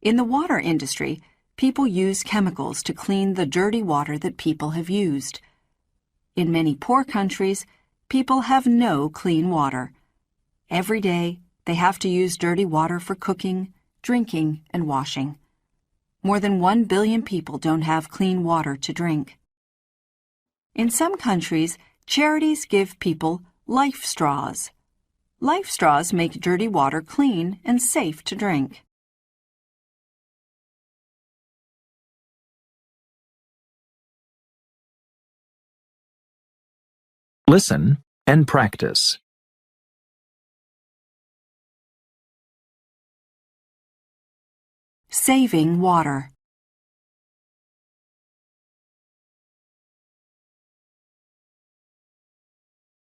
In the water industry, people use chemicals to clean the dirty water that people have used. In many poor countries, people have no clean water. Every day, they have to use dirty water for cooking, drinking, and washing. More than 1 billion people don't have clean water to drink. In some countries, charities give people life straws. Life straws make dirty water clean and safe to drink. Listen and practice. Saving water.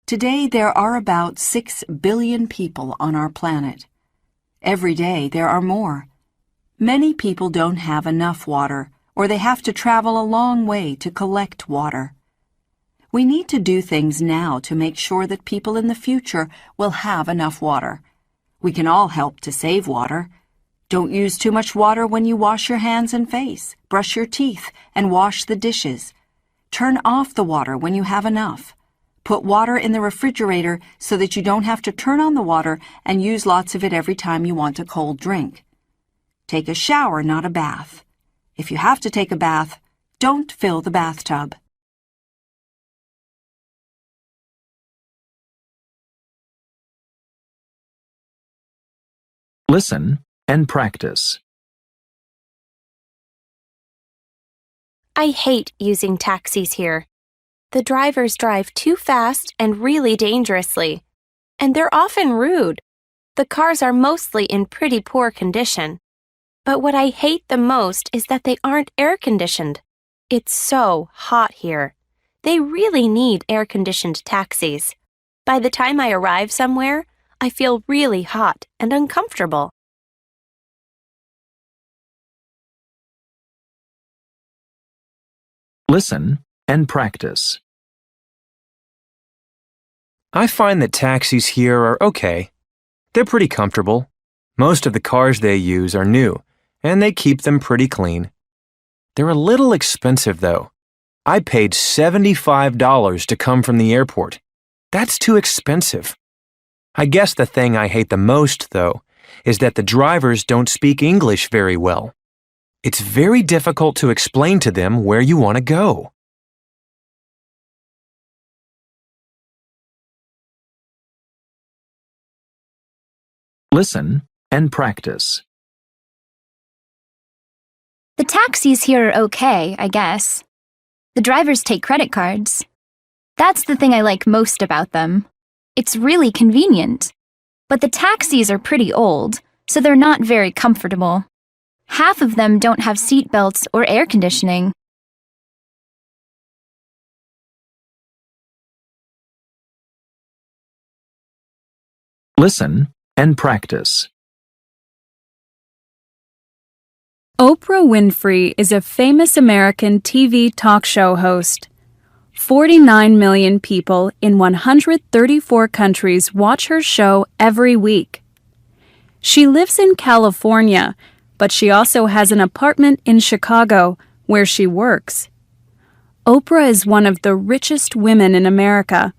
Today there are about 6 billion people on our planet. Every day there are more. Many people don't have enough water, or they have to travel a long way to collect water. We need to do things now to make sure that people in the future will have enough water. We can all help to save water. Don't use too much water when you wash your hands and face, brush your teeth, and wash the dishes. Turn off the water when you have enough. Put water in the refrigerator so that you don't have to turn on the water and use lots of it every time you want a cold drink. Take a shower, not a bath. If you have to take a bath, don't fill the bathtub. Listen and practice. I hate using taxis here. The drivers drive too fast and really dangerously, and they're often rude. The cars are mostly in pretty poor condition. But what I hate the most is that they aren't air-conditioned. It's so hot here. They really need air-conditioned taxis. By the time I arrive somewhere, I feel really hot and uncomfortable. Listen and practice. I find that taxis here are okay. They're pretty comfortable. Most of the cars they use are new, and they keep them pretty clean. They're a little expensive, though. I paid $75 to come from the airport. That's too expensive. I guess the thing I hate the most, though, is that the drivers don't speak English very well. It's very difficult to explain to them where you want to go. Listen and practice. The taxis here are okay, I guess. The drivers take credit cards. That's the thing I like most about them. It's really convenient. But the taxis are pretty old, so they're not very comfortable. Half of them don't have seat belts or air conditioning. Listen and practice. Oprah Winfrey is a famous American TV talk show host. 49 million people in 134 countries watch her show every week. She lives in California, but she also has an apartment in Chicago where she works. Oprah is one of the richest women in America.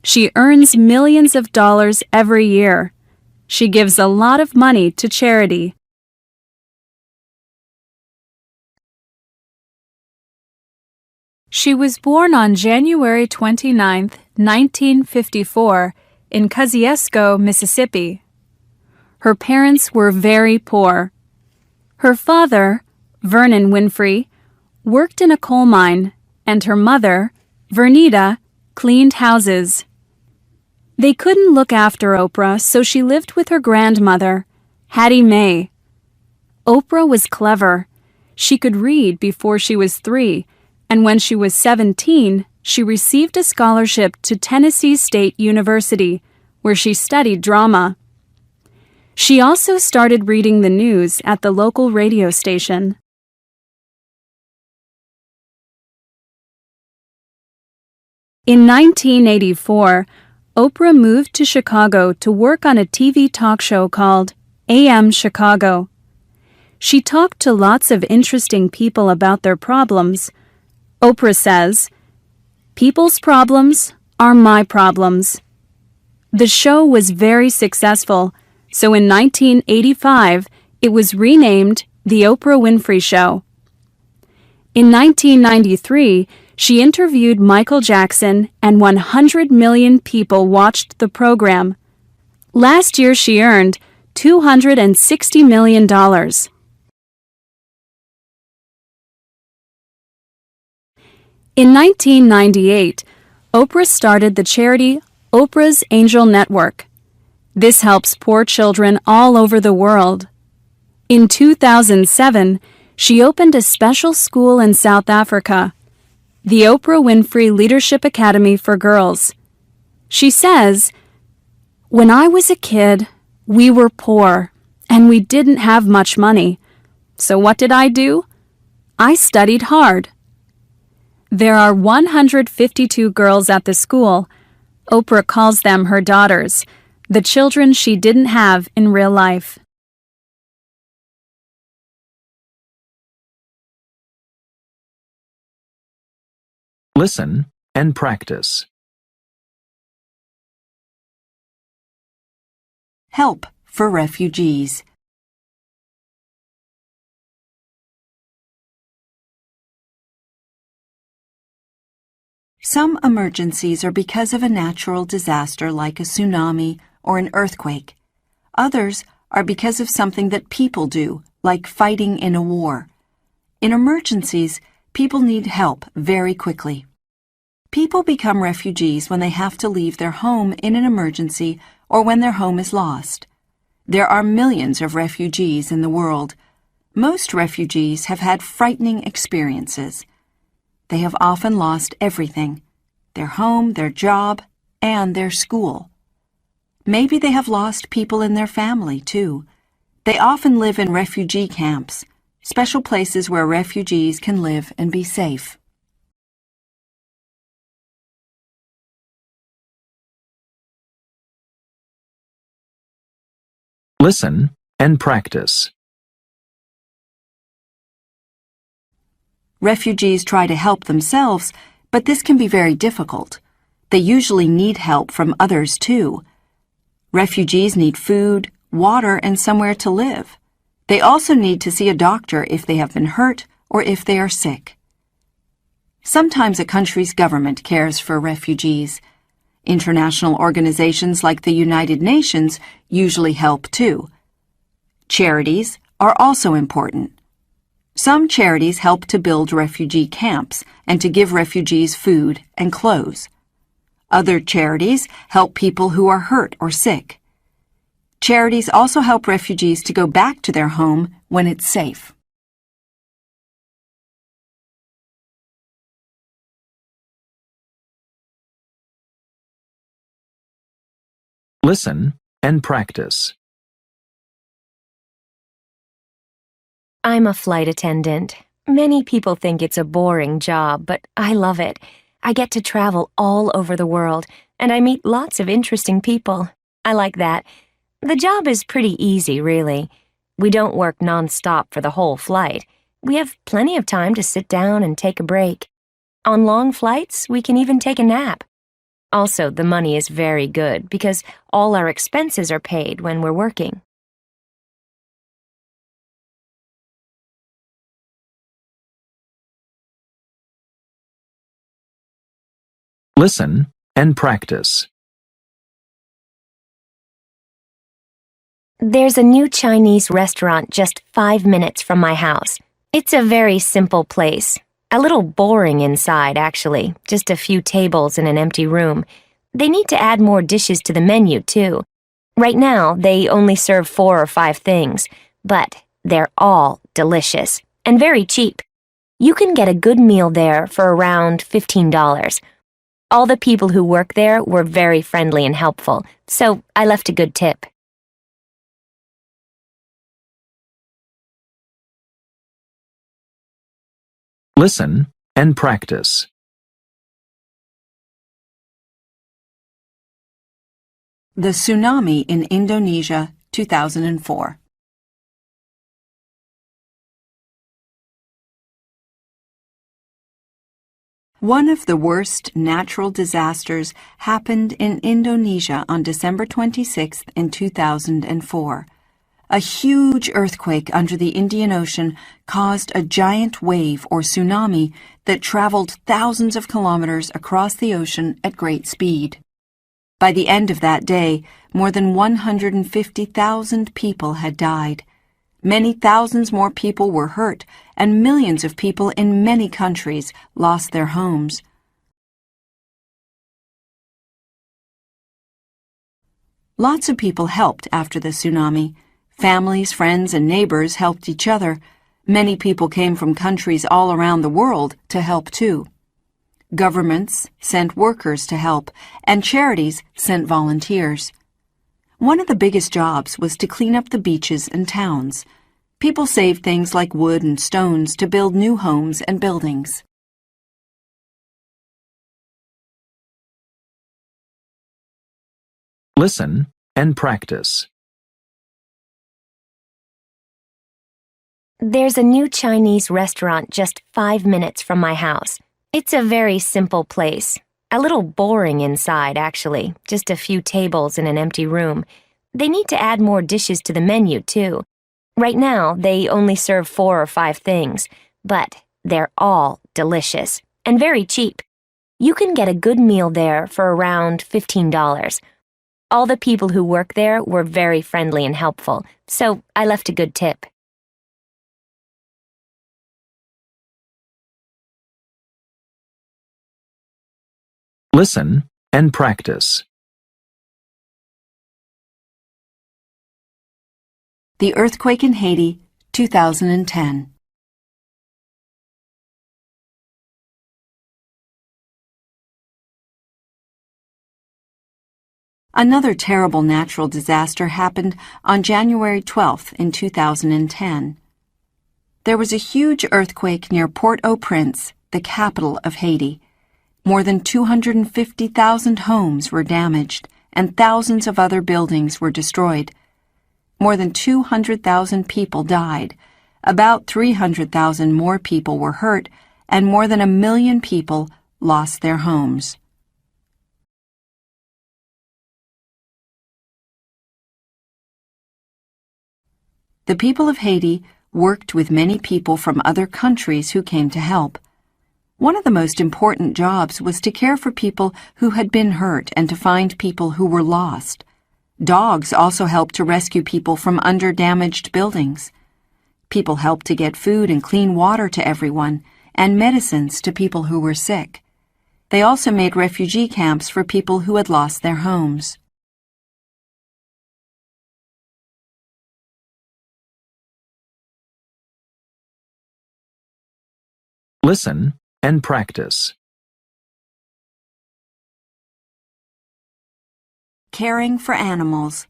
She earns millions of dollars every year. She gives a lot of money to charity. She was born on January 29, 1954, in Kosciuszko, Mississippi. Her parents were very poor. Her father, Vernon Winfrey, worked in a coal mine, and her mother, Vernita, cleaned houses. They couldn't look after Oprah, so she lived with her grandmother, Hattie Mae. Oprah was clever. She could read before she was 3, and when she was 17, she received a scholarship to Tennessee State University, where she studied drama. She also started reading the news at the local radio station. In 1984, Oprah moved to Chicago to work on a TV talk show called AM Chicago. She talked to lots of interesting people about their problems. Oprah says, "People's problems are my problems." The show was very successful, so in 1985, it was renamed The Oprah Winfrey Show. In 1993, she interviewed Michael Jackson, and 100 million people watched the program. Last year, she earned $260 million. In 1998, Oprah started the charity Oprah's Angel Network. This helps poor children all over the world. In 2007, she opened a special school in South Africa, the Oprah Winfrey Leadership Academy for Girls. She says, "When I was a kid, we were poor, and we didn't have much money. So what did I do? I studied hard." There are 152 girls at the school. Oprah calls them her daughters, the children she didn't have in real life. Listen and practice. Help for refugees. Some emergencies are because of a natural disaster like a tsunami or an earthquake. Others are because of something that people do, like fighting in a war. In emergencies, people need help very quickly. People become refugees when they have to leave their home in an emergency or when their home is lost. There are millions of refugees in the world. Most refugees have had frightening experiences. They have often lost everything: their home, their job, and their school. Maybe they have lost people in their family, too. They often live in refugee camps, special places where refugees can live and be safe. Listen and practice. Refugees try to help themselves, but this can be very difficult. They usually need help from others, too. Refugees need food, water, and somewhere to live. They also need to see a doctor if they have been hurt or if they are sick. Sometimes a country's government cares for refugees. International organizations like the United Nations usually help too. Charities are also important. Some charities help to build refugee camps and to give refugees food and clothes. Other charities help people who are hurt or sick. Charities also help refugees to go back to their home when it's safe. Listen and practice. I'm a flight attendant. Many people think it's a boring job, but I love it. I get to travel all over the world, and I meet lots of interesting people. I like that. The job is pretty easy, really. We don't work non-stop for the whole flight. We have plenty of time to sit down and take a break. On long flights, we can even take a nap. Also, the money is very good because all our expenses are paid when we're working. Listen and practice. There's a new Chinese restaurant just 5 minutes from my house. It's a very simple place. A little boring inside, actually. Just a few tables in an empty room. They need to add more dishes to the menu, too. Right now, they only serve 4 or 5 things, but they're all delicious and very cheap. You can get a good meal there for around $15. All the people who work there were very friendly and helpful, so I left a good tip. Listen and practice. The Tsunami in Indonesia, 2004. One of the worst natural disasters happened in Indonesia on December 26th in 2004. A huge earthquake under the Indian Ocean caused a giant wave or tsunami that traveled thousands of kilometers across the ocean at great speed. By the end of that day, more than 150,000 people had died. Many thousands more people were hurt, and millions of people in many countries lost their homes. Lots of people helped after the tsunami. Families, friends, and neighbors helped each other. Many people came from countries all around the world to help too. Governments sent workers to help, and charities sent volunteers. One of the biggest jobs was to clean up the beaches and towns. People saved things like wood and stones to build new homes and buildings. Listen and practice. There's a new Chinese restaurant just 5 minutes from my house. It's a very simple place. A little boring inside, actually. Just a few tables in an empty room. They need to add more dishes to the menu, too. Right now, they only serve 4 or 5 things, but they're all delicious and very cheap. You can get a good meal there for around $15. All the people who work there were very friendly and helpful, so I left a good tip. Listen and practice. The earthquake in Haiti, 2010. Another terrible natural disaster happened on January 12th in 2010. There was a huge earthquake near Port-au-Prince, the capital of Haiti. More than 250,000 homes were damaged, and thousands of other buildings were destroyed. More than 200,000 people died. About 300,000 more people were hurt, and more than 1 million people lost their homes. The people of Haiti worked with many people from other countries who came to help. One of the most important jobs was to care for people who had been hurt and to find people who were lost. Dogs also helped to rescue people from under-damaged buildings. People helped to get food and clean water to everyone, and medicines to people who were sick. They also made refugee camps for people who had lost their homes. Listen and practice. Caring for animals.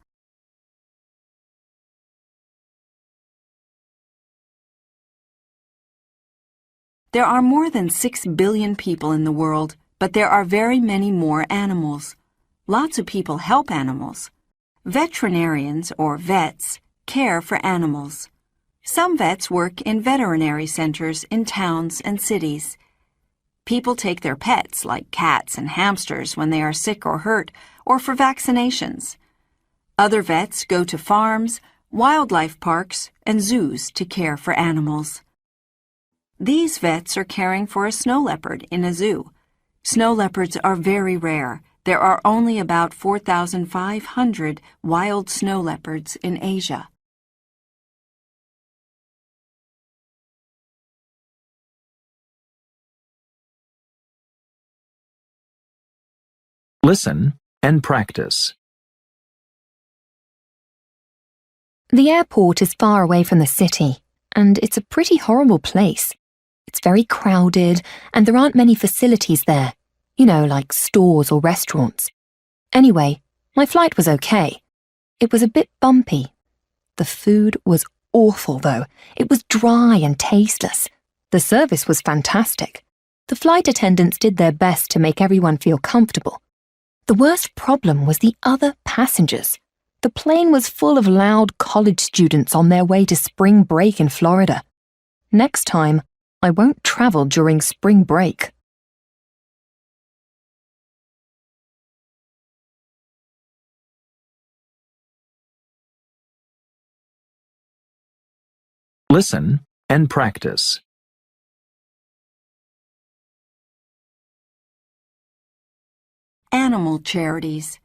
There are more than 6 billion people in the world, but there are very many more animals. Lots of people help animals. Veterinarians, or vets, care for animals. Some vets work in veterinary centers in towns and cities. People take their pets, like cats and hamsters, when they are sick or hurt, or for vaccinations. Other vets go to farms, wildlife parks, and zoos to care for animals. These vets are caring for a snow leopard in a zoo. Snow leopards are very rare. There are only about 4,500 wild snow leopards in Asia. Listen and practice. The airport is far away from the city, and it's a pretty horrible place. It's very crowded, and there aren't many facilities there, like stores or restaurants. Anyway, my flight was okay. It was a bit bumpy. The food was awful, though. It was dry and tasteless. The service was fantastic. The flight attendants did their best to make everyone feel comfortable. The worst problem was the other passengers. The plane was full of loud college students on their way to spring break in Florida. Next time, I won't travel during spring break. Listen and practice. Animal charities.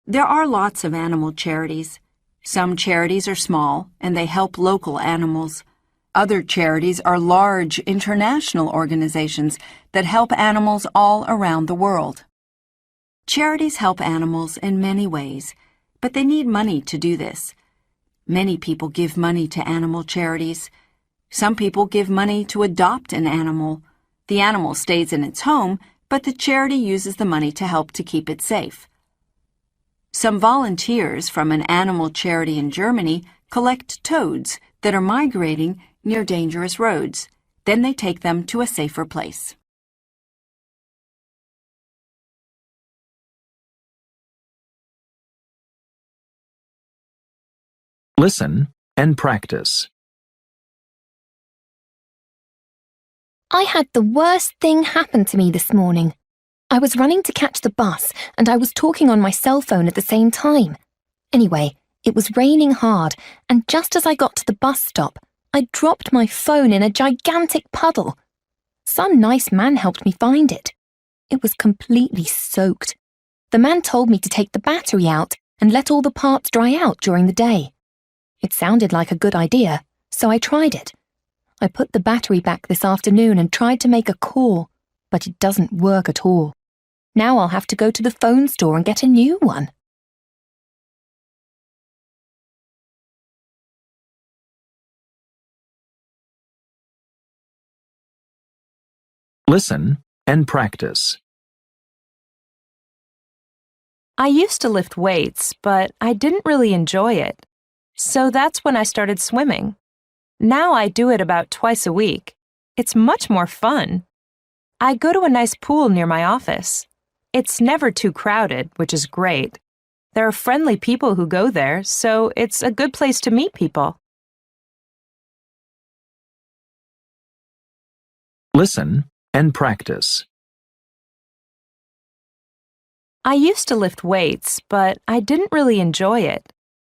There are lots of animal charities. Some charities are small and they help local animals. Other charities are large international organizations that help animals all around the world. Charities help animals in many ways, but they need money to do this. Many people give money to animal charities. Some people give money to adopt an animal. The animal stays in its home, but the charity uses the money to help to keep it safe. Some volunteers from an animal charity in Germany collect toads that are migrating near dangerous roads. Then they take them to a safer place. Listen and practice. I had the worst thing happen to me this morning. I was running to catch the bus and I was talking on my cell phone at the same time. Anyway, it was raining hard, and just as I got to the bus stop, I dropped my phone in a gigantic puddle. Some nice man helped me find it. It was completely soaked. The man told me to take the battery out and let all the parts dry out during the day. It sounded like a good idea, so I tried it. I put the battery back this afternoon and tried to make a call, but it doesn't work at all. Now I'll have to go to the phone store and get a new one. Listen and practice. I used to lift weights, but I didn't really enjoy it. So that's when I started swimming. Now I do it about twice a week. It's much more fun. I go to a nice pool near my office. It's never too crowded, which is great. There are friendly people who go there, so it's a good place to meet people. Listen and practice. I used to lift weights, but I didn't really enjoy it.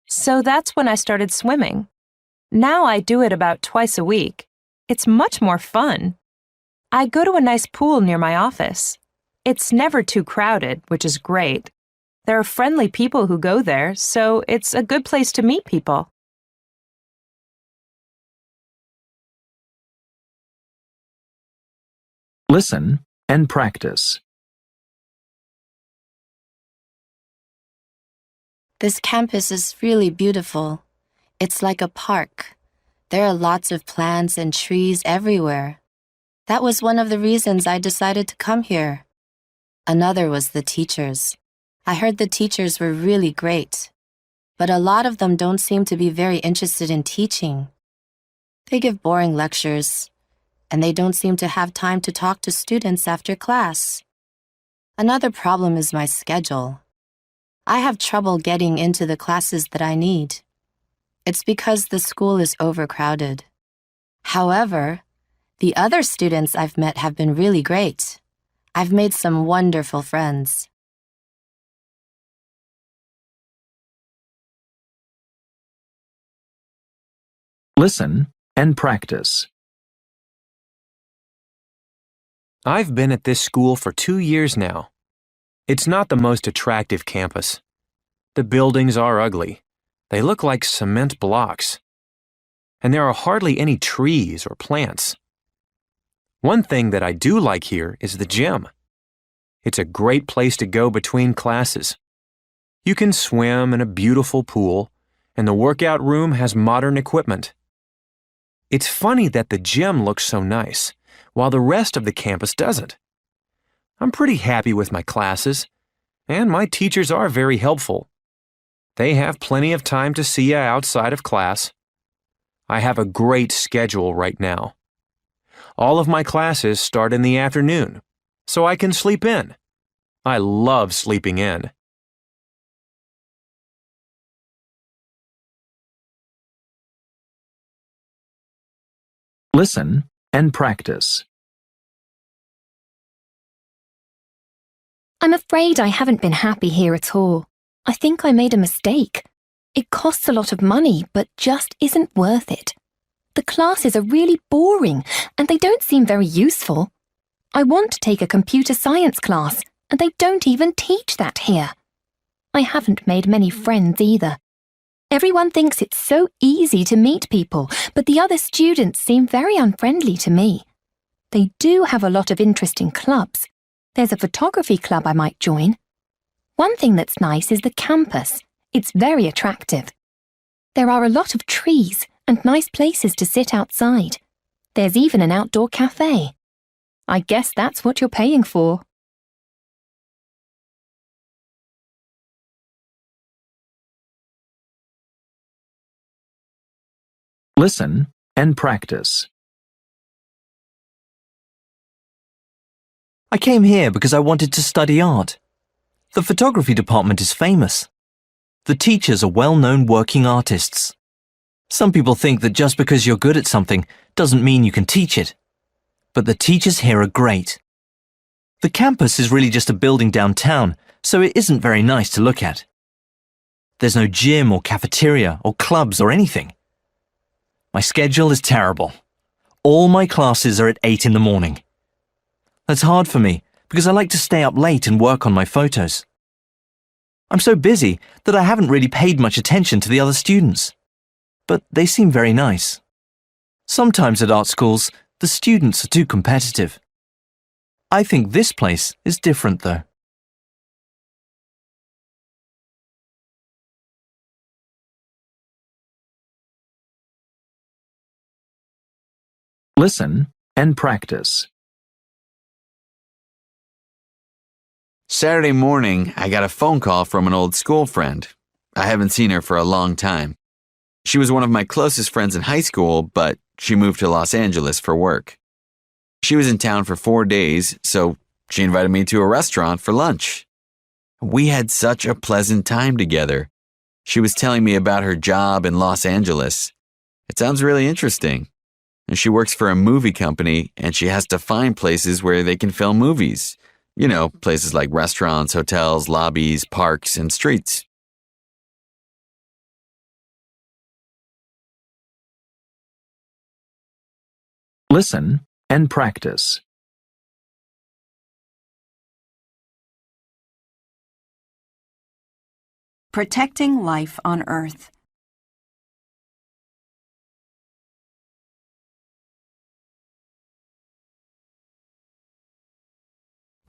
So that's when I started swimming. Now I do it about twice a week. It's much more fun. I go to a nice pool near my office. It's never too crowded, which is great. There are friendly people who go there, so it's a good place to meet people. Listen and practice. This campus is really beautiful. It's like a park. There are lots of plants and trees everywhere. That was one of the reasons I decided to come here. Another was the teachers. I heard the teachers were really great, but a lot of them don't seem to be very interested in teaching. They give boring lectures, and they don't seem to have time to talk to students after class. Another problem is my schedule. I have trouble getting into the classes that I need. It's because the school is overcrowded. However, the other students I've met have been really great. I've made some wonderful friends. Listen and practice. I've been at this school for 2 years now. It's not the most attractive campus. The buildings are ugly. They look like cement blocks. And there are hardly any trees or plants. One thing that I do like here is the gym. It's a great place to go between classes. You can swim in a beautiful pool, and the workout room has modern equipment. It's funny that the gym looks so nice, while the rest of the campus doesn't. I'm pretty happy with my classes, and my teachers are very helpful. They have plenty of time to see you outside of class. I have a great schedule right now. All of my classes start in the afternoon, so I can sleep in. I love sleeping in. Listen and practice. I'm afraid I haven't been happy here at all. I think I made a mistake. It costs a lot of money, but just isn't worth it. The classes are really boring, and they don't seem very useful. I want to take a computer science class, and they don't even teach that here. I haven't made many friends either. Everyone thinks it's so easy to meet people, but the other students seem very unfriendly to me. They do have a lot of interesting clubs. There's a photography club I might join. One thing that's nice is the campus. It's very attractive. There are a lot of trees and nice places to sit outside. There's even an outdoor cafe. I guess that's what you're paying for. Listen and practice. I came here because I wanted to study art. The photography department is famous. The teachers are well-known working artists. Some people think that just because you're good at something doesn't mean you can teach it. But the teachers here are great. The campus is really just a building downtown, so it isn't very nice to look at. There's no gym or cafeteria or clubs or anything. My schedule is terrible. All my classes are at 8 in the morning. That's hard for me because I like to stay up late and work on my photos. I'm so busy that I haven't really paid much attention to the other students. But they seem very nice. Sometimes at art schools, the students are too competitive. I think this place is different though. Listen and practice. Saturday morning, I got a phone call from an old school friend. I haven't seen her for a long time. She was one of my closest friends in high school, but she moved to Los Angeles for work. She was in town for 4 days, so she invited me to a restaurant for lunch. We had such a pleasant time together. She was telling me about her job in Los Angeles. It sounds really interesting. And she works for a movie company, and she has to find places where they can film movies. You know, places like restaurants, hotels, lobbies, parks, and streets. Listen and practice. Protecting life on Earth.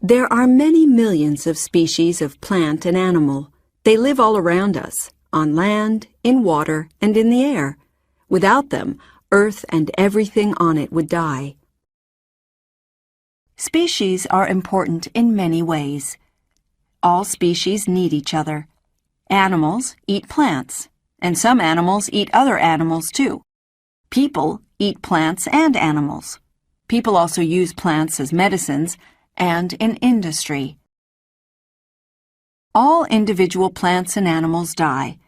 There are many millions of species of plant and animal. They live all around us, on land, in water, and in the air. Without them, Earth and everything on it would die. Species are important in many ways. All species need each other. Animals eat plants, and some animals eat other animals too. People eat plants and animals. People also use plants as medicines and in industry. All individual plants and animals die,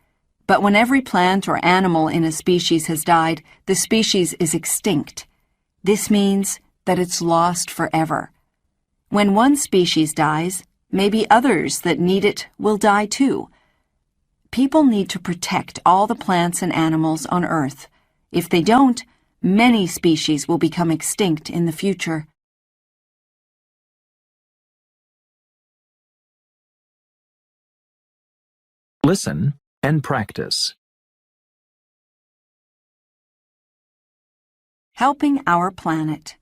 but when every plant or animal in a species has died, the species is extinct. This means that it's lost forever. When one species dies, maybe others that need it will die too. People need to protect all the plants and animals on Earth. If they don't, many species will become extinct in the future. Listen and practice. Helping our planet.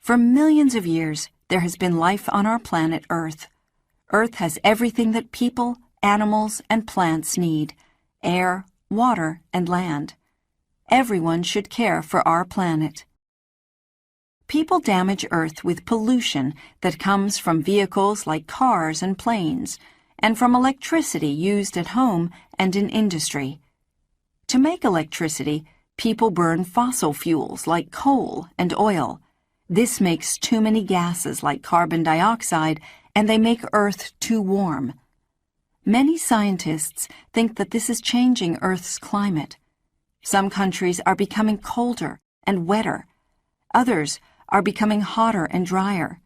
For millions of years, there has been life on our planet Earth. Earth has everything that people, animals, and plants need: air, water, and land. Everyone should care for our planet. People damage Earth with pollution that comes from vehicles like cars and planes, and from electricity used at home and in industry. To make electricity, people burn fossil fuels like coal and oil. This makes too many gases like carbon dioxide, and they make Earth too warm. Many scientists think that this is changing Earth's climate. Some countries are becoming colder, and wetter. Others are becoming hotter and drier.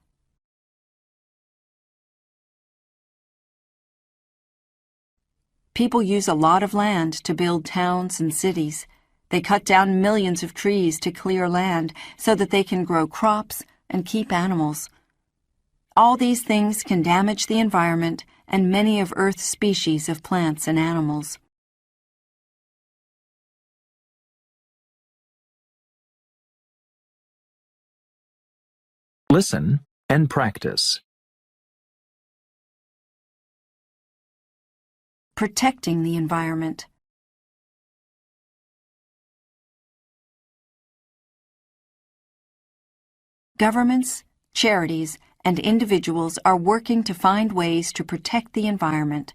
People use a lot of land to build towns and cities. They cut down millions of trees to clear land so that they can grow crops and keep animals. All these things can damage the environment and many of Earth's species of plants and animals. Listen and practice. Protecting the environment. Governments, charities, and individuals are working to find ways to protect the environment.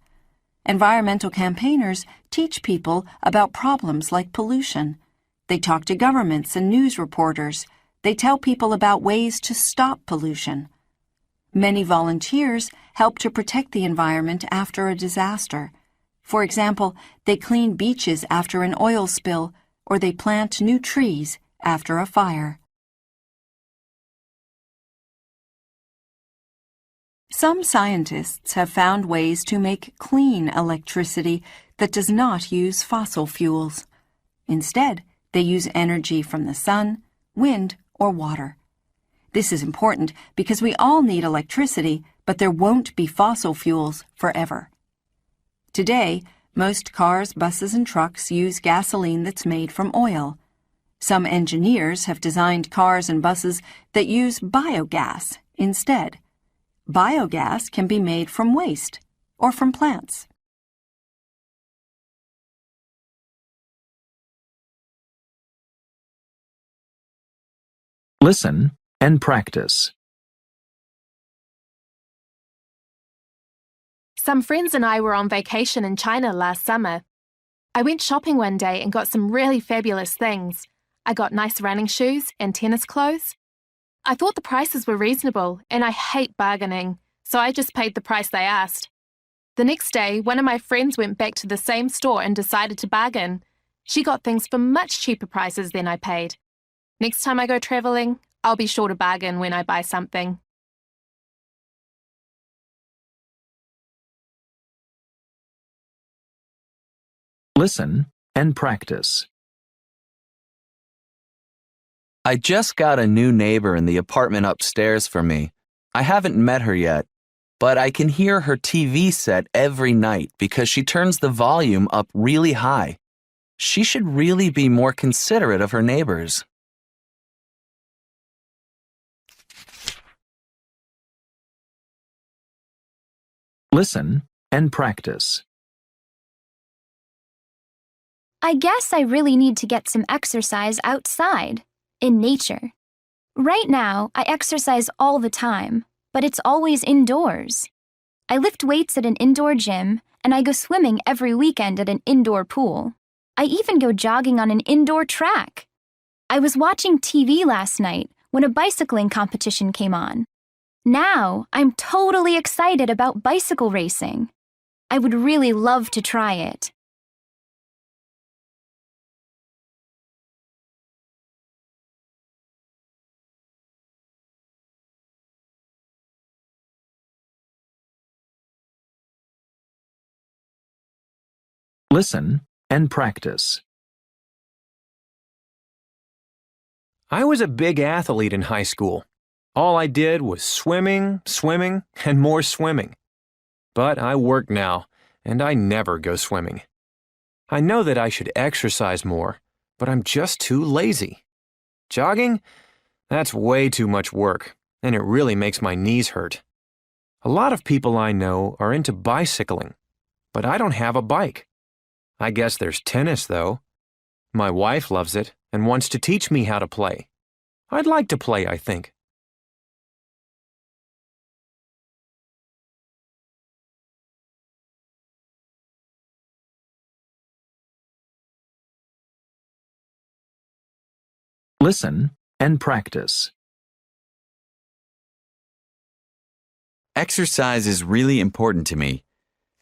Environmental campaigners teach people about problems like pollution. They talk to governments and news reporters. They tell people about ways to stop pollution. Many volunteers help to protect the environment after a disaster. For example, they clean beaches after an oil spill, or they plant new trees after a fire. Some scientists have found ways to make clean electricity that does not use fossil fuels. Instead, they use energy from the sun, wind, or water. This is important because we all need electricity, but there won't be fossil fuels forever. Today, most cars, buses, and trucks use gasoline that's made from oil. Some engineers have designed cars and buses that use biogas instead. Biogas can be made from waste or from plants. Listen and practice. Some friends and I were on vacation in China last summer. I went shopping one day and got some really fabulous things. I got nice running shoes and tennis clothes. I thought the prices were reasonable, and I hate bargaining, so I just paid the price they asked. The next day, one of my friends went back to the same store and decided to bargain. She got things for much cheaper prices than I paid. Next time I go traveling, I'll be sure to bargain when I buy something. Listen and practice. I just got a new neighbor in the apartment upstairs from me. I haven't met her yet, but I can hear her TV set every night because she turns the volume up really high. She should really be more considerate of her neighbors. Listen and practice. I guess I really need to get some exercise outside, in nature. Right now, I exercise all the time, but it's always indoors. I lift weights at an indoor gym, and I go swimming every weekend at an indoor pool. I even go jogging on an indoor track. I was watching TV last night when a bicycling competition came on. Now, I'm totally excited about bicycle racing. I would really love to try it. Listen and practice. I was a big athlete in high school. All I did was swimming, and more swimming. But I work now, and I never go swimming. I know that I should exercise more, but I'm just too lazy. Jogging? That's way too much work, and it really makes my knees hurt. A lot of people I know are into bicycling, but I don't have a bike. I guess there's tennis, though. My wife loves it and wants to teach me how to play. I'd like to play, I think. Listen and practice. Exercise is really important to me.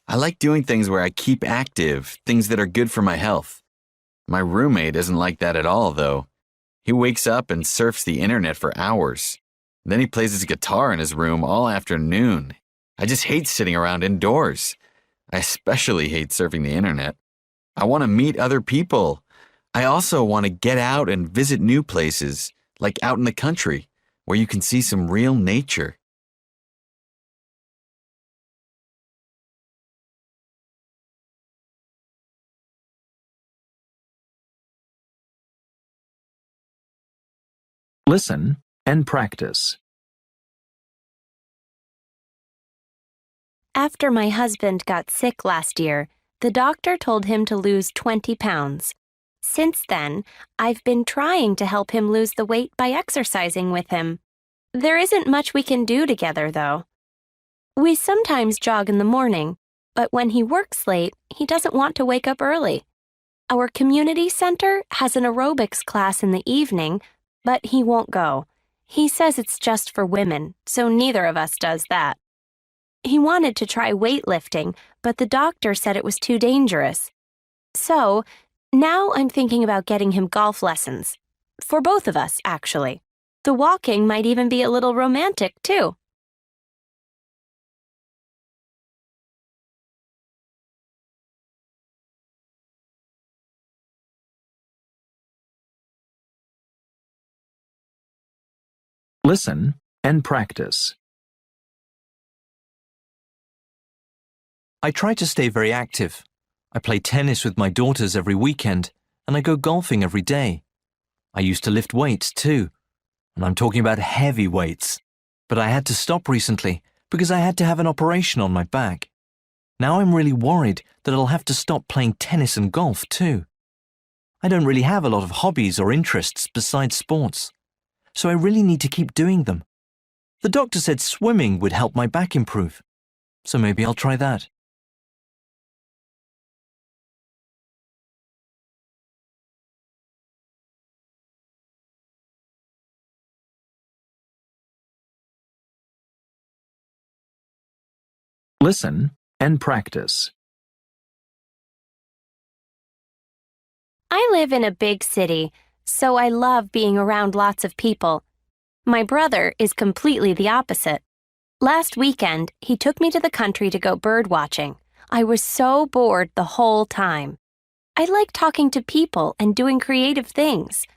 I like doing things where I keep active, things that are good for my health. My roommate isn't like that at all, though. He wakes up and surfs the internet for hours. Then he plays his guitar in his room all afternoon. I just hate sitting around indoors. I especially hate surfing the internet. I want to meet other people. I also want to get out and visit new places, like out in the country, where you can see some real nature. Listen and practice. After my husband got sick last year, the doctor told him to lose 20 pounds. Since then, I've been trying to help him lose the weight by exercising with him. There isn't much we can do together, though. We sometimes jog in the morning, but when he works late, he doesn't want to wake up early. Our community center has an aerobics class in the evening, but he won't go. He says it's just for women, so neither of us does that. He wanted to try weightlifting, but the doctor said it was too dangerous. So, now I'm thinking about getting him golf lessons. For both of us, actually. The walking might even be a little romantic, too. Listen and practice. I try to stay very active. I play tennis with my daughters every weekend, and I go golfing every day. I used to lift weights too, and I'm talking about heavy weights. But I had to stop recently because I had to have an operation on my back. Now I'm really worried that I'll have to stop playing tennis and golf too. I don't really have a lot of hobbies or interests besides sports, so I really need to keep doing them. The doctor said swimming would help my back improve, so maybe I'll try that. Listen and practice. I live in a big city, so I love being around lots of people. My brother is completely the opposite. Last weekend, he took me to the country to go bird watching. I was so bored the whole time. I like talking to people and doing creative things.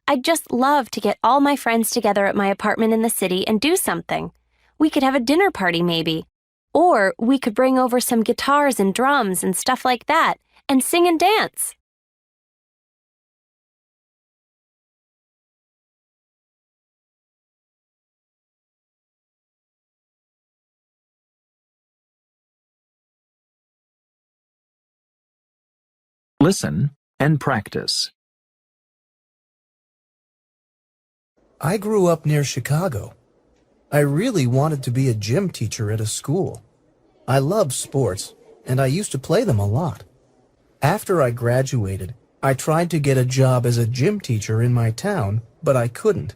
I'd just love to get all my friends together at my apartment in the city and do something. We could have a dinner party maybe. Or we could bring over some guitars and drums and stuff like that and sing and dance. Listen and practice. I grew up near Chicago. I really wanted to be a gym teacher at a school. I love sports, and I used to play them a lot. After I graduated, I tried to get a job as a gym teacher in my town, but I couldn't.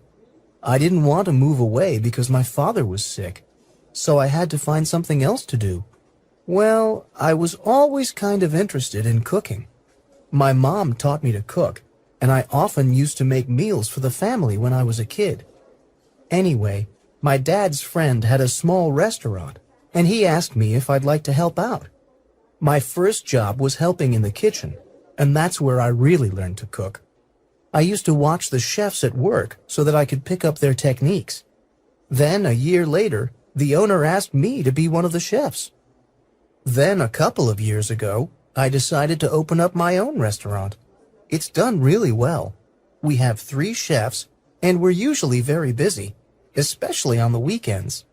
I didn't want to move away because my father was sick, so I had to find something else to do. Well, I was always kind of interested in cooking. My mom taught me to cook, and I often used to make meals for the family when I was a kid. Anyway, my dad's friend had a small restaurant, and he asked me if I'd like to help out. My first job was helping in the kitchen, and that's where I really learned to cook. I used to watch the chefs at work so that I could pick up their techniques. Then, a year later, the owner asked me to be one of the chefs. Then, a couple of years ago, I decided to open up my own restaurant. It's done really well. We have 3 chefs, and we're usually very busy, especially on the weekends.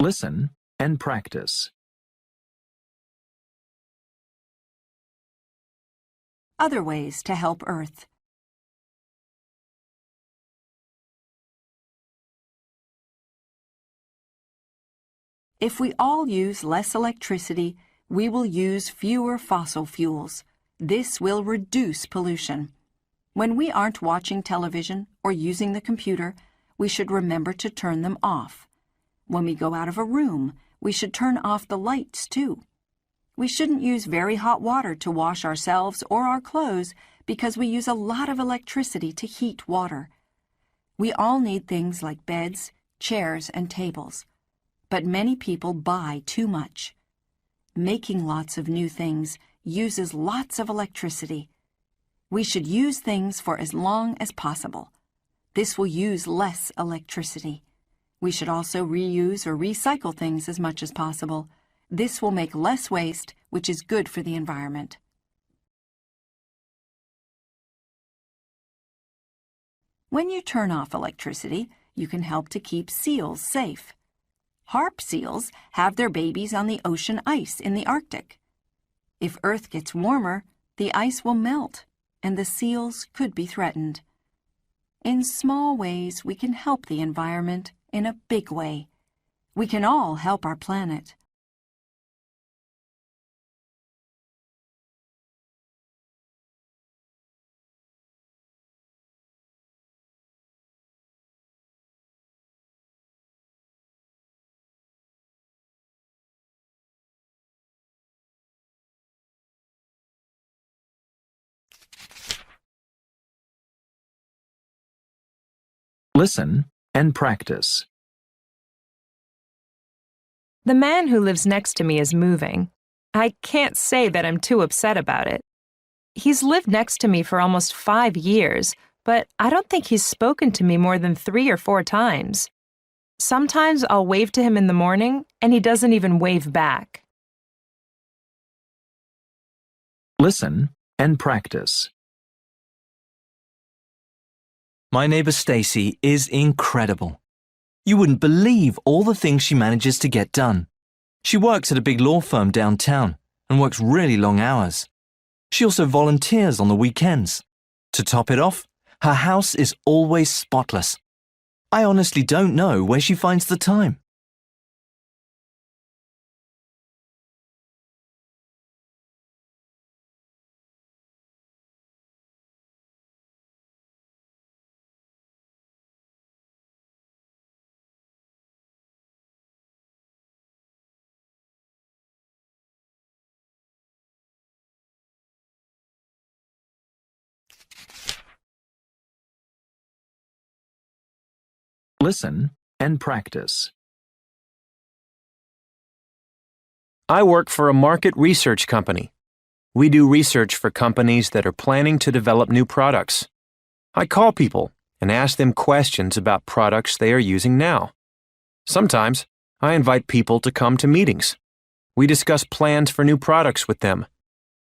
Listen and practice. Other ways to help Earth. If we all use less electricity, We will use fewer fossil fuels. This will reduce pollution. When we aren't watching television or using the computer, we should remember to turn them off. When we go out of a room, we should turn off the lights too. We shouldn't use very hot water to wash ourselves or our clothes because we use a lot of electricity to heat water. We all need things like beds, chairs, and tables. But many people buy too much. Making lots of new things uses lots of electricity. We should use things for as long as possible. This will use less electricity. We should also reuse or recycle things as much as possible. This will make less waste, which is good for the environment. When you turn off electricity, you can help to keep seals safe. Harp seals have their babies on the ocean ice in the Arctic. If Earth gets warmer, the ice will melt, and the seals could be threatened. In small ways, we can help the environment in a big way. We can all help our planet. Listen and practice. The man who lives next to me is moving. I can't say that I'm too upset about it. He's lived next to me for almost 5 years, but I don't think he's spoken to me more than 3 or 4 times. Sometimes I'll wave to him in the morning, and he doesn't even wave back. Listen and practice. My neighbor Stacy is incredible. You wouldn't believe all the things she manages to get done. She works at a big law firm downtown and works really long hours. She also volunteers on the weekends. To top it off, her house is always spotless. I honestly don't know where she finds the time. Listen and practice. I work for a market research company. We do research for companies that are planning to develop new products. I call people and ask them questions about products they are using now. Sometimes I invite people to come to meetings. We discuss plans for new products with them.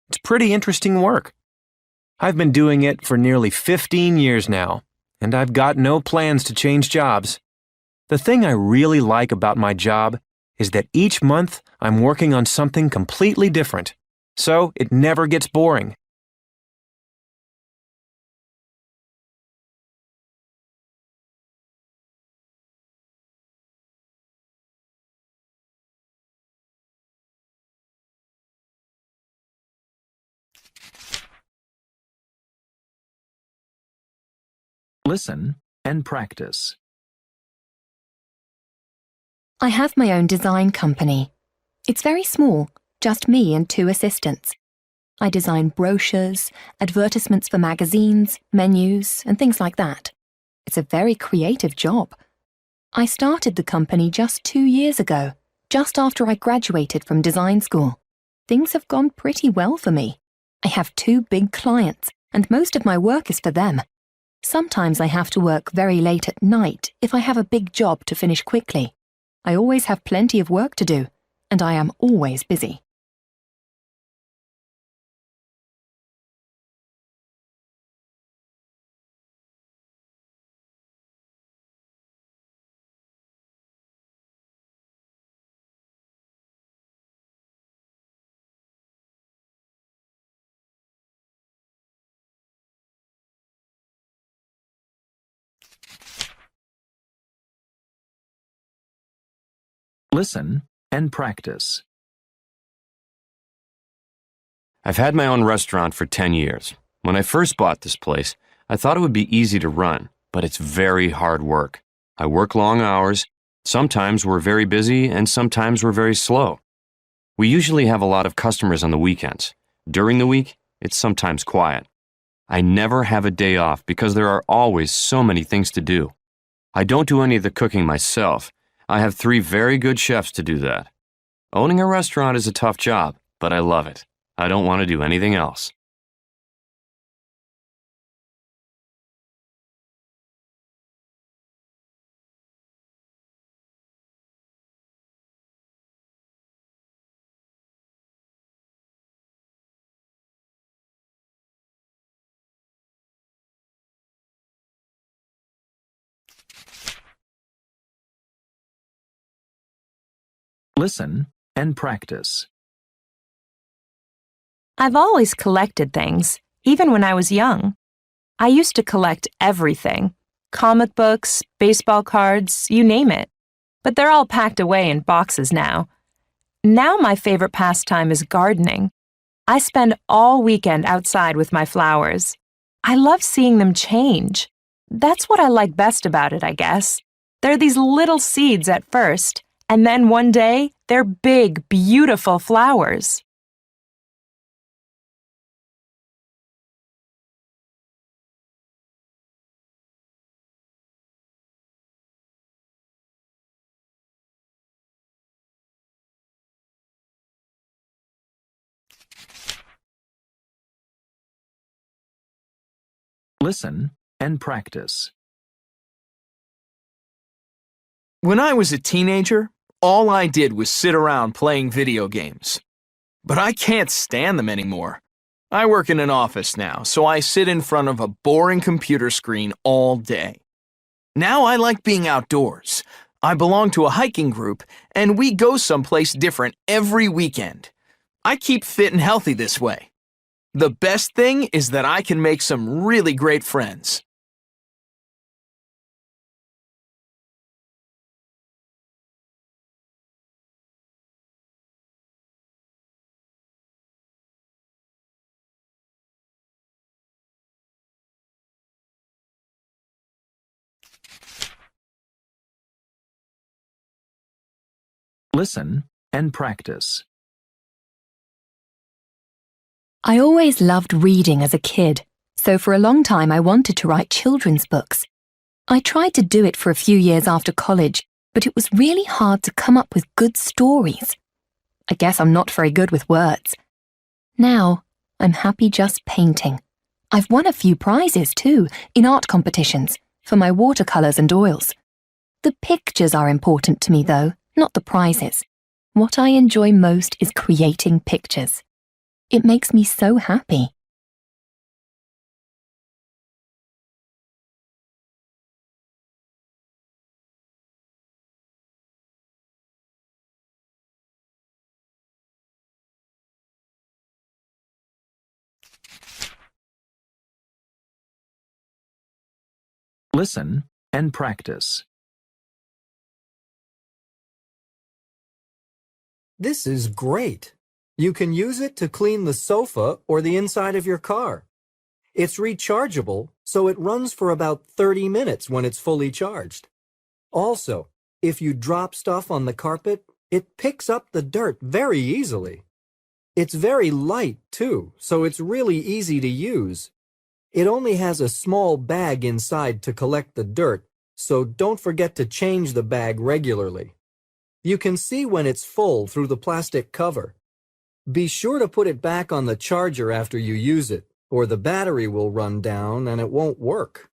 It's pretty interesting work. I've been doing it for nearly 15 years now, and I've got no plans to change jobs. The thing I really like about my job is that each month I'm working on something completely different, so it never gets boring. Listen and practice. I have my own design company. It's very small, just me and 2 assistants. I design brochures, advertisements for magazines, menus, and things like that. It's a very creative job. I started the company just 2 years ago, just after I graduated from design school. Things have gone pretty well for me. I have 2 big clients, and most of my work is for them. Sometimes I have to work very late at night if I have a big job to finish quickly. I always have plenty of work to do, and I am always busy. Listen and practice. I've had my own restaurant for 10 years. When I first bought this place, I thought it would be easy to run, but it's very hard work. I work long hours. Sometimes we're very busy and sometimes we're very slow. We usually have a lot of customers on the weekends. During the week, it's sometimes quiet. I never have a day off because there are always so many things to do. I don't do any of the cooking myself. I have 3 very good chefs to do that. Owning a restaurant is a tough job, but I love it. I don't want to do anything else. Listen and practice. I've always collected things, even when I was young. I used to collect everything. Comic books, baseball cards, you name it. But they're all packed away in boxes now. Now my favorite pastime is gardening. I spend all weekend outside with my flowers. I love seeing them change. That's what I like best about it, I guess. They're these little seeds at first, and then one day, they're big, beautiful flowers. Listen and practice. When I was a teenager, all I did was sit around playing video games. But I can't stand them anymore. I work in an office now, so I sit in front of a boring computer screen all day. Now I like being outdoors. I belong to a hiking group, and we go someplace different every weekend. I keep fit and healthy this way. The best thing is that I can make some really great friends. Listen and practice. I always loved reading as a kid, so for a long time I wanted to write children's books. I tried to do it for a few years after college, but it was really hard to come up with good stories. I guess I'm not very good with words. Now, I'm happy just painting. I've won a few prizes too, in art competitions, for my watercolours and oils. The pictures are important to me though, not the prizes. What I enjoy most is creating pictures. It makes me so happy. Listen and practice. This is great. You can use it to clean the sofa or the inside of your car. It's rechargeable, so it runs for about 30 minutes when it's fully charged. Also, if you drop stuff on the carpet, it picks up the dirt very easily. It's very light, too, so it's really easy to use. It only has a small bag inside to collect the dirt, so don't forget to change the bag regularly. You can see when it's full through the plastic cover. Be sure to put it back on the charger after you use it, or the battery will run down and it won't work.